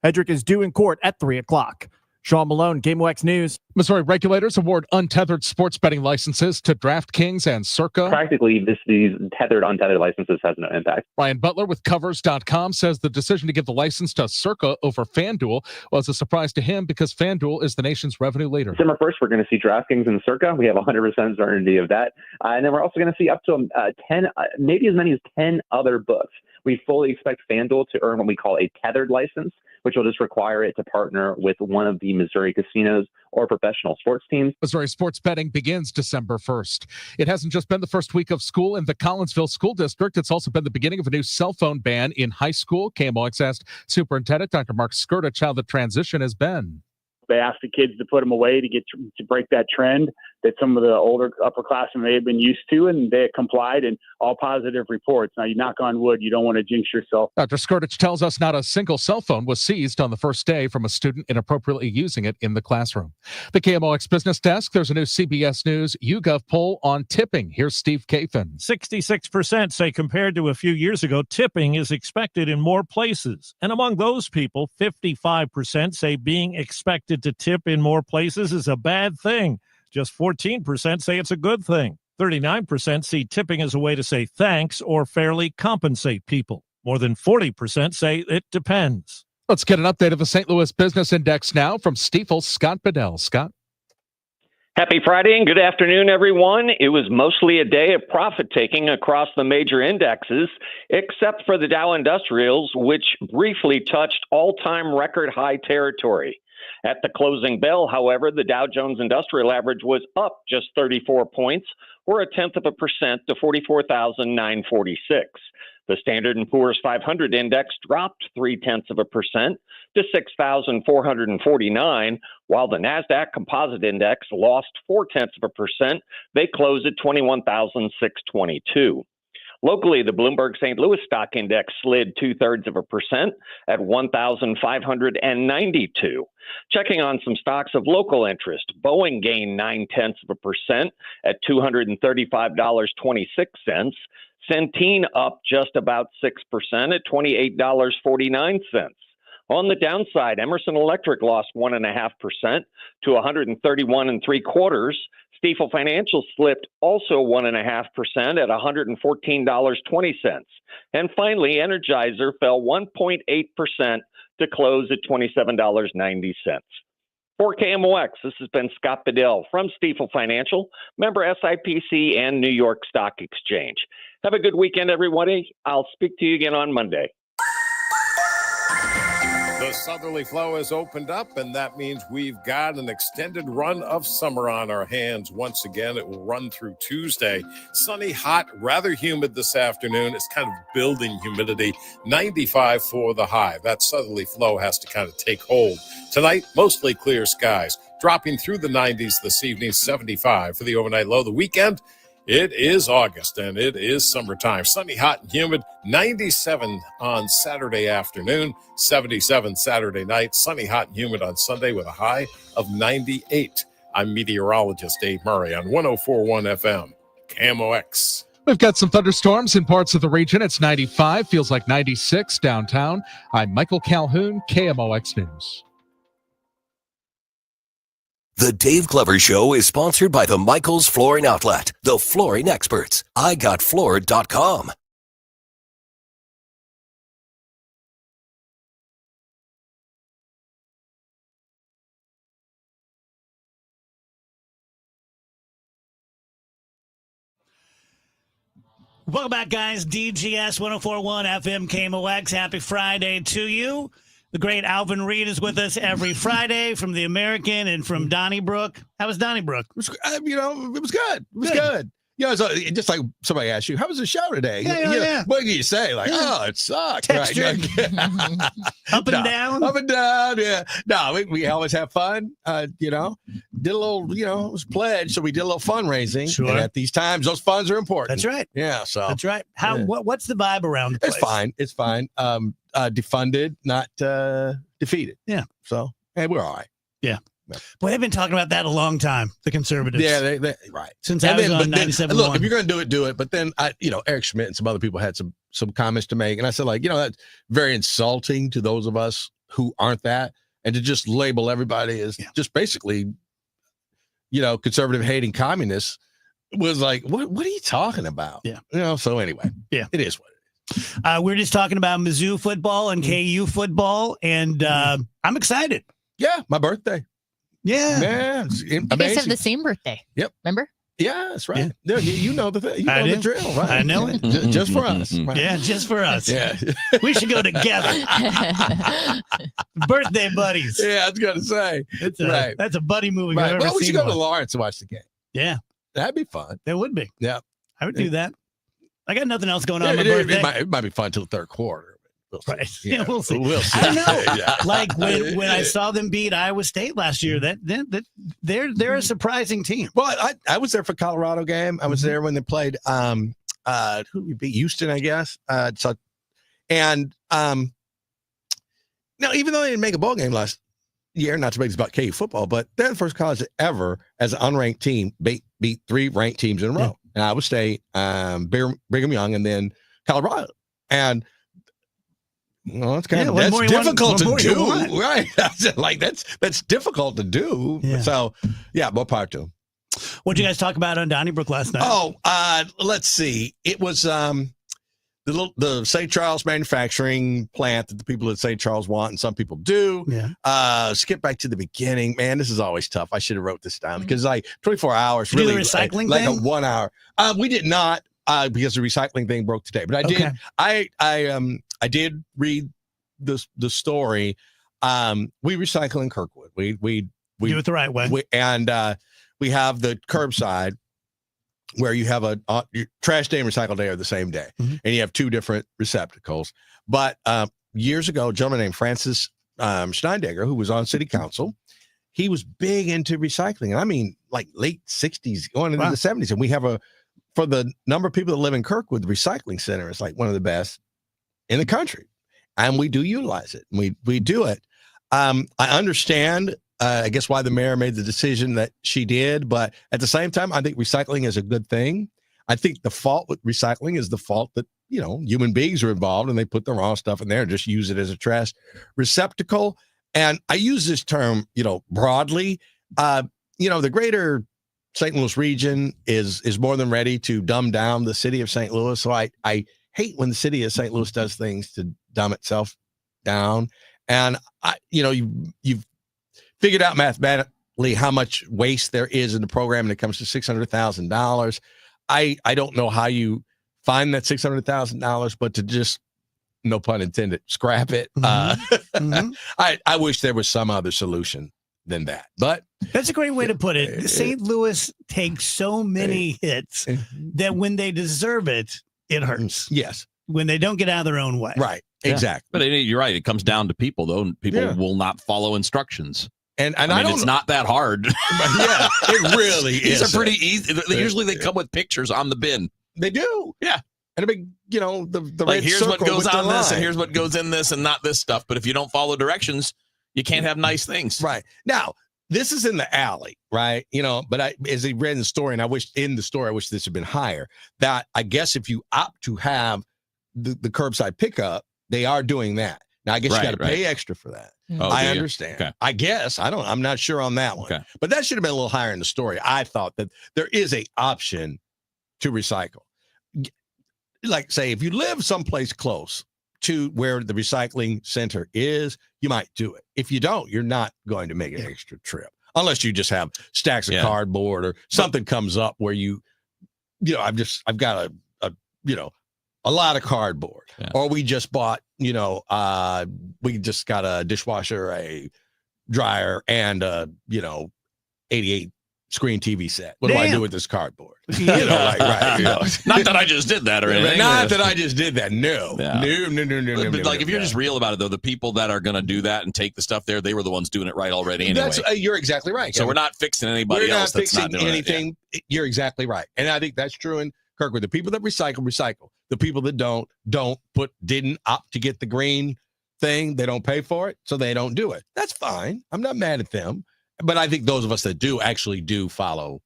Hedrick is due in court at 3 o'clock. Sean Malone, KMOX News. Missouri regulators award untethered sports betting licenses to DraftKings and Circa. Practically, these tethered, untethered licenses has no impact. Ryan Butler with Covers.com says the decision to give the license to Circa over FanDuel was a surprise to him because FanDuel is the nation's revenue leader. December 1st, we're going to see DraftKings and Circa. We have 100% certainty of that. And then we're also going to see up to 10, maybe as many as 10 other books. We fully expect FanDuel to earn what we call a tethered license, which will just require it to partner with one of the Missouri casinos or professional sports teams. Missouri sports betting begins December 1st. It hasn't just been the first week of school in the Collinsville School District. It's also been the beginning of a new cell phone ban in high school. KMOX asked Superintendent Dr. Mark Skirtich how the transition has been. They asked the kids to put them away to break that trend that some of the older upperclassmen may have been used to, and they complied, and all positive reports. Now, you knock on wood, you don't want to jinx yourself. Dr. Skirtich tells us not a single cell phone was seized on the first day from a student inappropriately using it in the classroom. The KMOX Business Desk, there's a new CBS News YouGov poll on tipping. Here's Steve Kafin. 66% say compared to a few years ago, tipping is expected in more places. And among those people, 55% say being expected to tip in more places is a bad thing. Just 14% say it's a good thing. 39% see tipping as a way to say thanks or fairly compensate people. More than 40% say it depends. Let's get an update of the St. Louis Business Index now from Stifel's Scott Bedell. Scott? Happy Friday and good afternoon, everyone. It was mostly a day of profit-taking across the major indexes, except for the Dow Industrials, which briefly touched all-time record high territory. At the closing bell, however, the Dow Jones Industrial Average was up just 34 points, or 0.1% to 44,946. The Standard & Poor's 500 index dropped 0.3% to 6,449, while the NASDAQ Composite Index lost 0.4%. They closed at 21,622. Locally, the Bloomberg St. Louis Stock Index slid 0.2% at 1,592. Checking on some stocks of local interest, Boeing gained 0.9% at $235.26. Centene up just about 6% at $28.49. On the downside, Emerson Electric lost 1.5% to $131.75. Stifel Financial slipped also 1.5% at $114.20. And finally, Energizer fell 1.8% to close at $27.90. For KMOX, this has been Scott Bedell from Stifel Financial, member SIPC and New York Stock Exchange. Have a good weekend, everybody. I'll speak to you again on Monday. The southerly flow has opened up, and that means we've got an extended run of summer on our hands. Once again, it will run through Tuesday. Sunny, hot, rather humid this afternoon. It's kind of building humidity. 95 for the high. That southerly flow has to kind of take hold. Tonight, mostly clear skies. Dropping through the 90s this evening, 75 for the overnight low. The weekend, it is August, and it is summertime. Sunny, hot, and humid. 97 on Saturday afternoon, 77 Saturday night. Sunny, hot, and humid on Sunday with a high of 98. I'm meteorologist Dave Murray on 104.1 FM, KMOX. We've got some thunderstorms in parts of the region. It's 95, feels like 96 downtown. I'm Michael Calhoun, KMOX News. The Dave Glover Show is sponsored by the Michaels Flooring Outlet, the flooring experts. IGotFloored.com. Welcome back, guys. DGS 104.1 FM KMOX. Happy Friday to you. The great Alvin Reed is with us every Friday from The American and from Donnybrook. How was Donnybrook? It was good. It was good. It's just like somebody asked you, how was the show today? Yeah. What do you say? Like, oh, it sucked. Texture. Right? Up and down? Up and down, yeah. No, we always have fun. Did a little, it was pledged, so we did a little fundraising. Sure. And at these times, those funds are important. That's right. Yeah, so. That's right. What's the vibe around the place? It's fine. Defunded, not defeated. Yeah. So, hey, we're all right. Yeah. Boy, they've been talking about that a long time, the conservatives. Yeah, they right. Since I was on 97.1. Look, if you're going to do it, do it. But then, Eric Schmidt and some other people had some comments to make. And I said, that's very insulting to those of us who aren't that. and to just label everybody as just basically, conservative hating communists was like, what are you talking about? Yeah. So anyway, it is what it is. We're just talking about Mizzou football and KU football, and I'm excited. Yeah, my birthday. Yeah. You guys have the same birthday. Yep. Remember? Yeah, that's right. Yeah. You know the thing. You I know the do. drill, right? I know it. Just for us. Right? Yeah, just for us. Yeah. We should go together. Birthday buddies. Yeah, I was going to say. That's a buddy movie. Right. I've ever Well, we seen should go one. to Lawrence and watch the game. Yeah. That'd be fun. That would be. Yeah. I would do that. I got nothing else going on my It birthday. might be fun until the third quarter. We'll see. Right. Yeah, we'll see. I don't know. Like when I saw them beat Iowa State last year, that they're a surprising team. Well, I was there for Colorado game. I was there when they played who we beat, Houston, I guess. Now even though they didn't make a bowl game last year, not to make this about KU football, but they're the first college that ever, as an unranked team, beat 3 ranked teams in a row. And Iowa State, Brigham Young, and then Colorado. And it's kind of that's difficult to do, right? Like that's difficult to do. Yeah. So, more power to them. What did you guys talk about on Donnybrook last night? Oh, let's see. It was the St. Charles manufacturing plant that the people at St. Charles want, and some people do. Yeah. Skip back to the beginning, man. This is always tough. I should have wrote this down because 24 hours Did you do really the recycling like thing? a 1 hour. We did not. Because the recycling thing broke today, but I did. Okay. I did read the story. We recycle in Kirkwood. We do it the right way. We have the curbside where you have your trash day and recycle day are the same day, and you have 2 different receptacles. But years ago, a gentleman named Francis Steindegger, who was on city council, he was big into recycling, and I mean like late 60s, going into the 70s, and we have for the number of people that live in Kirkwood, the recycling center is like one of the best in the country. And we do utilize it. We do it. I understand, I guess, why the mayor made the decision that she did. But at the same time, I think recycling is a good thing. I think the fault with recycling is the fault that, human beings are involved and they put the wrong stuff in there and just use it as a trash receptacle. And I use this term, broadly. The greater St. Louis region is more than ready to dumb down the city of St. Louis. So I hate when the city of St. Louis does things to dumb itself down. And you've figured out mathematically how much waste there is in the program when it comes to $600,000. I don't know how you find that $600,000, but to just, no pun intended, scrap it. I wish there was some other solution than that. But that's a great way to put it. St. Louis takes so many hits that when they deserve it, it hurts. Yes. When they don't get out of their own way. Right. Exactly. But you're right. It comes down to people, though. And people will not follow instructions. And I mean, it's not that hard. Yeah, it really is. These are pretty easy. Usually they come with pictures on the bin. They do. Yeah. And a big, the like red here's what circle goes with the on this, line. and here's what goes in this, and not this stuff. But if you don't follow directions, you can't have nice things. Right. Now, this is in the alley, right? But as I read in the story, and I wish this had been higher, that I guess if you opt to have the curbside pickup, they are doing that. Now, I guess you got to pay extra for that. Oh, I understand. Okay. I guess. I'm not sure on that one. Okay. But that should have been a little higher in the story. I thought that there is a option to recycle. Like, say, if you live someplace close to where the recycling center is, you might do it. If you don't, you're not going to make an extra trip unless you just have stacks of cardboard or something comes up where I've got a lot of cardboard, or we just bought, we just got a dishwasher, a dryer, and 88 screen TV set. What do I do with this cardboard? Not that I just did that or anything. Not that I just did that. No. No. But like, if you're just real about it, though, the people that are going to do that and take the stuff there, they were the ones doing it right already anyway. You're exactly right. So we're not fixing anybody else that's not doing anything. You're exactly right. And I think that's true in Kirkwood. The people that recycle. The people that didn't opt to get the green thing, they don't pay for it, so they don't do it. That's fine. I'm not mad at them. But I think those of us that do actually do follow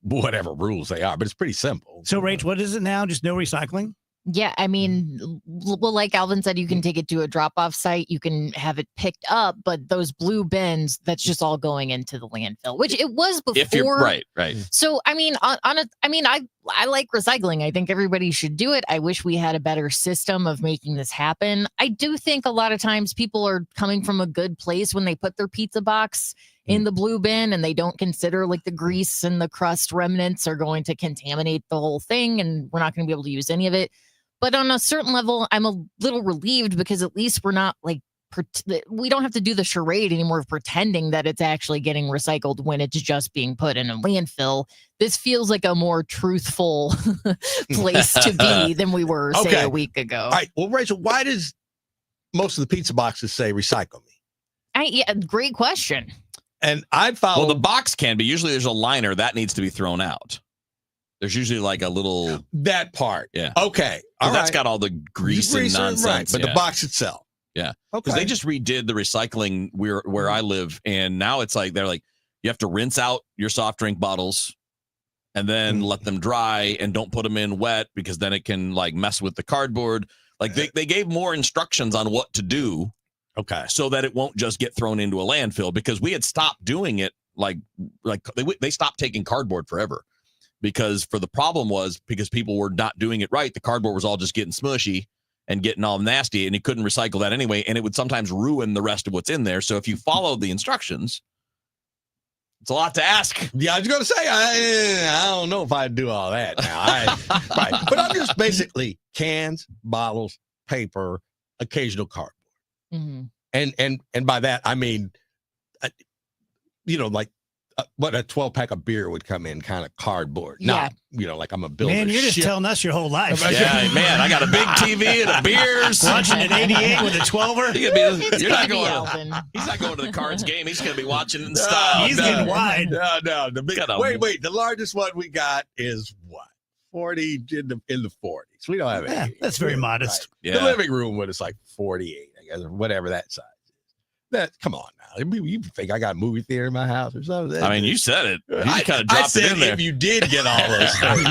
whatever rules they are. But it's pretty simple. So, Rach, what is it now? Just no recycling? Yeah, I mean, well, like Alvin said, you can take it to a drop-off site. You can have it picked up, but those blue bins, that's just all going into the landfill, which it was before. If you're right. So, I mean, I like recycling. I think everybody should do it. I wish we had a better system of making this happen. I do think a lot of times people are coming from a good place when they put their pizza box in the blue bin and they don't consider like the grease and the crust remnants are going to contaminate the whole thing and we're not going to be able to use any of it. But on a certain level, I'm a little relieved because at least we're not like, we don't have to do the charade anymore of pretending that it's actually getting recycled when it's just being put in a landfill. This feels like a more truthful place to be than we were, say, a week ago. All right. Well, Rachel, why does most of the pizza boxes say recycle me? Yeah, great question. And I follow. Well, the box can be. Usually there's a liner that needs to be thrown out. There's usually like a little. That part. Yeah. Okay. All that's got all the grease and nonsense. Right. But the box itself. Yeah. Okay. Because they just redid the recycling where I live. And now it's like, they're like, you have to rinse out your soft drink bottles and then let them dry and don't put them in wet because then it can like mess with the cardboard. Like they gave more instructions on what to do. Okay. So that it won't just get thrown into a landfill because we had stopped doing it. Like they stopped taking cardboard forever because the problem was because people were not doing it right. The cardboard was all just getting smushy and getting all nasty and you couldn't recycle that anyway. And it would sometimes ruin the rest of what's in there. So if you follow the instructions, it's a lot to ask. Yeah, I was going to say, I don't know if I'd do all that now. Right. But I'm just basically cans, bottles, paper, occasional cardboard. Mm-hmm. And by that, I mean, like what a 12-pack of beer would come in kind of cardboard. Yeah. Not, like I'm a builder. Man, you're just telling us your whole life. Yeah, man, I got a big TV and a beers. Watching an 88 with a 12er. You're not going he's not going to the Cards game. He's going to be watching in style. He's getting wide. No. Wait. The largest one we got is what? 40 in the 40s. We don't have it. Yeah, that's very modest. Right. Yeah. The living room one is like 48, I guess, or whatever that size is. Come on now. You think I got a movie theater in my house or something? I mean, you said it. You just kind of dropped it in there. If you did get all those things.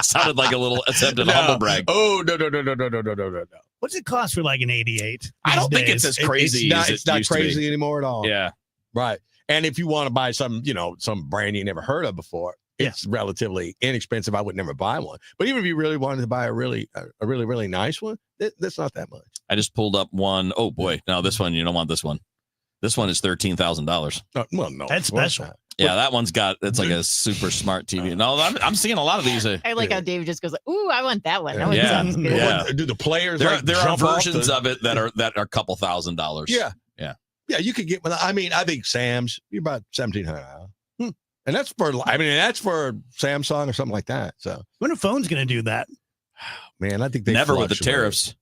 Sounded like a little attempt at humble brag. Oh, no. What's it cost for like an 88? I don't think it's as crazy as it's not crazy anymore at all. Yeah. Right. And if you want to buy some brand you never heard of before, it's relatively inexpensive. I would never buy one. But even if you really wanted to buy a really nice one, that's not that much. I just pulled up one. Oh boy. No, this one, you don't want this one. This one is $13,000. Well, no. That's special. Yeah, that one's it's like a super smart TV. No, I'm seeing a lot of these. I like how David just goes like, "Ooh, I want that one." That one Yeah. sounds good. Yeah. Do the players? There are jump off versions of it that are a couple $1,000s. Yeah. Yeah. Yeah, you could get. I mean, I think Sam's you're about $1,700. And that's for Samsung or something like that. So when are phones going to do that? Man, I think they never with the tariffs.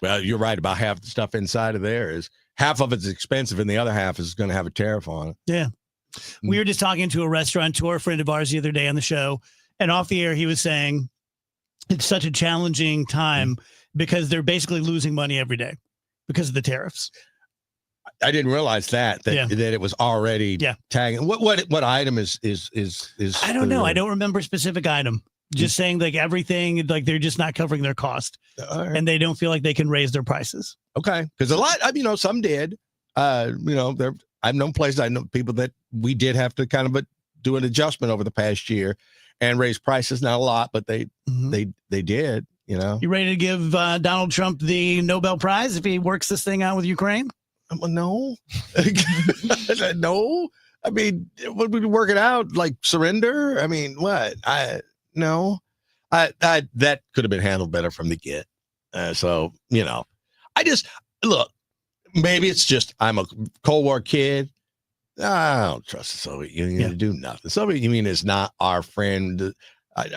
Well, you're right. About half the stuff inside of there is half of it's expensive, and the other half is going to have a tariff on it. Yeah, we were just talking to a restaurateur friend of ours the other day on the show, and off the air he was saying it's such a challenging time because they're basically losing money every day because of the tariffs. I didn't realize that it was already tagging. What item is I don't know. I don't remember a specific item. Just saying like everything, like they're just not covering their cost, and they don't feel like they can raise their prices. Okay, because a lot, some did. I've known places, I know people that we did have to kind of do an adjustment over the past year and raise prices. Not a lot, but they did. You ready to give Donald Trump the Nobel Prize if he works this thing out with Ukraine? No. No. I mean, would we work it out like surrender? I mean, what? No. That could have been handled better from the get. So, I just look, maybe it's just I'm a Cold War kid. I don't trust the Soviet Union to do nothing. The Soviet Union is not our friend.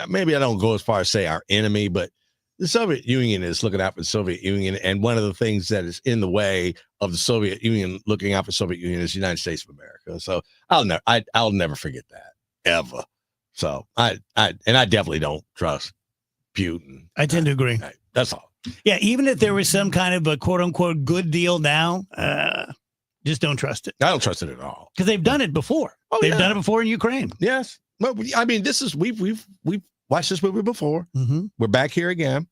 Maybe I don't go as far as say our enemy, but the Soviet Union is looking out for the Soviet Union. And one of the things that is in the way of the Soviet Union looking out for the Soviet Union is the United States of America. So I'll never forget that ever. So I definitely don't trust Putin. I tend to agree. That's all. Yeah. Even if there was some kind of a quote unquote good deal now, just don't trust it. I don't trust it at all because they've done it before. They've done it before in Ukraine. Yes. Well, I mean, we've watched this movie before. Mm-hmm. We're back here again.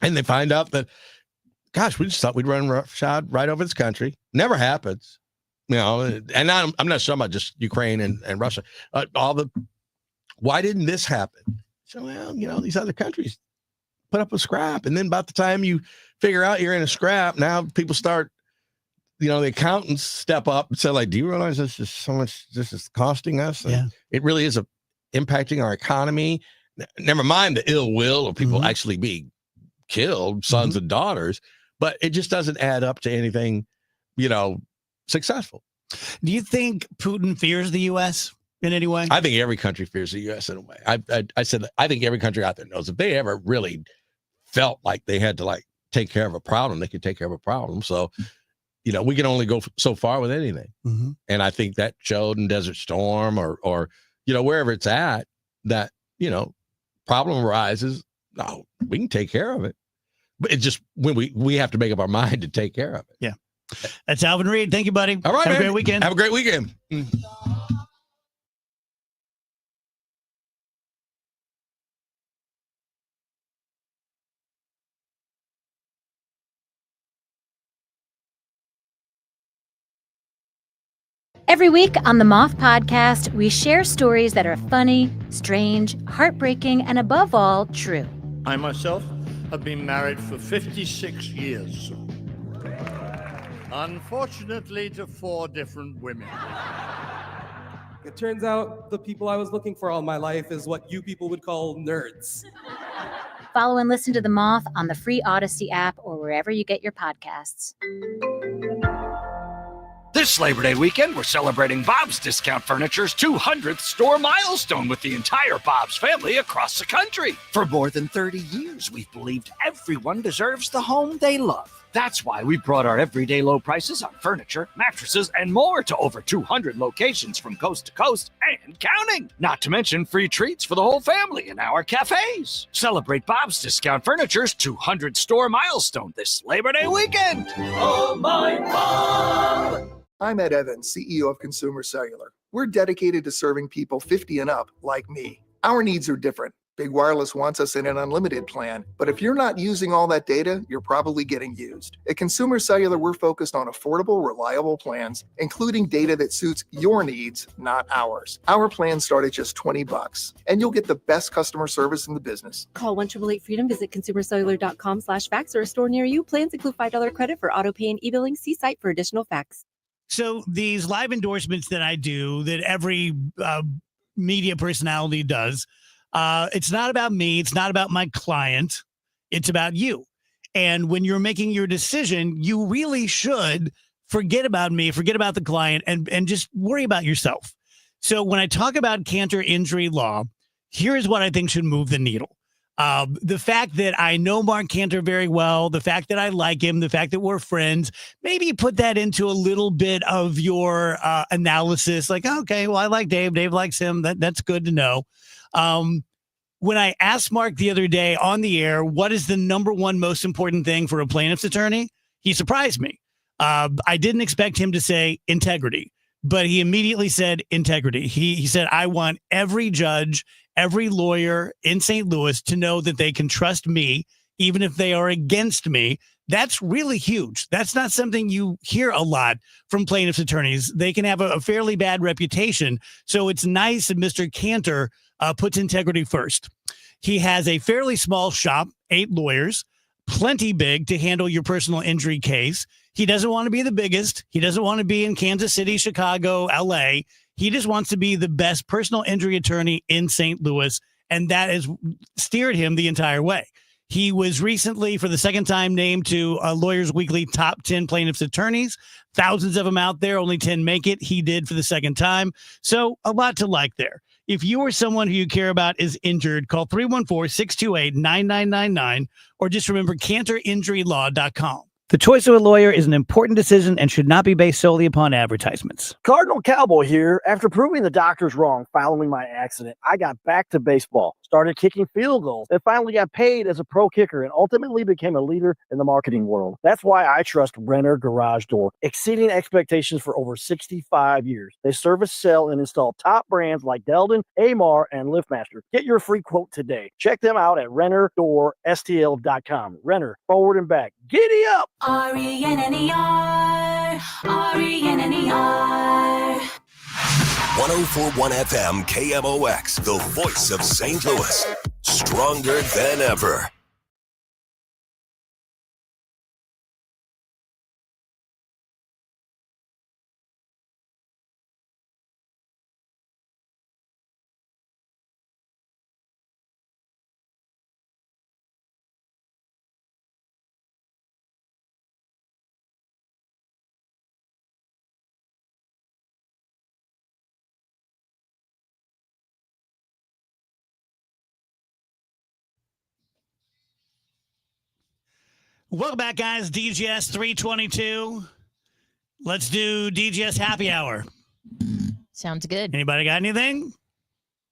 And they find out that, gosh, we just thought we'd run roughshod right over this country. Never happens. You know, and I'm not talking about just Ukraine and Russia. Why didn't this happen? So, well, you know, these other countries put up a scrap. And then about the time you figure out you're in a scrap, now people start, you know, the accountants step up and say, like, do you realize this is so much, this is costing us? Yeah. It really is impacting our economy. Never mind the ill will of people actually being killed, sons and daughters, but it just doesn't add up to anything, you know, successful. Do you think Putin fears the U.S. in any way? I think every country fears the U.S. in a way. I said, I think every country out there knows if they ever really felt like they had to like take care of a problem, they could take care of a problem. So, you know, we can only go so far with anything. Mm-hmm. And I think that showed in Desert Storm or, you know, wherever it's at that, you know, problem arises. No, we can take care of it. But it's just when we have to make up our mind to take care of it. Yeah. That's Alvin Reed. Thank you, buddy. All right, Have man. a great weekend. Have a great weekend. Every week on the Moth Podcast, we share stories that are funny, strange, heartbreaking, and above all, true. I myself have been married for 56 years. Unfortunately, to 4 different women. It turns out the people I was looking for all my life is what you people would call nerds. Follow and listen to The Moth on the free Odyssey app or wherever you get your podcasts. This Labor Day weekend, we're celebrating Bob's Discount Furniture's 200th store milestone with the entire Bob's family across the country. For more than 30 years, we've believed everyone deserves the home they love. That's why we brought our everyday low prices on furniture, mattresses, and more to over 200 locations from coast to coast and counting. Not to mention free treats for the whole family in our cafes. Celebrate Bob's Discount Furniture's 200 store milestone this Labor Day weekend. Oh, my Bob! I'm Ed Evans, CEO of Consumer Cellular. We're dedicated to serving people 50 and up like me. Our needs are different. Big Wireless wants us in an unlimited plan, but if you're not using all that data, you're probably getting used. At Consumer Cellular, we're focused on affordable, reliable plans, including data that suits your needs, not ours. Our plans start at just $20, and you'll get the best customer service in the business. Call 1-888-FREEDOM, visit consumercellular.com/facts or a store near you. Plans include $5 credit for auto pay and e-billing. See site for additional facts. So these live endorsements that I do, that every media personality does, it's not about me. It's not about my client. It's about you. And when you're making your decision, you really should forget about me, forget about the client, and just worry about yourself. So when I talk about Cantor injury law, here's what I think should move the needle. The fact that I know Mark Cantor very well, the fact that I like him, the fact that we're friends, maybe put that into a little bit of your analysis. Like, okay, well, I like Dave. Dave likes him. That's good to know. When I asked Mark the other day on the air, what is the number one most important thing for a plaintiff's attorney? He surprised me. I didn't expect him to say integrity, but he immediately said integrity. He said, I want every judge, every lawyer in St. Louis to know that they can trust me, even if they are against me. That's really huge. That's not something you hear a lot from plaintiffs' attorneys. They can have a fairly bad reputation. So it's nice that Mr. Cantor puts integrity first. He has a fairly small shop, 8 lawyers, plenty big to handle your personal injury case. He doesn't want to be the biggest. He doesn't want to be in Kansas City, Chicago, LA. He just wants to be the best personal injury attorney in St. Louis, and that has steered him the entire way. He was recently, for the second time, named to Lawyers Weekly top 10 plaintiffs' attorneys. Thousands of them out there, only 10 make it. He did for the second time. So a lot to like there. If you or someone who you care about is injured, call 314-628-9999 or just remember CantorInjuryLaw.com. The choice of a lawyer is an important decision and should not be based solely upon advertisements. Cardinal Cowboy here. After proving the doctors wrong following my accident, I got back to baseball, started kicking field goals, and finally got paid as a pro kicker and ultimately became a leader in the marketing world. That's why I trust Renner Garage Door, exceeding expectations for over 65 years. They service, sell, and install top brands like Deldon, Amar, and LiftMaster. Get your free quote today. Check them out at RennerDoorSTL.com. Renner, forward and back. Giddy up! RENNER, RENNER. 1041 FM KMOX, the voice of St. Louis. Stronger than ever. Welcome back, guys. DGS 322. Let's do DGS happy hour. Sounds good. Anybody got anything?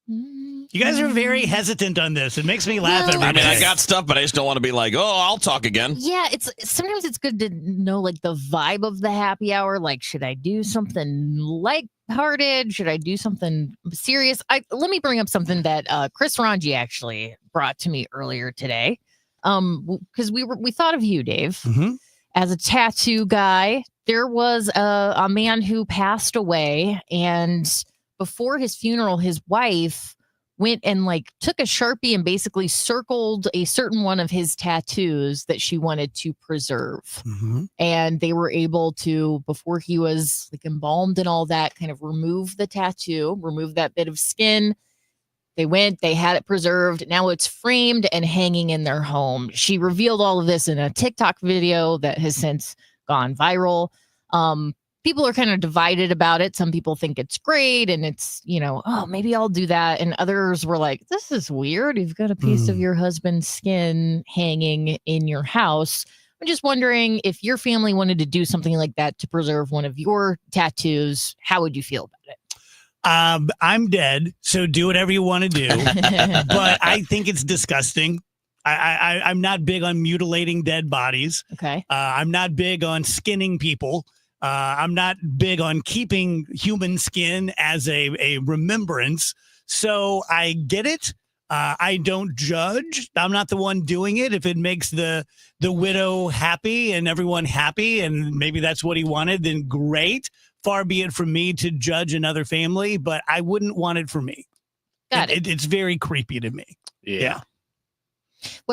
You guys are very hesitant on this. It makes me laugh every day. I got stuff, but I just don't want to be like, oh, I'll talk again. Yeah, sometimes it's good to know like the vibe of the happy hour. Like, should I do something lighthearted? Should I do something serious? Let me bring up something that Chris Ranji actually brought to me earlier today. Because we thought of you, Dave, as a tattoo guy. There was a man who passed away, and before his funeral, his wife went and like took a Sharpie and basically circled a certain one of his tattoos that she wanted to preserve. And they were able to, before he was like embalmed and all that, kind of remove the tattoo, remove that bit of skin. They went, they had it preserved. Now it's framed and hanging in their home. She revealed all of this in a TikTok video that has since gone viral. People are kind of divided about it. Some people think it's great and it's, oh, maybe I'll do that. And others were like, this is weird. You've got a piece of your husband's skin hanging in your house. I'm just wondering if your family wanted to do something like that to preserve one of your tattoos, how would you feel about it? I'm dead, so do whatever you want to do. But I think it's disgusting. I'm not big on mutilating dead bodies. Okay. I'm not big on skinning people. I'm not big on keeping human skin as a remembrance. So I get it. I don't judge. I'm not the one doing it. If it makes the widow happy and everyone happy, and maybe that's what he wanted, then great. Far be it from me to judge another family, but I wouldn't want it for me. Got it. It's very creepy to me. Yeah.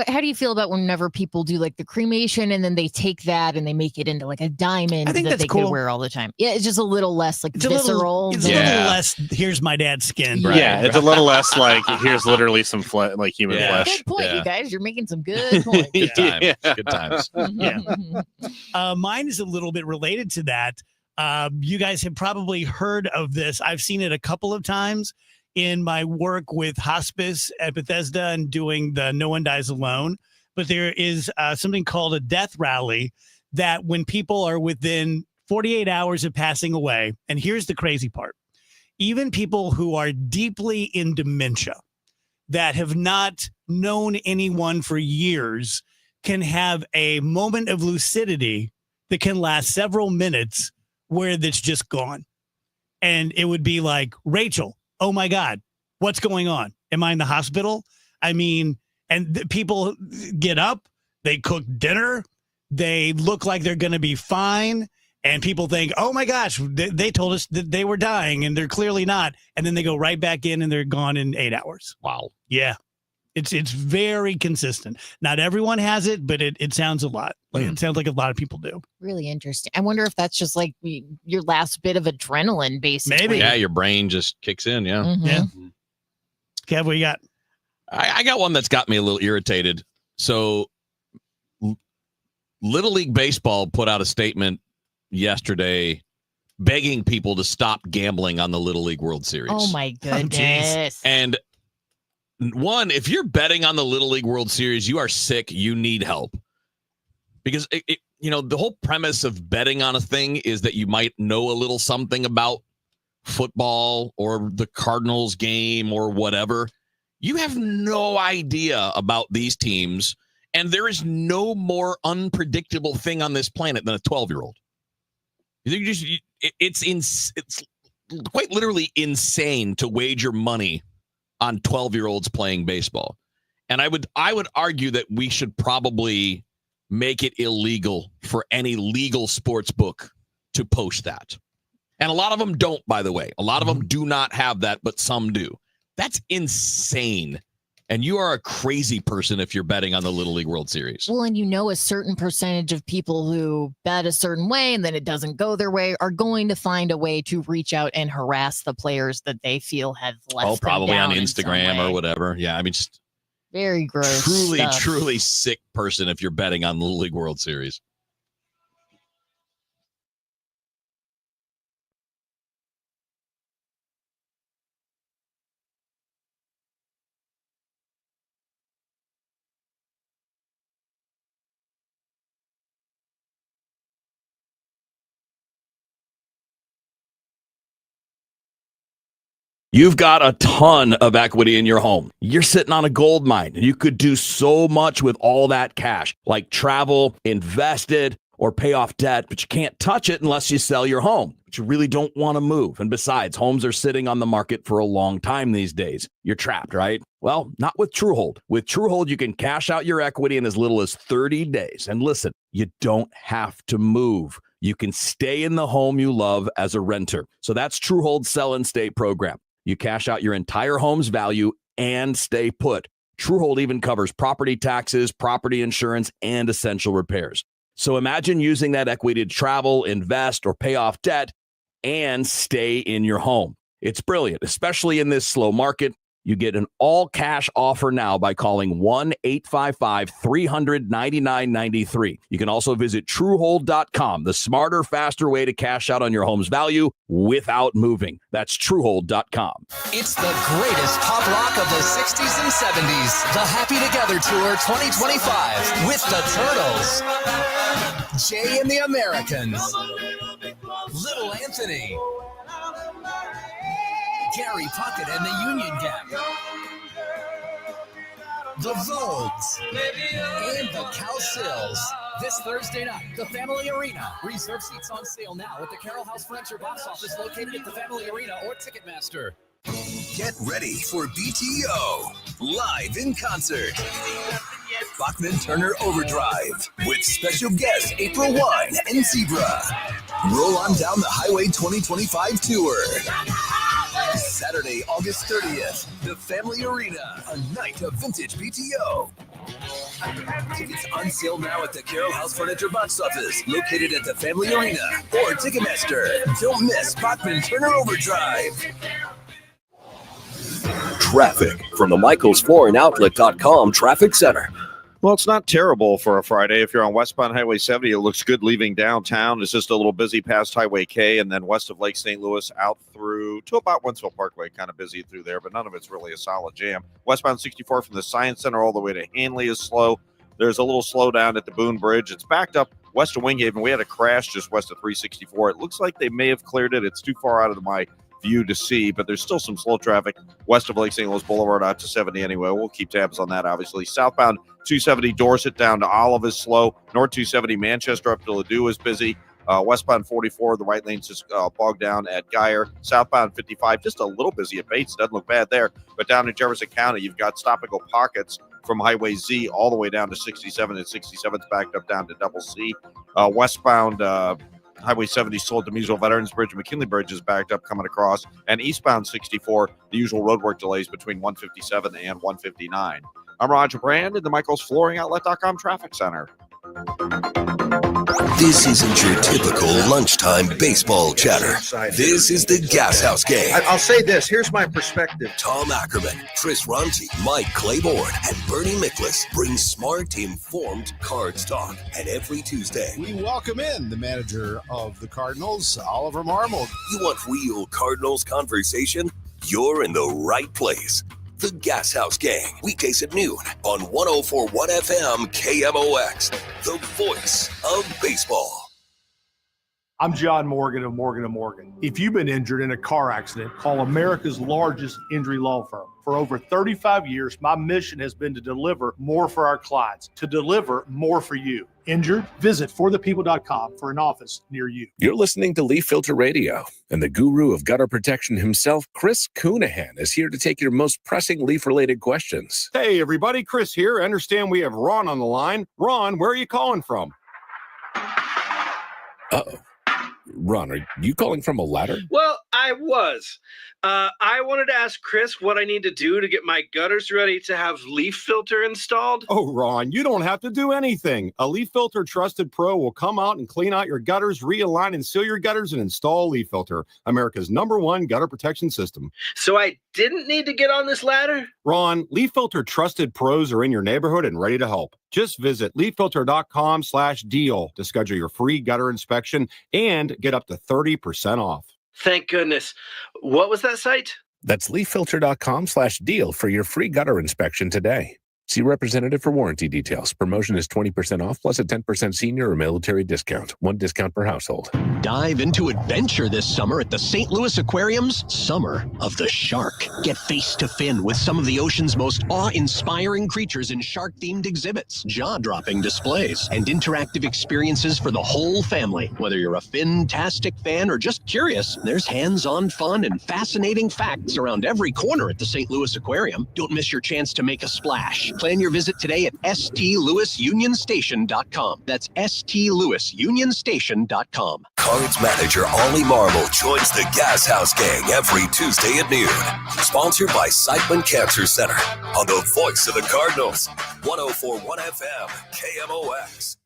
How do you feel about whenever people do like the cremation and then they take that and they make it into like a diamond that they could wear all the time? Yeah, it's just a little less like visceral. It's a little less, here's my dad's skin. Right. Yeah, it's a little less like, here's literally some human flesh. Good point, you guys. You're making some good points. Good times. Good times. Mine is a little bit related to that. You guys have probably heard of this. I've seen it a couple of times in my work with hospice at Bethesda and doing the No One Dies Alone. But there is something called a death rally that when people are within 48 hours of passing away, and here's the crazy part, even people who are deeply in dementia that have not known anyone for years can have a moment of lucidity that can last several minutes where that's just gone. And it would be like, Rachel, oh my God, what's going on? Am I in the hospital? I mean, and people get up, they cook dinner, they look like they're going to be fine. And people think, oh my gosh, they told us that they were dying and they're clearly not. And then they go right back in and they're gone in 8 hours. Wow. Yeah. It's very consistent. Not everyone has it, but it sounds a lot. It sounds like a lot of people do. Really interesting. I wonder if that's just like your last bit of adrenaline, basically. Maybe. Yeah, your brain just kicks in. Yeah. Yeah. Kev, what you got? I got one that's got me a little irritated. So Little League Baseball put out a statement yesterday begging people to stop gambling on the Little League World Series. Oh, my goodness. And one, if you're betting on the Little League World Series, you are sick. You need help. Because the whole premise of betting on a thing is that you might know a little something about football or the Cardinals game or whatever. You have no idea about these teams, and there is no more unpredictable thing on this planet than a 12-year-old. It's quite literally insane to wager money on 12-year-olds playing baseball. And I would argue that we should probably make it illegal for any legal sports book to post that. And a lot of them don't, by the way. A lot of them do not have that, but some do. That's insane. And you are a crazy person if you're betting on the Little League World Series. Well, and a certain percentage of people who bet a certain way and then it doesn't go their way are going to find a way to reach out and harass the players that they feel have let them probably down on Instagram or whatever. Yeah, I mean, just very gross. Truly sick person if you're betting on the Little League World Series. You've got a ton of equity in your home. You're sitting on a gold mine. You could do so much with all that cash, like travel, invest it, or pay off debt, but you can't touch it unless you sell your home. But you really don't want to move. And besides, homes are sitting on the market for a long time these days. You're trapped, right? Well, not with Truehold. With Truehold, you can cash out your equity in as little as 30 days. And listen, you don't have to move. You can stay in the home you love as a renter. So that's Truehold's Sell and Stay program. You cash out your entire home's value and stay put. Truehold even covers property taxes, property insurance, and essential repairs. So imagine using that equity to travel, invest, or pay off debt and stay in your home. It's brilliant, especially in this slow market. You get an all-cash offer now by calling 1-855-300-9993. You can also visit Truehold.com, the smarter, faster way to cash out on your home's value without moving. That's Truehold.com. It's the greatest pop rock of the 60s and 70s. The Happy Together Tour 2025 with the Turtles, Jay and the Americans, Little Anthony, Gary Puckett and the Union Gap, the Vogues, and the Cowsills. This Thursday night, the Family Arena. Reserve seats on sale now at the Carroll House Furniture box office located at the Family Arena or Ticketmaster. Get ready for BTO live in concert. Bachman Turner Overdrive with special guests April Wine and Zebra. Roll on down the Highway 2025 tour. Saturday, August 30th, the Family Arena, a night of vintage BTO. Tickets on sale now at the Carroll House Furniture box office, located at the Family Arena or Ticketmaster. Don't miss Bachman Turner Overdrive. Traffic from the michaelsflooringoutlet.com traffic center. Well, it's not terrible for a Friday. If you're on westbound Highway 70, it looks good leaving downtown. It's just a little busy past Highway K and then west of Lake St. Louis out through to about Wentzville Parkway, kind of busy through there, but none of it's really a solid jam. Westbound 64 from the Science Center all the way to Hanley is slow. There's a little slowdown at the Boone Bridge. It's backed up west of Winghaven. We had a crash just west of 364. It looks like they may have cleared it. It's too far out of my view to see, but there's still some slow traffic west of Lake St. Louis Boulevard out to 70 anyway. We'll keep tabs on that, obviously. Southbound 270 Dorset down to Olive is slow. North 270 Manchester up to Ladue is busy. Westbound 44, the right lane's just bogged down at Geyer. Southbound 55, just a little busy at Bates. Doesn't look bad there. But down in Jefferson County, you've got stop-and-go pockets from Highway Z all the way down to 67, and 67's backed up down to Double C. Westbound Highway 70 slow at the Measle Veterans Bridge. McKinley Bridge is backed up coming across. And eastbound 64, the usual roadwork delays between 157 and 159. I'm Roger Brand in the michaelsflooringoutlet.com traffic center. This isn't your typical lunchtime baseball chatter. This is the Gas House Game. I'll say this. Here's my perspective. Tom Ackerman, Chris Ronchi, Mike Claiborne, and Bernie Miklasz bring smart, informed Cards talk. And every Tuesday, we welcome in the manager of the Cardinals, Oliver Marmol. You want real Cardinals conversation? You're in the right place. The Gas House Gang, weekdays at noon on 104.1 FM KMOX, the voice of baseball. I'm John Morgan of Morgan & Morgan. If you've been injured in a car accident, call America's largest injury law firm. For over 35 years, my mission has been to deliver more for our clients, to deliver more for you. Injured? Visit forthepeople.com for an office near you. You're listening to Leaf Filter Radio, and the guru of gutter protection himself, Chris Coonahan, is here to take your most pressing leaf-related questions. Hey, everybody, Chris here. I understand we have Ron on the line. Ron, where are you calling from? Uh-oh. Ron, are you calling from a ladder? Well, I was. I wanted to ask Chris what I need to do to get my gutters ready to have leaf filter installed. Oh, Ron, you don't have to do anything. A Leaf Filter Trusted Pro will come out and clean out your gutters, realign and seal your gutters, and install Leaf Filter, America's #1 gutter protection system. So I didn't need to get on this ladder? Ron, Leaf Filter Trusted Pros are in your neighborhood and ready to help. Just visit leaffilter.com/deal to schedule your free gutter inspection and get up to 30% off. Thank goodness. What was that site? That's leaffilter.com/deal for your free gutter inspection today. See representative for warranty details. Promotion is 20% off plus a 10% senior or military discount. One discount per household. Dive into adventure this summer at the St. Louis Aquarium's Summer of the Shark. Get face to fin with some of the ocean's most awe-inspiring creatures in shark-themed exhibits, jaw-dropping displays, and interactive experiences for the whole family. Whether you're a fin-tastic fan or just curious, there's hands-on fun and fascinating facts around every corner at the St. Louis Aquarium. Don't miss your chance to make a splash. Plan your visit today at stlouisunionstation.com. That's stlouisunionstation.com. Cards manager Ollie Marble joins the Gas House Gang every Tuesday at noon. Sponsored by Seichmann Cancer Center on the voice of the Cardinals, 104.1 FM KMOX.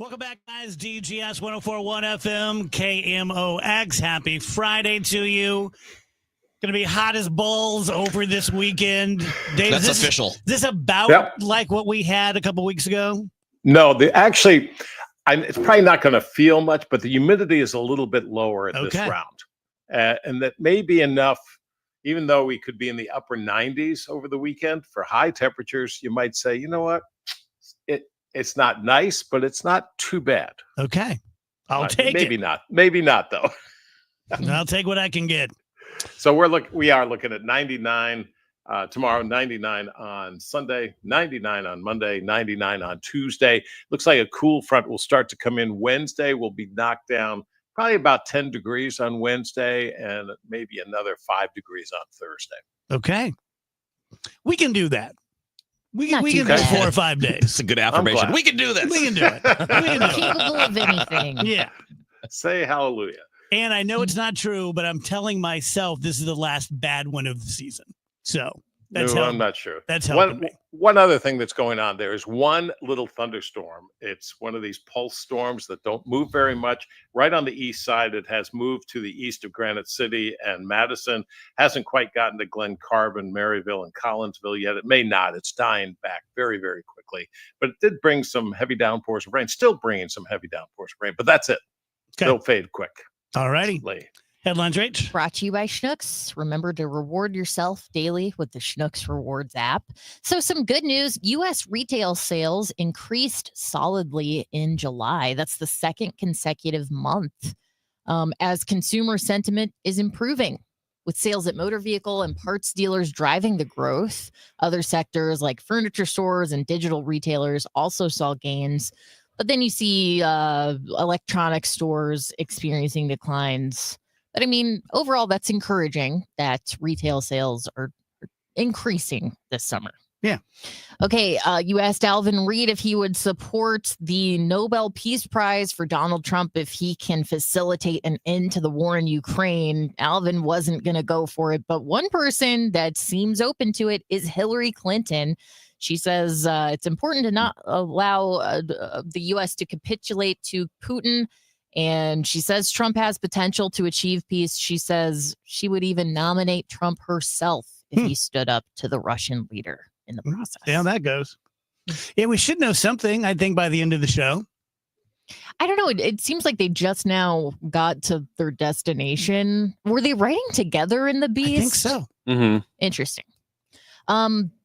Welcome back, guys. DGS 104.1 FM, KMOX. Happy Friday to you. Going to be hot as balls over this weekend. Dave, That's official. Is this about like what we had a couple weeks ago? No, it's probably not going to feel much, but the humidity is a little bit lower at this round. And that may be enough, even though we could be in the upper 90s over the weekend for high temperatures. You might say, you know what? It's not nice, but it's not too bad. Okay. I'll take maybe it. Maybe not, though. I'll take what I can get. So we are looking at 99 tomorrow, 99 on Sunday, 99 on Monday, 99 on Tuesday. Looks like a cool front will start to come in Wednesday. We'll be knocked down probably about 10 degrees on Wednesday and maybe another 5 degrees on Thursday. Okay. We can do that. We can do 4 or 5 days. It's a good affirmation. We can do this. We can do it. We can do it. Capable of anything. Yeah. Say hallelujah. And I know it's not true, but I'm telling myself this is the last bad one of the season. So that's I'm not sure. That's helping me. One other thing that's going on there is one little thunderstorm. It's one of these pulse storms that don't move very much. Right on the east side, it has moved to the east of Granite City and Madison. Hasn't quite gotten to Glen Carbon, Maryville, and Collinsville yet. It may not. It's dying back very, very quickly. But it did bring some heavy downpours of rain. Still bringing some heavy downpours of rain. But that's it. Okay. They'll fade quick. All righty. Headlines, Rach. Brought to you by Schnucks. Remember to reward yourself daily with the Schnucks Rewards app. So some good news. U.S. retail sales increased solidly in July. That's the second consecutive month as consumer sentiment is improving, with sales at motor vehicle and parts dealers driving the growth. Other sectors like furniture stores and digital retailers also saw gains. But then you see electronic stores experiencing declines. But I mean, overall, that's encouraging that retail sales are increasing this summer. Yeah. Okay, you asked Alvin Reed if he would support the Nobel Peace Prize for Donald Trump if he can facilitate an end to the war in Ukraine. Alvin wasn't going to go for it, but one person that seems open to it is Hillary Clinton. She says it's important to not allow the U.S. to capitulate to Putin. And she says Trump has potential to achieve peace. She says she would even nominate Trump herself if he stood up to the Russian leader in the process. See how that goes. Yeah, we should know something, I think, by the end of the show. I don't know. It seems like they just now got to their destination. Were they riding together in the Beast? I think so. Mm-hmm. Interesting.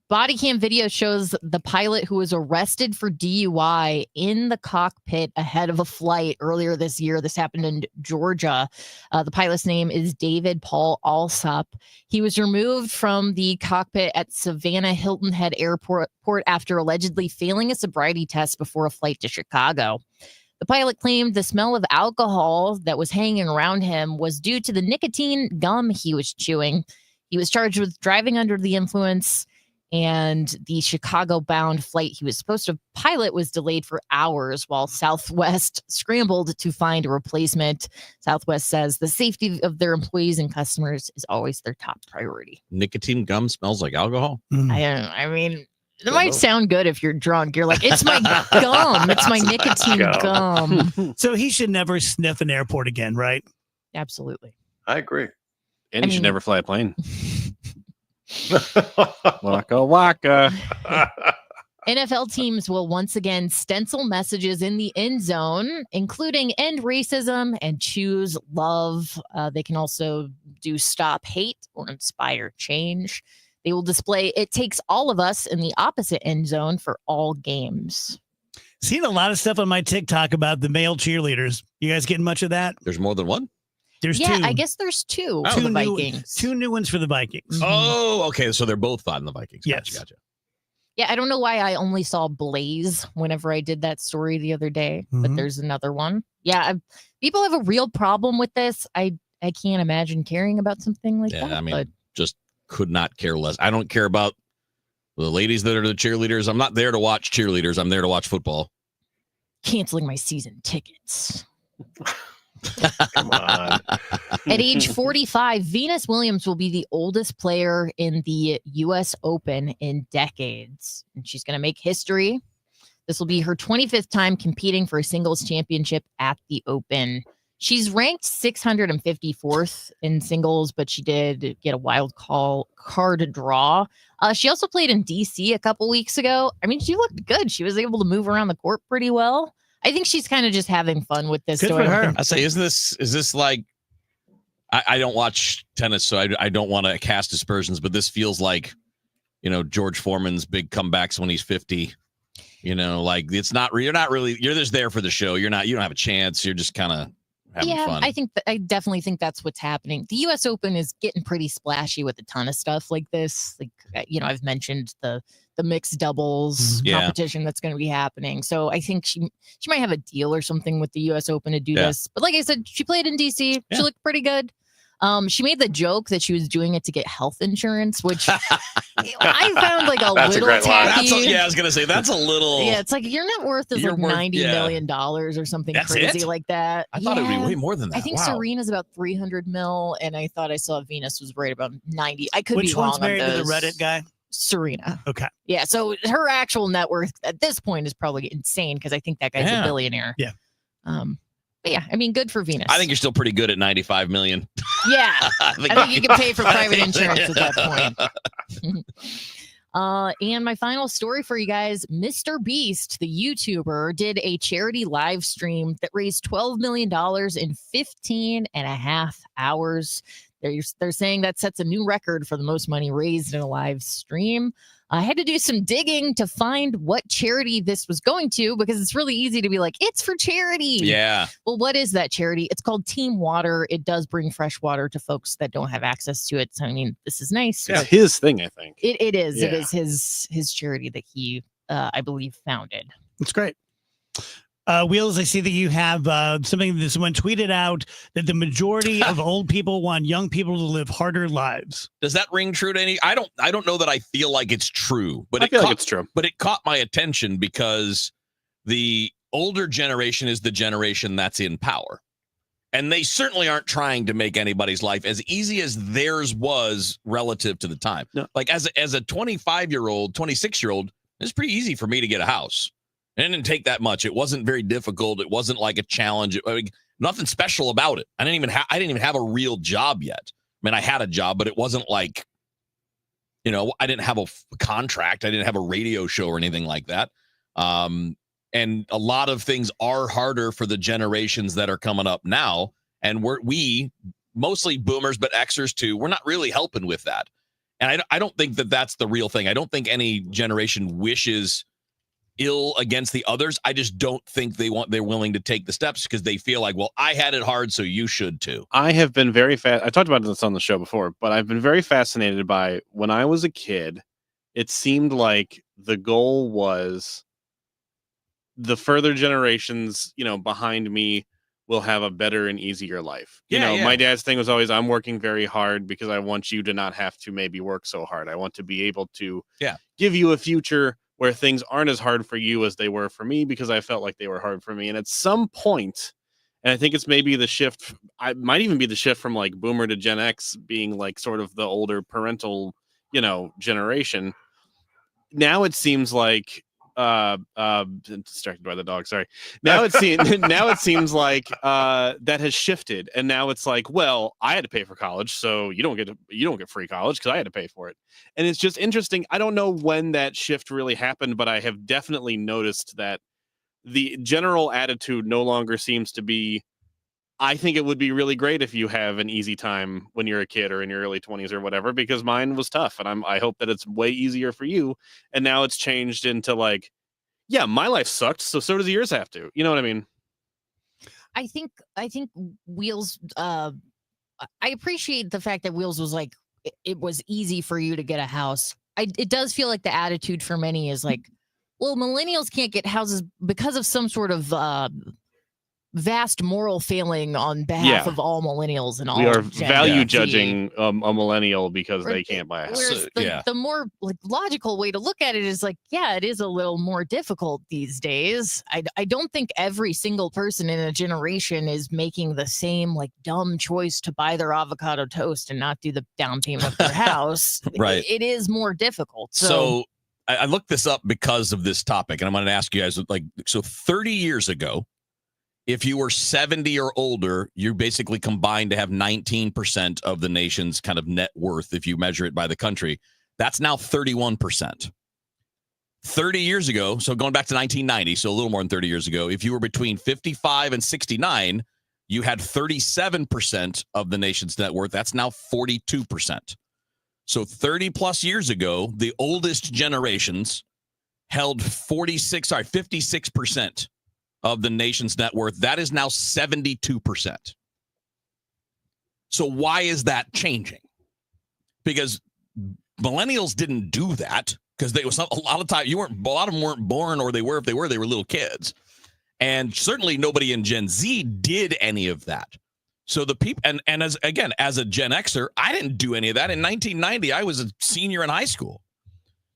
Body cam video shows the pilot who was arrested for DUI in the cockpit ahead of a flight earlier this year. This happened in Georgia. The pilot's name is David Paul Alsop. He was removed from the cockpit at Savannah Hilton Head Airport after allegedly failing a sobriety test before a flight to Chicago. The pilot claimed the smell of alcohol that was hanging around him was due to the nicotine gum he was chewing. He was charged with driving under the influence, and the Chicago-bound flight he was supposed to pilot was delayed for hours while Southwest scrambled to find a replacement. Southwest says the safety of their employees and customers is always their top priority. Nicotine gum smells like alcohol? I mean, it might sound good if you're drunk. You're like, it's my gum. It's my nicotine gum. So he should never sniff an airport again, right? Absolutely. I agree. And you should never fly a plane. Waka waka. NFL teams will once again stencil messages in the end zone, including end racism and choose love. They can also do stop hate or inspire change. They will display "It takes all of us" in the opposite end zone for all games. Seen a lot of stuff on my TikTok about the male cheerleaders. You guys getting much of that? There's more than one? There's two. I guess there's two for the Vikings. Two new ones for the Vikings. Oh, okay. So they're both on the Vikings. Yes. Gotcha. Yeah, I don't know why I only saw Blaze whenever I did that story the other day, but there's another one. Yeah, people have a real problem with this. I can't imagine caring about something like that. I mean, but just could not care less. I don't care about the ladies that are the cheerleaders. I'm not there to watch cheerleaders. I'm there to watch football. Canceling my season tickets. Come on. At age 45, Venus Williams will be the oldest player in the U.S. Open in decades. And she's going to make history. This will be her 25th time competing for a singles championship at the Open. She's ranked 654th in singles, but she did get a wild card draw. She also played in D.C. a couple weeks ago. I mean, she looked good. She was able to move around the court pretty well. I think she's kind of just having fun with this. Good for her. I say, is this like, I don't watch tennis, so I don't want to cast aspersions, but this feels like, George Foreman's big comebacks when he's 50. Like you're just there for the show. You don't have a chance. You're just kind of having fun. I definitely think that's what's happening. The U.S. Open is getting pretty splashy with a ton of stuff like this. Like, I've mentioned the mixed doubles competition that's going to be happening. So I think she might have a deal or something with the U.S. Open to do this. But like I said, she played in D.C. She looked pretty good. She made the joke that she was doing it to get health insurance, which I found like that's little a great tacky. line. I was going to say that's a little. Yeah, it's like your net worth is like $90 million or something crazy like that. I thought it would be way more than that. I think Serena's about 300 mil, and I thought I saw Venus was right about 90. I could Which be wrong one's married on to those. the Reddit guy? Serena. Okay. Yeah, so her actual net worth at this point is probably insane because I think that guy's a billionaire. Yeah. But yeah, I mean, good for Venus. I think you're still pretty good at 95 million. Yeah. I think you can pay for private insurance at that point. And my final story for you guys, Mr. Beast, the YouTuber, did a charity live stream that raised $12 million in 15 and a half hours. They're saying that sets a new record for the most money raised in a live stream. I had to do some digging to find what charity this was going to because it's really easy to be like, it's for charity. Yeah. Well, what is that charity? It's called Team Water. It does bring fresh water to folks that don't have access to it. So, I mean, this is nice. It's his thing, I think. It is. Yeah. It is his charity that he, I believe, founded. It's great. Wheels, I see that you have something that someone tweeted out that the majority of old people want young people to live harder lives. Does that ring true to any? I don't know that I feel like it's true, but I feel like it's true. But it caught my attention because the older generation is the generation that's in power. And they certainly aren't trying to make anybody's life as easy as theirs was relative to the time. No. Like as a 25-year-old, 26-year-old, it's pretty easy for me to get a house. It didn't take that much. It wasn't very difficult. It wasn't like a challenge. Nothing special about it. I didn't even have a real job yet. I mean, I had a job, but it wasn't like, I didn't have a contract. I didn't have a radio show or anything like that. And a lot of things are harder for the generations that are coming up now. And we mostly boomers, but Xers too, we're not really helping with that. And I don't think that that's the real thing. I don't think any generation wishes ill against the others. I just don't think they're willing to take the steps because they feel like, well, I had it hard, so you should too. I have been very I talked about this on the show before, but I've been very fascinated by when I was a kid, it seemed like the goal was the further generations, behind me will have a better and easier life. My dad's thing was always, I'm working very hard because I want you to not have to maybe work so hard. I want to be able to give you a future where things aren't as hard for you as they were for me because I felt like they were hard for me. And at some point, and I think it's maybe the shift, I might even be the shift from like boomer to Gen X being like sort of the older parental, generation. Now it seems like distracted by the dog, sorry. Now it seems like that has shifted, and now it's like, well, I had to pay for college, so you don't get free college because I had to pay for it. And it's just interesting. I don't know when that shift really happened, but I have definitely noticed that the general attitude no longer seems to be, I think it would be really great if you have an easy time when you're a kid or in your early 20s or whatever, because mine was tough, and I hope that it's way easier for you. And now it's changed into like, yeah, my life sucked, so does yours have to. You know what I mean? I think Wheels, I appreciate the fact that Wheels was like, it was easy for you to get a house. It does feel like the attitude for many is like, well, millennials can't get houses because of some sort of vast moral failing on behalf of all millennials and all. We are value judging a millennial because they can't buy a house. The more like logical way to look at it is like, yeah, it is a little more difficult these days. I don't think every single person in a generation is making the same like dumb choice to buy their avocado toast and not do the down payment of their house. Right. It is more difficult. So I looked this up because of this topic, and I'm going to ask you guys, like, so 30 years ago, if you were 70 or older, you're basically combined to have 19% of the nation's kind of net worth if you measure it by the country. That's now 31%. 30 years ago, so going back to 1990, so a little more than 30 years ago, if you were between 55 and 69, you had 37% of the nation's net worth. That's now 42%. So 30 plus years ago, the oldest generations held 56% of the nation's net worth. That is now 72%. So why is that changing? Because millennials didn't do that because a lot of time a lot of them weren't born, or they were little kids. And certainly nobody in Gen Z did any of that. So the people, and as a Gen Xer, I didn't do any of that. In 1990, I was a senior in high school.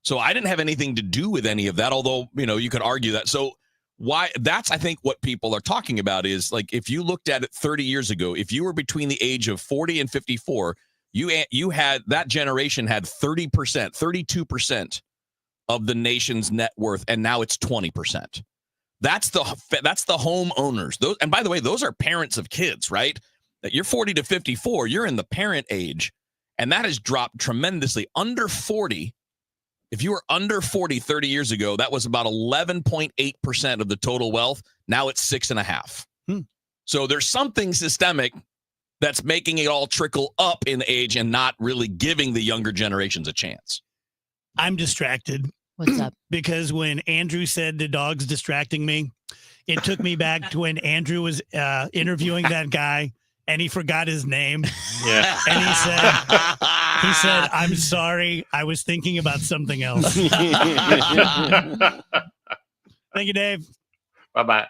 So I didn't have anything to do with any of that, although, you could argue that. So why that's, I think, what people are talking about is like, if you looked at it 30 years ago, if you were between the age of 40 and 54, you had, that generation had 30%, 32% of the nation's net worth, and now it's 20%. That's the homeowners. Those, and by the way, those are parents of kids, right? That you're 40 to 54, you're in the parent age, and that has dropped tremendously. Under 40, if you were under 40 30 years ago, that was about 11.8% of the total wealth. Now it's 6.5%. So there's something systemic that's making it all trickle up in age and not really giving the younger generations a chance. I'm distracted. What's up? Because when Andrew said the dog's distracting me, it took me back to when Andrew was interviewing that guy and he forgot his name. Yeah. And he said, I'm sorry, I was thinking about something else. Thank you, Dave. Bye-bye.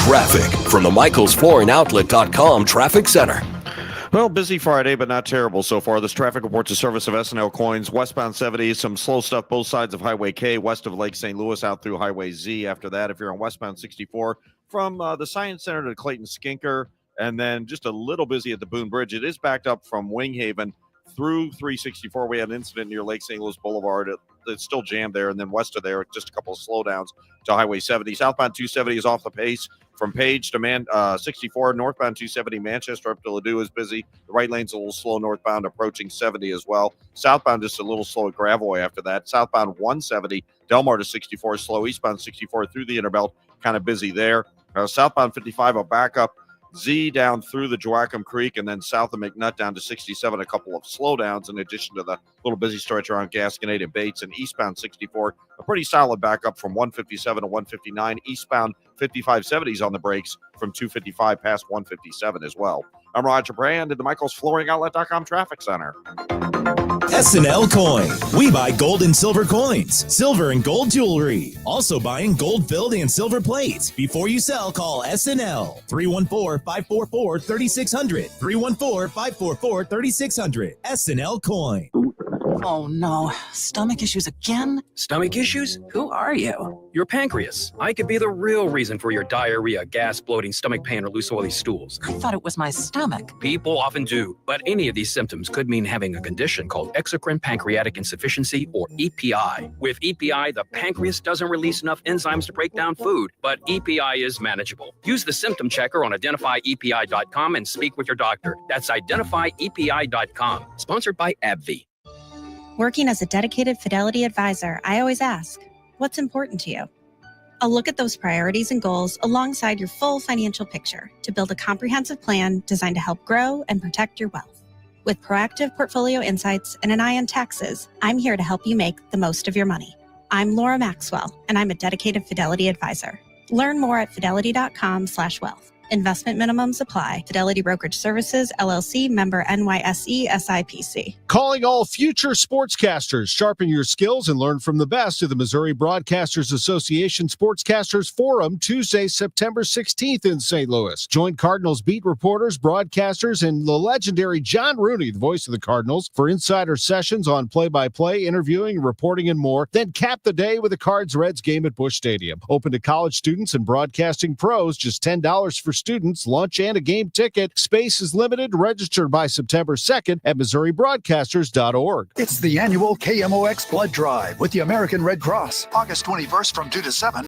Traffic from the michaelsflooringoutlet.com Traffic Center. Well, busy Friday, but not terrible so far. This traffic reports a service of SNL Coins. Westbound 70, some slow stuff both sides of Highway K, west of Lake St. Louis, out through Highway Z. After that, if you're on westbound 64, from the Science Center to Clayton Skinker, and then just a little busy at the Boone Bridge. It is backed up from Winghaven through 364. We had an incident near Lake St. Louis Boulevard. It's still jammed there. And then west of there, just a couple of slowdowns to Highway 70. Southbound 270 is off the pace from Page to 64. Northbound 270 Manchester up to Ladue is busy. The right lane's a little slow northbound, approaching 70 as well. Southbound just a little slow at Gravois after that. Southbound 170, Delmar to 64 is slow. Eastbound 64 through the Interbelt, kind of busy there. Southbound 55, a backup. Z down through the Joachim Creek, and then south of McNutt down to 67, a couple of slowdowns in addition to the little busy stretch around Gasconade and Bates. And eastbound 64, a pretty solid backup from 157 to 159. Eastbound 5570s on the brakes from 255 past 157 as well. I'm Roger Brand at the michaelsflooringoutlet.com Traffic Center. SNL Coin. We buy gold and silver coins, silver and gold jewelry. Also buying gold-filled and silver plates. Before you sell, call SNL. 314-544-3600. 314-544-3600. SNL Coin. Oh no, stomach issues again? Stomach issues? Who are you? Your pancreas. I could be the real reason for your diarrhea, gas, bloating, stomach pain, or loose oily stools. I thought it was my stomach. People often do, but any of these symptoms could mean having a condition called exocrine pancreatic insufficiency, or EPI. With EPI, the pancreas doesn't release enough enzymes to break down food, but EPI is manageable. Use the symptom checker on identifyepi.com and speak with your doctor. That's identifyepi.com. Sponsored by AbbVie. Working as a dedicated Fidelity advisor, I always ask, what's important to you? I'll look at those priorities and goals alongside your full financial picture to build a comprehensive plan designed to help grow and protect your wealth. With proactive portfolio insights and an eye on taxes, I'm here to help you make the most of your money. I'm Laura Maxwell, and I'm a dedicated Fidelity advisor. Learn more at fidelity.com/wealth. Investment minimums apply. Fidelity Brokerage Services, LLC, member NYSE, SIPC. Calling all future sportscasters. Sharpen your skills and learn from the best of the Missouri Broadcasters Association Sportscasters Forum, Tuesday, September 16th in St. Louis. Join Cardinals beat reporters, broadcasters, and the legendary John Rooney, the voice of the Cardinals, for insider sessions on play-by-play, interviewing, reporting, and more. Then cap the day with a Cards-Reds game at Busch Stadium. Open to college students and broadcasting pros, just $10 for students, lunch, and a game ticket. Space is limited. Register by September 2nd at MissouriBroadcasters.org. It's the annual KMOX Blood Drive with the American Red Cross, August 21st from 2 to 7.